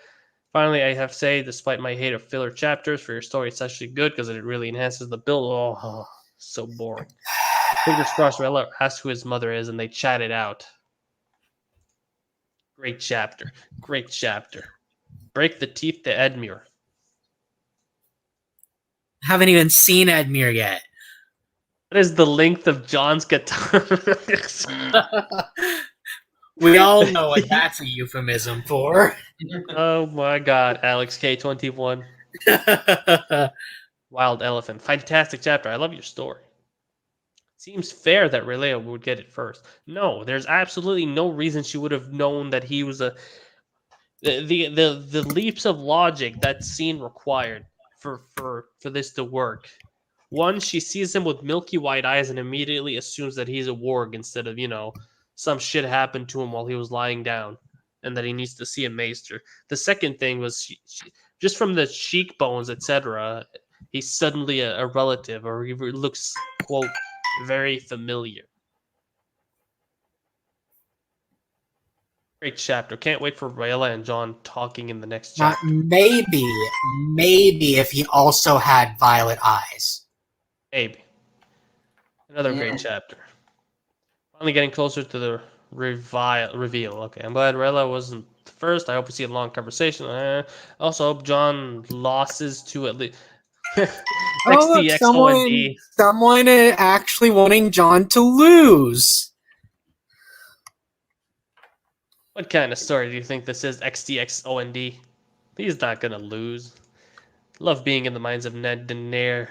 Finally, I have to say, despite my hate of filler chapters for your story, it's actually good because it really enhances the build. Oh, so boring. Fingers crossed, Rella asks who his mother is, and they chat it out. Great chapter. Great chapter. Break the teeth to Edmure. Haven't even seen Edmure yet. What is the length of John's guitar? We all know what that's a euphemism for. Oh my god, Alex K21. Wild Elephant. Fantastic chapter. I love your story. Seems fair that Relea would get it first. No, there's absolutely no reason she would have known that he was a the leaps of logic that scene required for this to work. One, she sees him with milky white eyes and immediately assumes that he's a warg instead of, some shit happened to him while he was lying down and that he needs to see a maester. The second thing was just from the cheekbones, etc., he's suddenly a relative, or he looks, quote, very familiar. Great chapter. Can't wait for Rayla and John talking in the next chapter. Maybe if he also had violet eyes. Maybe. Another great chapter. Finally getting closer to the reveal. Okay, I'm glad Rayla wasn't first. I hope we see a long conversation. Also hope John losses to at least XDXOND. Someone actually wanting John to lose. What kind of story do you think this is? XDXOND. He's not gonna lose. Love being in the minds of Ned Daenerys.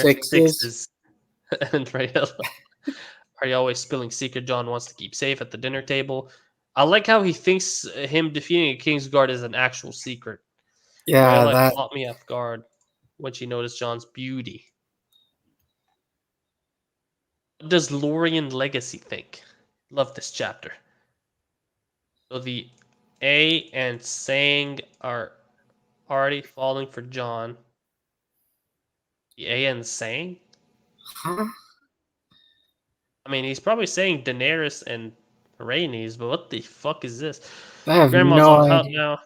Sixes. And Rayla. Are you always spilling secret John wants to keep safe at the dinner table? I like how he thinks him defeating a Kingsguard is an actual secret. Yeah, Rayla that caught me off guard when she noticed John's beauty. What does Lorien Legacy think? Love this chapter. So the A and Sang are already falling for John. The A and Sang? huh? I mean, he's probably saying Daenerys and Rhaenys, but what the fuck is this? I have Grandma's no on top idea. now.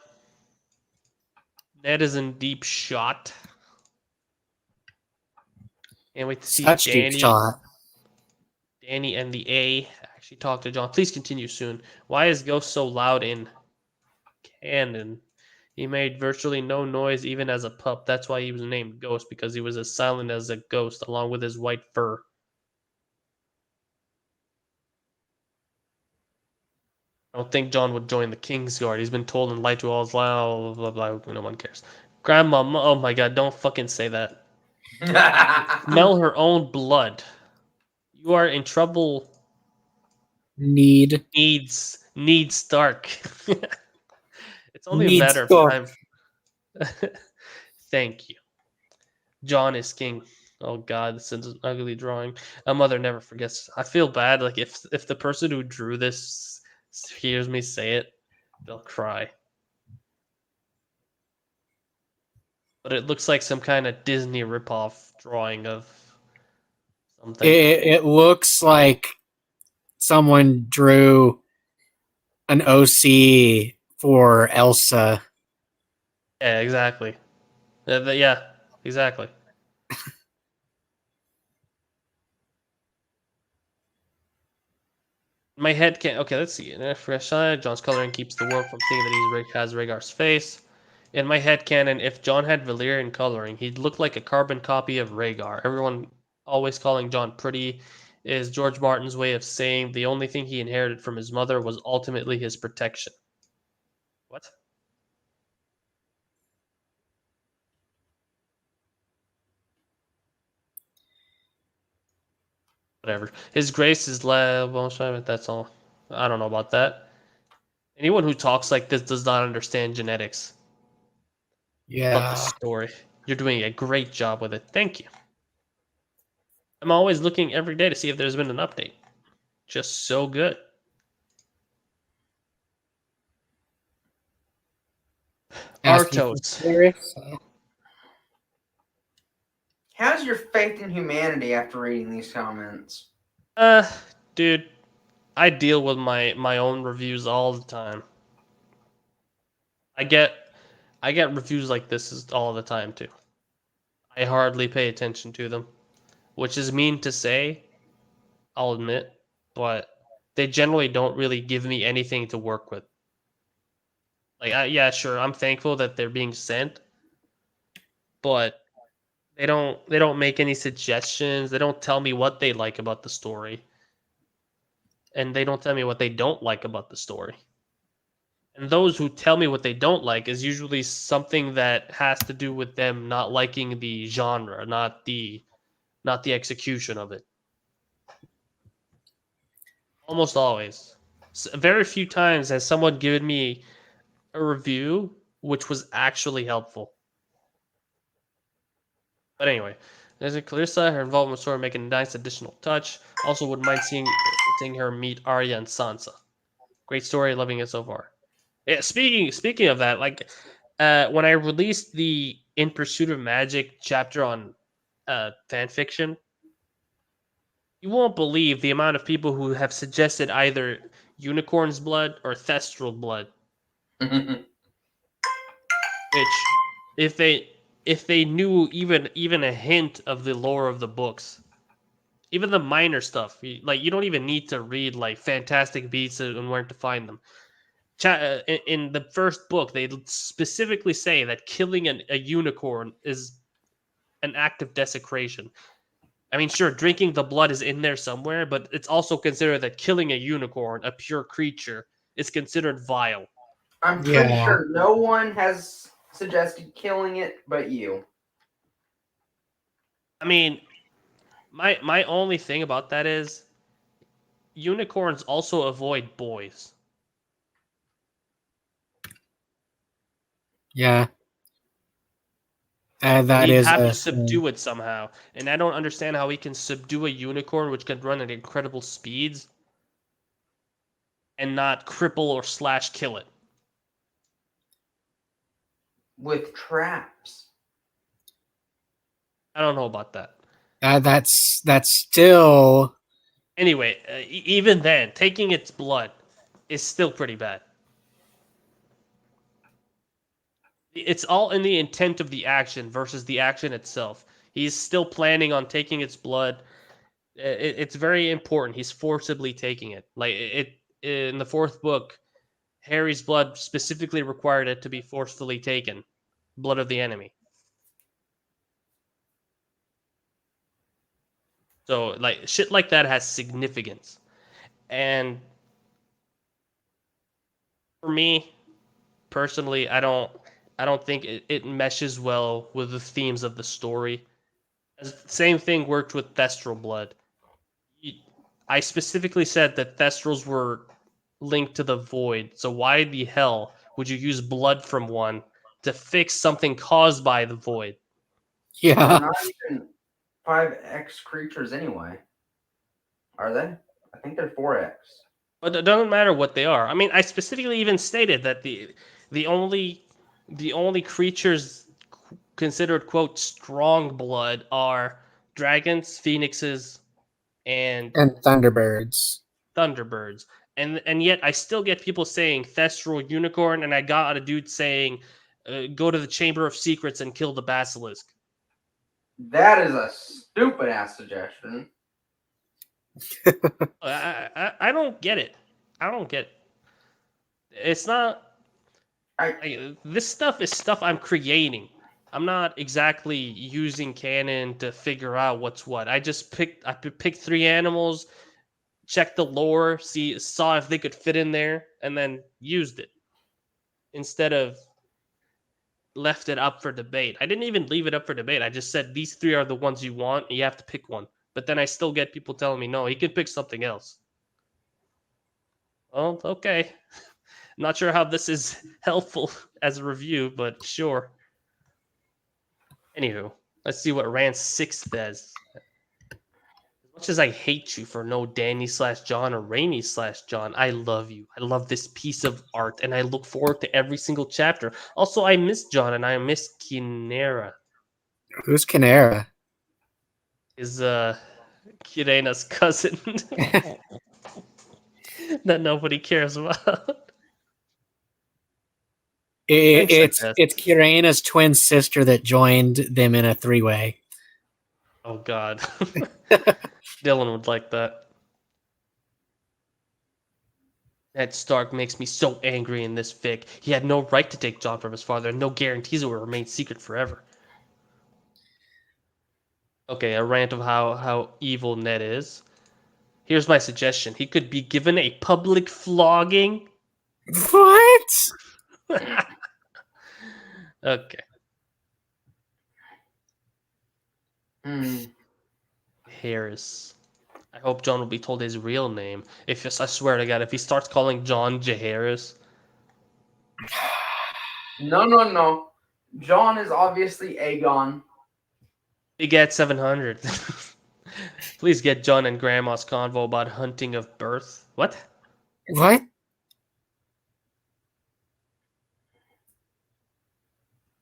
Ned is in deep shot. Can't wait to see Such deep shot. Danny and the A actually talk to John. Please continue soon. Why is Ghost so loud in canon? He made virtually no noise even as a pup. That's why he was named Ghost, because he was as silent as a ghost along with his white fur. I don't think John would join the Kingsguard. He's been told and lied to all his life. Blah, blah, blah, blah. No one cares. Grandma, oh my god, don't fucking say that. Smell her own blood. You are in trouble. Needs Stark. It's only a matter of time. Thank you. John is king. Oh god, this is an ugly drawing. A mother never forgets. I feel bad. Like if the person who drew this hears me say it, they'll cry. But it looks like some kind of Disney ripoff drawing of something. It looks like someone drew an OC for Elsa. Yeah, exactly. Yeah, exactly. My head can't. Okay, let's see. Fresh side. John's coloring keeps the world from thinking that he has Rhaegar's face. In my head canon, if John had Valyrian coloring, he'd look like a carbon copy of Rhaegar. Everyone always calling John pretty is George Martin's way of saying the only thing he inherited from his mother was ultimately his protection. What? Whatever. His grace is that's all. I don't know about that. Anyone who talks like this does not understand genetics. Love the Yeah. story. You're doing a great job with it. Thank you. I'm always looking every day to see if there's been an update. Just so good. Artos. How's your faith in humanity after reading these comments? Dude, I deal with my own reviews all the time. I get reviews like this all the time too. I hardly pay attention to them, which is mean to say, I'll admit, but they generally don't really give me anything to work with. Like, yeah, sure, I'm thankful that they're being sent, but they don't make any suggestions. They don't tell me what they like about the story, and they don't tell me what they don't like about the story. And those who tell me what they don't like is usually something that has to do with them not liking the genre, not the execution of it. Almost always. Very few times has someone given me a review which was actually helpful. But anyway, there's a Clarissa. Her involvement with story making a nice additional touch. Also, wouldn't mind seeing her meet Arya and Sansa. Great story, loving it so far. Yeah, speaking of that, like when I released the In Pursuit of Magic chapter on fan fiction, you won't believe the amount of people who have suggested either unicorn's blood or thestral blood. Which, if they knew even a hint of the lore of the books, even the minor stuff, like you don't even need to read like fantastic beasts and where to find them. In the first book, they specifically say that killing a unicorn is an act of desecration. I mean, sure, drinking the blood is in there somewhere, but it's also considered that killing a unicorn, a pure creature, is considered vile. I'm pretty sure no one has suggested killing it but you. I mean, my only thing about that is unicorns also avoid boys. Yeah. That He'd is have to subdue it somehow, and I don't understand how he can subdue a unicorn which can run at incredible speeds and not cripple or slash kill it. With traps. I don't know about that. That's still. Anyway, even then, taking its blood is still pretty bad. It's all in the intent of the action versus the action itself. He's still planning on taking its blood. It's very important. He's forcibly taking it. Like it in the fourth book, Harry's blood specifically required it to be forcefully taken. Blood of the enemy. So like shit like that has significance. And for me, personally, I don't think it meshes well with the themes of the story. Same thing worked with Thestral blood. I specifically said that Thestrals were linked to the void, so why the hell would you use blood from one to fix something caused by the void? They're Yeah. not even 5x creatures anyway. Are they? I think they're 4x. But it doesn't matter what they are. I mean, I specifically even stated that the only creatures considered quote strong blood are dragons, phoenixes, and And Thunderbirds. thunderbirds. And yet I still get people saying Thestral unicorn, and I got a dude saying go to the Chamber of Secrets and kill the basilisk. That is a stupid ass suggestion. I don't get it. I don't get it. It's not. This stuff is stuff I'm creating. I'm not exactly using canon to figure out what's what. I picked 3 animals, checked the lore, saw if they could fit in there, and then used it instead of left it up for debate. I didn't even leave it up for debate. I just said these 3 are the ones you want, and you have to pick one. But then I still get people telling me no, he can pick something else. Well, okay. Not sure how this is helpful as a review, but sure. Anywho, let's see what Rand 6 says. As much as I hate you for no Danny/John or Rainy/John, I love you. I love this piece of art, and I look forward to every single chapter. Also, I miss John, and I miss Kinera. Who's Canera? Is Kirena's cousin that nobody cares about. It's Kirena's twin sister that joined them in a 3-way. Oh God, Dylan would like that. Ned Stark makes me so angry in this fic. He had no right to take Jon from his father, and no guarantees it will remain secret forever. Okay, a rant of how evil Ned is. Here's my suggestion. He could be given a public flogging. What? Okay. Harris. I hope John will be told his real name. I swear to God, if he starts calling John Jaehaerys. No. John is obviously Aegon. He gets 700. Please get John and Grandma's convo about hunting of birth. What? What?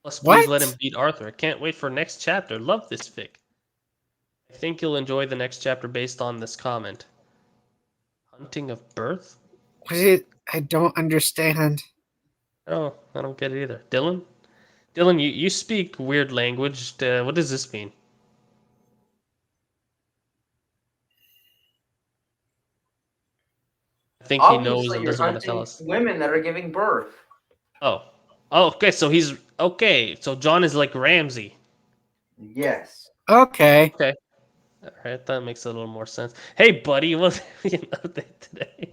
Plus, please What? let him beat Arthur. I can't wait for next chapter. Love this fic. I think you'll enjoy the next chapter based on this comment. Hunting of birth? What is it? I don't understand. I don't get it either. Dylan? Dylan, you speak weird language. What does this mean? I think he knows Obviously, and you're doesn't want to tell hunting us. women that are giving birth. Oh, okay. So he's okay. So John is like Ramsay. Yes. Okay. Okay. All right, that makes a little more sense. Hey, buddy, what's an update today?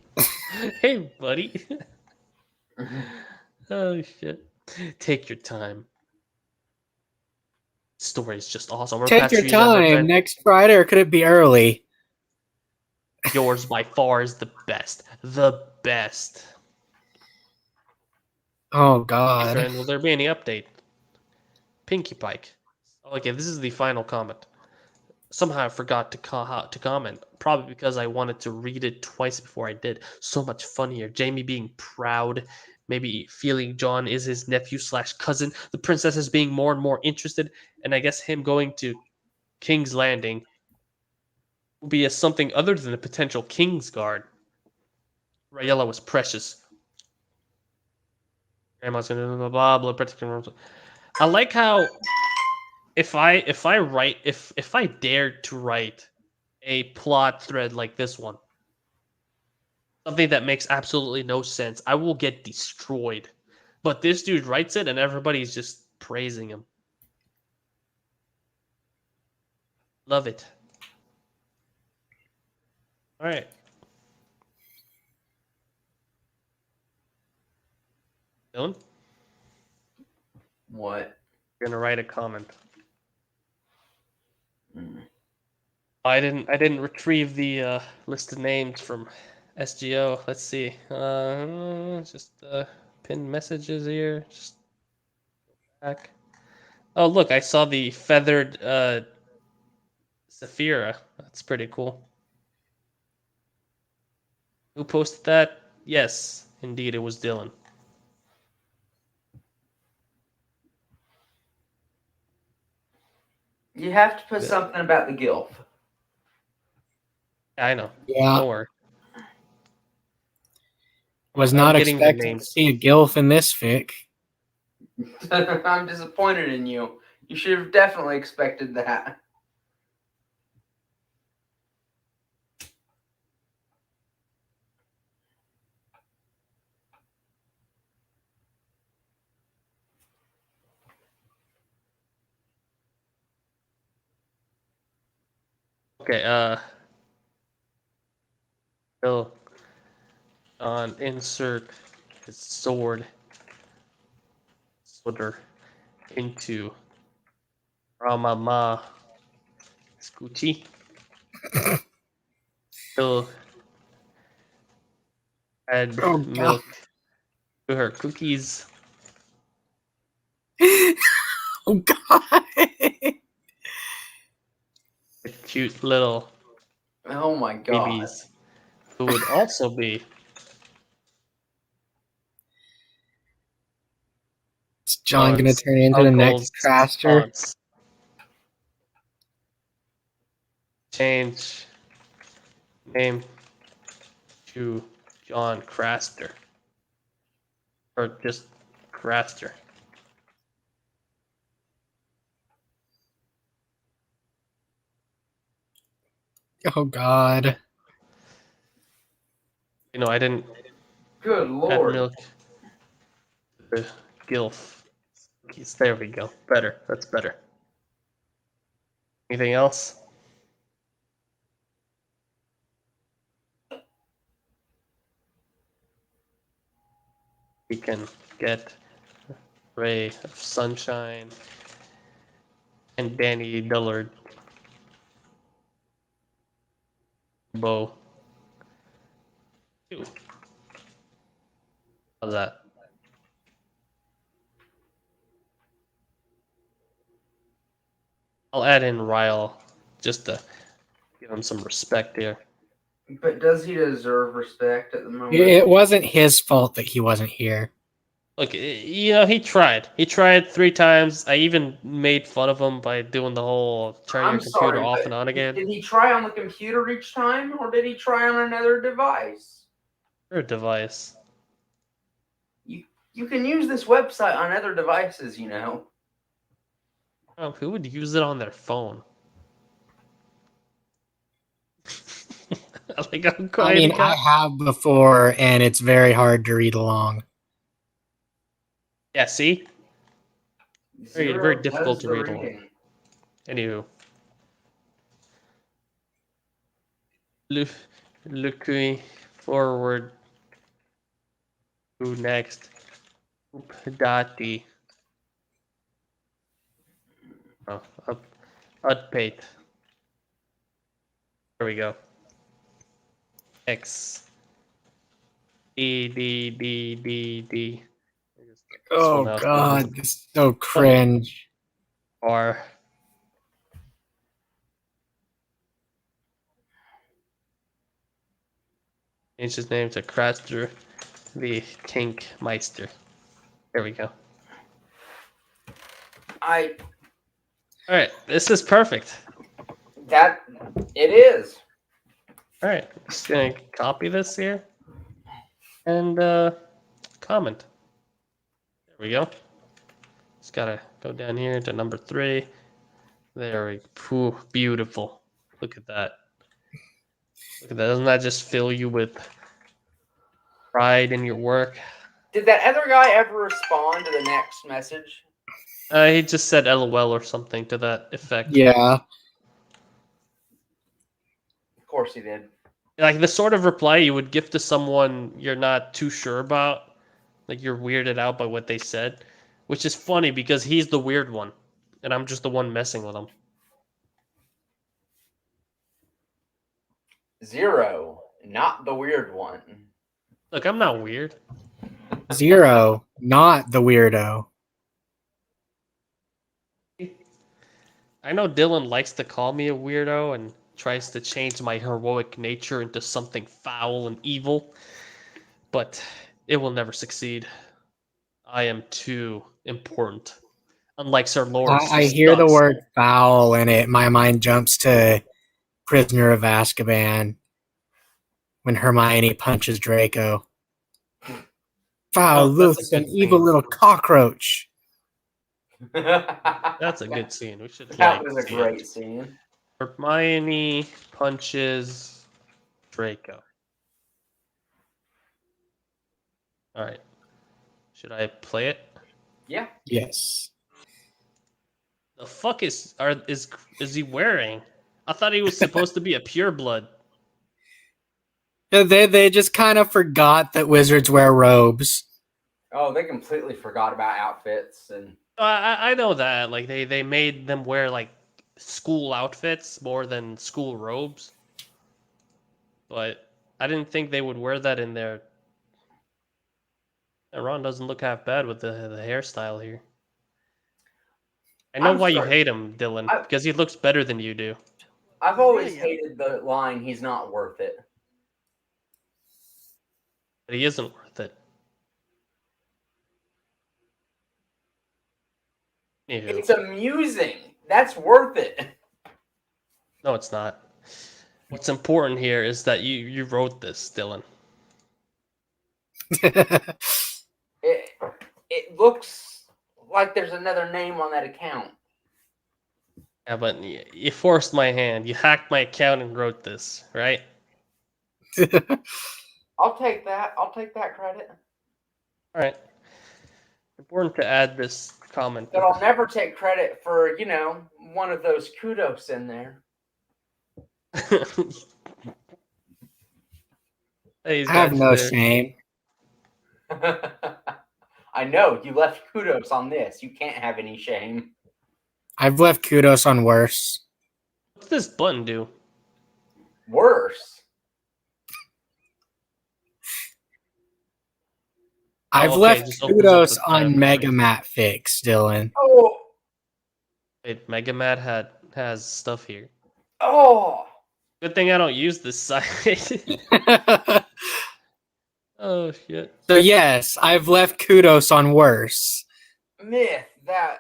Hey, buddy. Oh shit! Take your time. Story is just awesome. We're Take past your 311 time. event. Next Friday, or could it be early? Yours by far is the best. The best. Oh Hey, God. friend, will there be any update? Pinky Pike. Okay, this is the final comment. Somehow I forgot to comment. Probably because I wanted to read it twice before I did. So much funnier. Jamie being proud, maybe feeling John is his nephew/cousin. The princess is being more and more interested, and I guess him going to King's Landing will be as something other than a potential King's Guard. Rayella was precious. Grandma's gonna blah blah blah. I like how if I dared to write a plot thread like this one, something that makes absolutely no sense, I will get destroyed. But this dude writes it and everybody's just praising him. Love it. All right. Dylan, What? you're gonna write a comment. Mm. I didn't retrieve the list of names from SGO. Let's see. Just pinned messages here. Just back. Oh look, I saw the feathered Saphira. That's pretty cool. Who posted that? Yes, indeed, it was Dylan. You have to put Yeah. something about the gilf. I know. Yeah, Don't worry. was I'm not getting the expecting to names. see a gilf in this fic. I'm disappointed in you. You should have definitely expected that. Okay, Bill on insert his sword into Ramama Scoochie. Bill add Oh god. milk to her cookies. Oh god. The cute little Oh my god. babies who would also be Is John gonna John's turn into the next uncle's Craster? aunts. Change name to John Craster. Or just Craster. Oh god. You know, I didn't Good add lord. milk to the Gilf cookies. There we go. Better. That's better. Anything else? We can get Ray of Sunshine and Danny Dillard. Bo. Two. How's that? I'll add in Ryle just to give him some respect here. But does he deserve respect at the moment? It wasn't his fault that he wasn't here. Look, you know, he tried. He tried 3 times. I even made fun of him by doing the whole turn your I'm computer sorry, off but and on again. did he try on the computer each time, or did he try on another device? Or device. You can use this website on other devices, you know. Oh, who would use it on their phone? Like, I'm I quiet mean, again. I have before, and it's very hard to read along. Yeah, see? Very, Zero very does difficult to the read along. reading. Anywho. Looking forward to next. Updati. Oh, update. There we go. X. D. Oh out. god, this is so cringe. R. Change his name to Craster the Kink Meister. There we go. Alright, this is perfect. It is. Alright, just gonna copy this here and comment. There we go. Just gotta go down here to number 3. There we go. Beautiful. Look at that. Look at that. Doesn't that just fill you with pride in your work? Did that other guy ever respond to the next message? He just said LOL or something to that effect. Yeah. Of course he did. Like the sort of reply you would give to someone you're not too sure about. Like you're weirded out by what they said. Which is funny because he's the weird one. And I'm just the one messing with him. Zero, not the weird one. Look, I'm not weird. Zero, not the weirdo. I know Dylan likes to call me a weirdo, and tries to change my heroic nature into something foul and evil, but it will never succeed. I am too important. Unlike Sir Lawrence, who I hear the sucks. word foul and my mind jumps to Prisoner of Azkaban when Hermione punches Draco. Foul, Oh, that's a loose, an good evil scene. little cockroach. That's a good scene. We should That was a see great it. scene. Hermione punches Draco. All right. Should I play it? Yeah. Yes. The fuck is he wearing? I thought he was supposed to be a pureblood. They just kind of forgot that wizards wear robes. Oh, they completely forgot about outfits and I know that. Like they made them wear like school outfits more than school robes. But I didn't think they would wear that in there. And Ron doesn't look half bad with the hairstyle here. I know I'm why you sorry. hate him, Dylan, I- because he looks better than you do. I've always Really? hated the line, he's not worth it. But he isn't worth it. Anywho. It's amusing. That's worth it. No, it's not. What's important here is that you wrote this, Dylan. It looks like there's another name on that account. Yeah, but you forced my hand. You hacked my account and wrote this, right? I'll take that. I'll take that credit. All right. Important to add this comment. But I'll never take credit for, one of those kudos in there. Hey, he's I have got no you there. shame. I know, you left kudos on this. You can't have any shame. I've left kudos on worse. What's this button do? Worse. I've okay, left just opens up kudos the on tab. Mega Mat Fix, Dylan. Oh, Wait, Megamat has stuff here. oh. Good thing I don't use this site. Oh shit. So yes, I've left kudos on worse. Myth, that.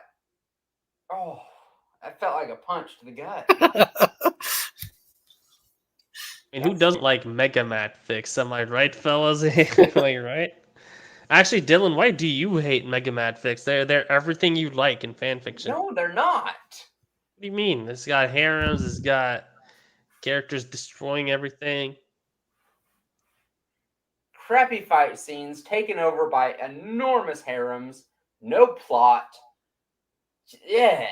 Oh, that felt like a punch to the gut. I mean, who doesn't like Megamat Fix? Am I right, fellas? Am I right? Actually, Dylan, why do you hate Megamat Fix? They're everything you like in fanfiction. No, they're not. What do you mean? It's got harems. It's got characters destroying everything. Crappy fight scenes taken over by enormous harems. No plot. Yeah.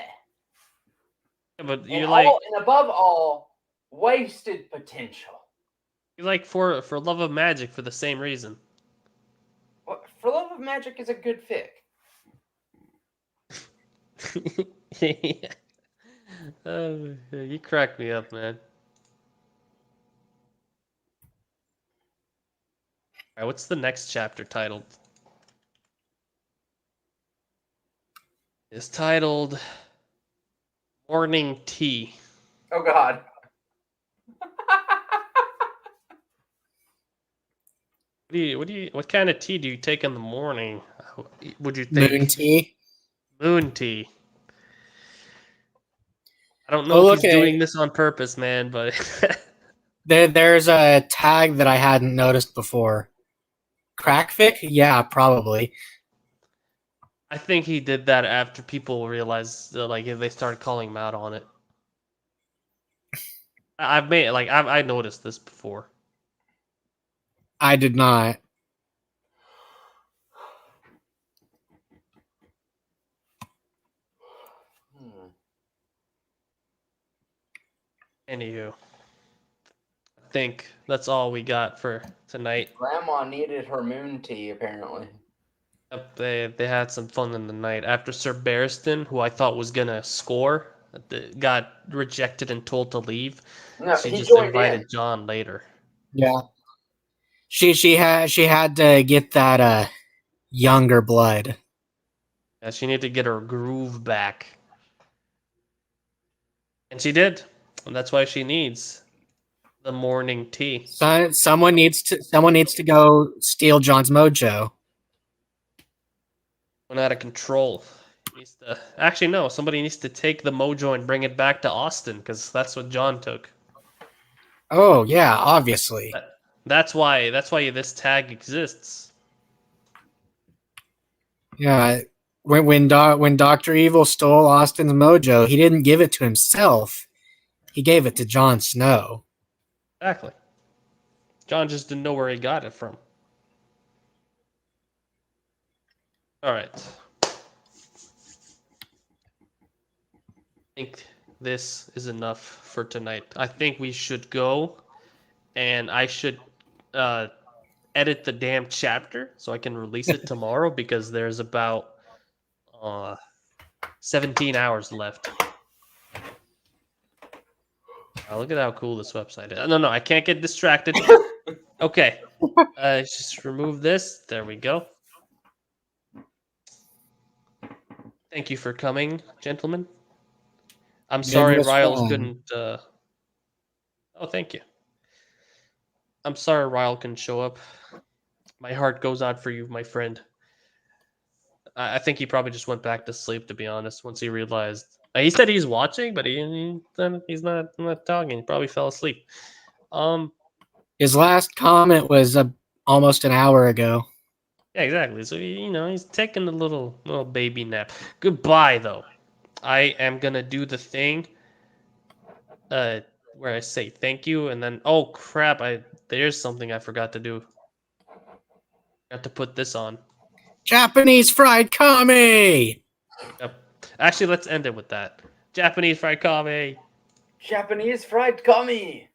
But And, you like and above all, wasted potential. you like for love of magic for the same reason. What, For Love of Magic is a good fic. You cracked me up, man. All right, what's the next chapter titled? It's titled Morning Tea. Oh God. What kind of tea do you take in the morning? Would you think Moon tea. moon tea? I don't know Oh, if he's okay. doing this on purpose, man, but There's a tag that I hadn't noticed before. Crackfic? Yeah, probably. I think he did that after people realized, like, they started calling him out on it. I noticed this before. I did not. Anywho, I think that's all we got for tonight. Grandma needed her moon tea, apparently. Yep, they had some fun in the night. After Sir Barristan, who I thought was gonna score, got rejected and told to leave. No, She he just joined invited in. John later. Yeah. She had to get that younger blood. Yeah, she needed to get her groove back. And she did. And that's why she needs the morning tea. Someone needs to go steal John's mojo. Went out of control. Actually, no. Somebody needs to take the mojo and bring it back to Austin, because that's what John took. Oh yeah, obviously. That's why this tag exists. Yeah, when Dr. Evil stole Austin's mojo, he didn't give it to himself. He gave it to Jon Snow. Exactly. John just didn't know where he got it from. All right. I think this is enough for tonight. I think we should go, and I should edit the damn chapter so I can release it tomorrow, because there's about 17 hours left. Look at how cool this website is. No, I can't get distracted. Okay. Just remove this. There we go. Thank you for coming, gentlemen. I'm sorry Riles couldn't... Oh, thank you. I'm sorry Ryle couldn't show up. My heart goes out for you, my friend. I think he probably just went back to sleep, to be honest, once he realized... He said he's watching, but he's not talking. He probably fell asleep. His last comment was almost an hour ago. Yeah, exactly. So he's taking a little baby nap. Goodbye, though. I am gonna do the thing where I say thank you, and then crap, there's something I forgot to do. I got to put this on. Japanese fried kame. Yep. Actually, let's end it with that. Japanese fried kame. Japanese fried kami.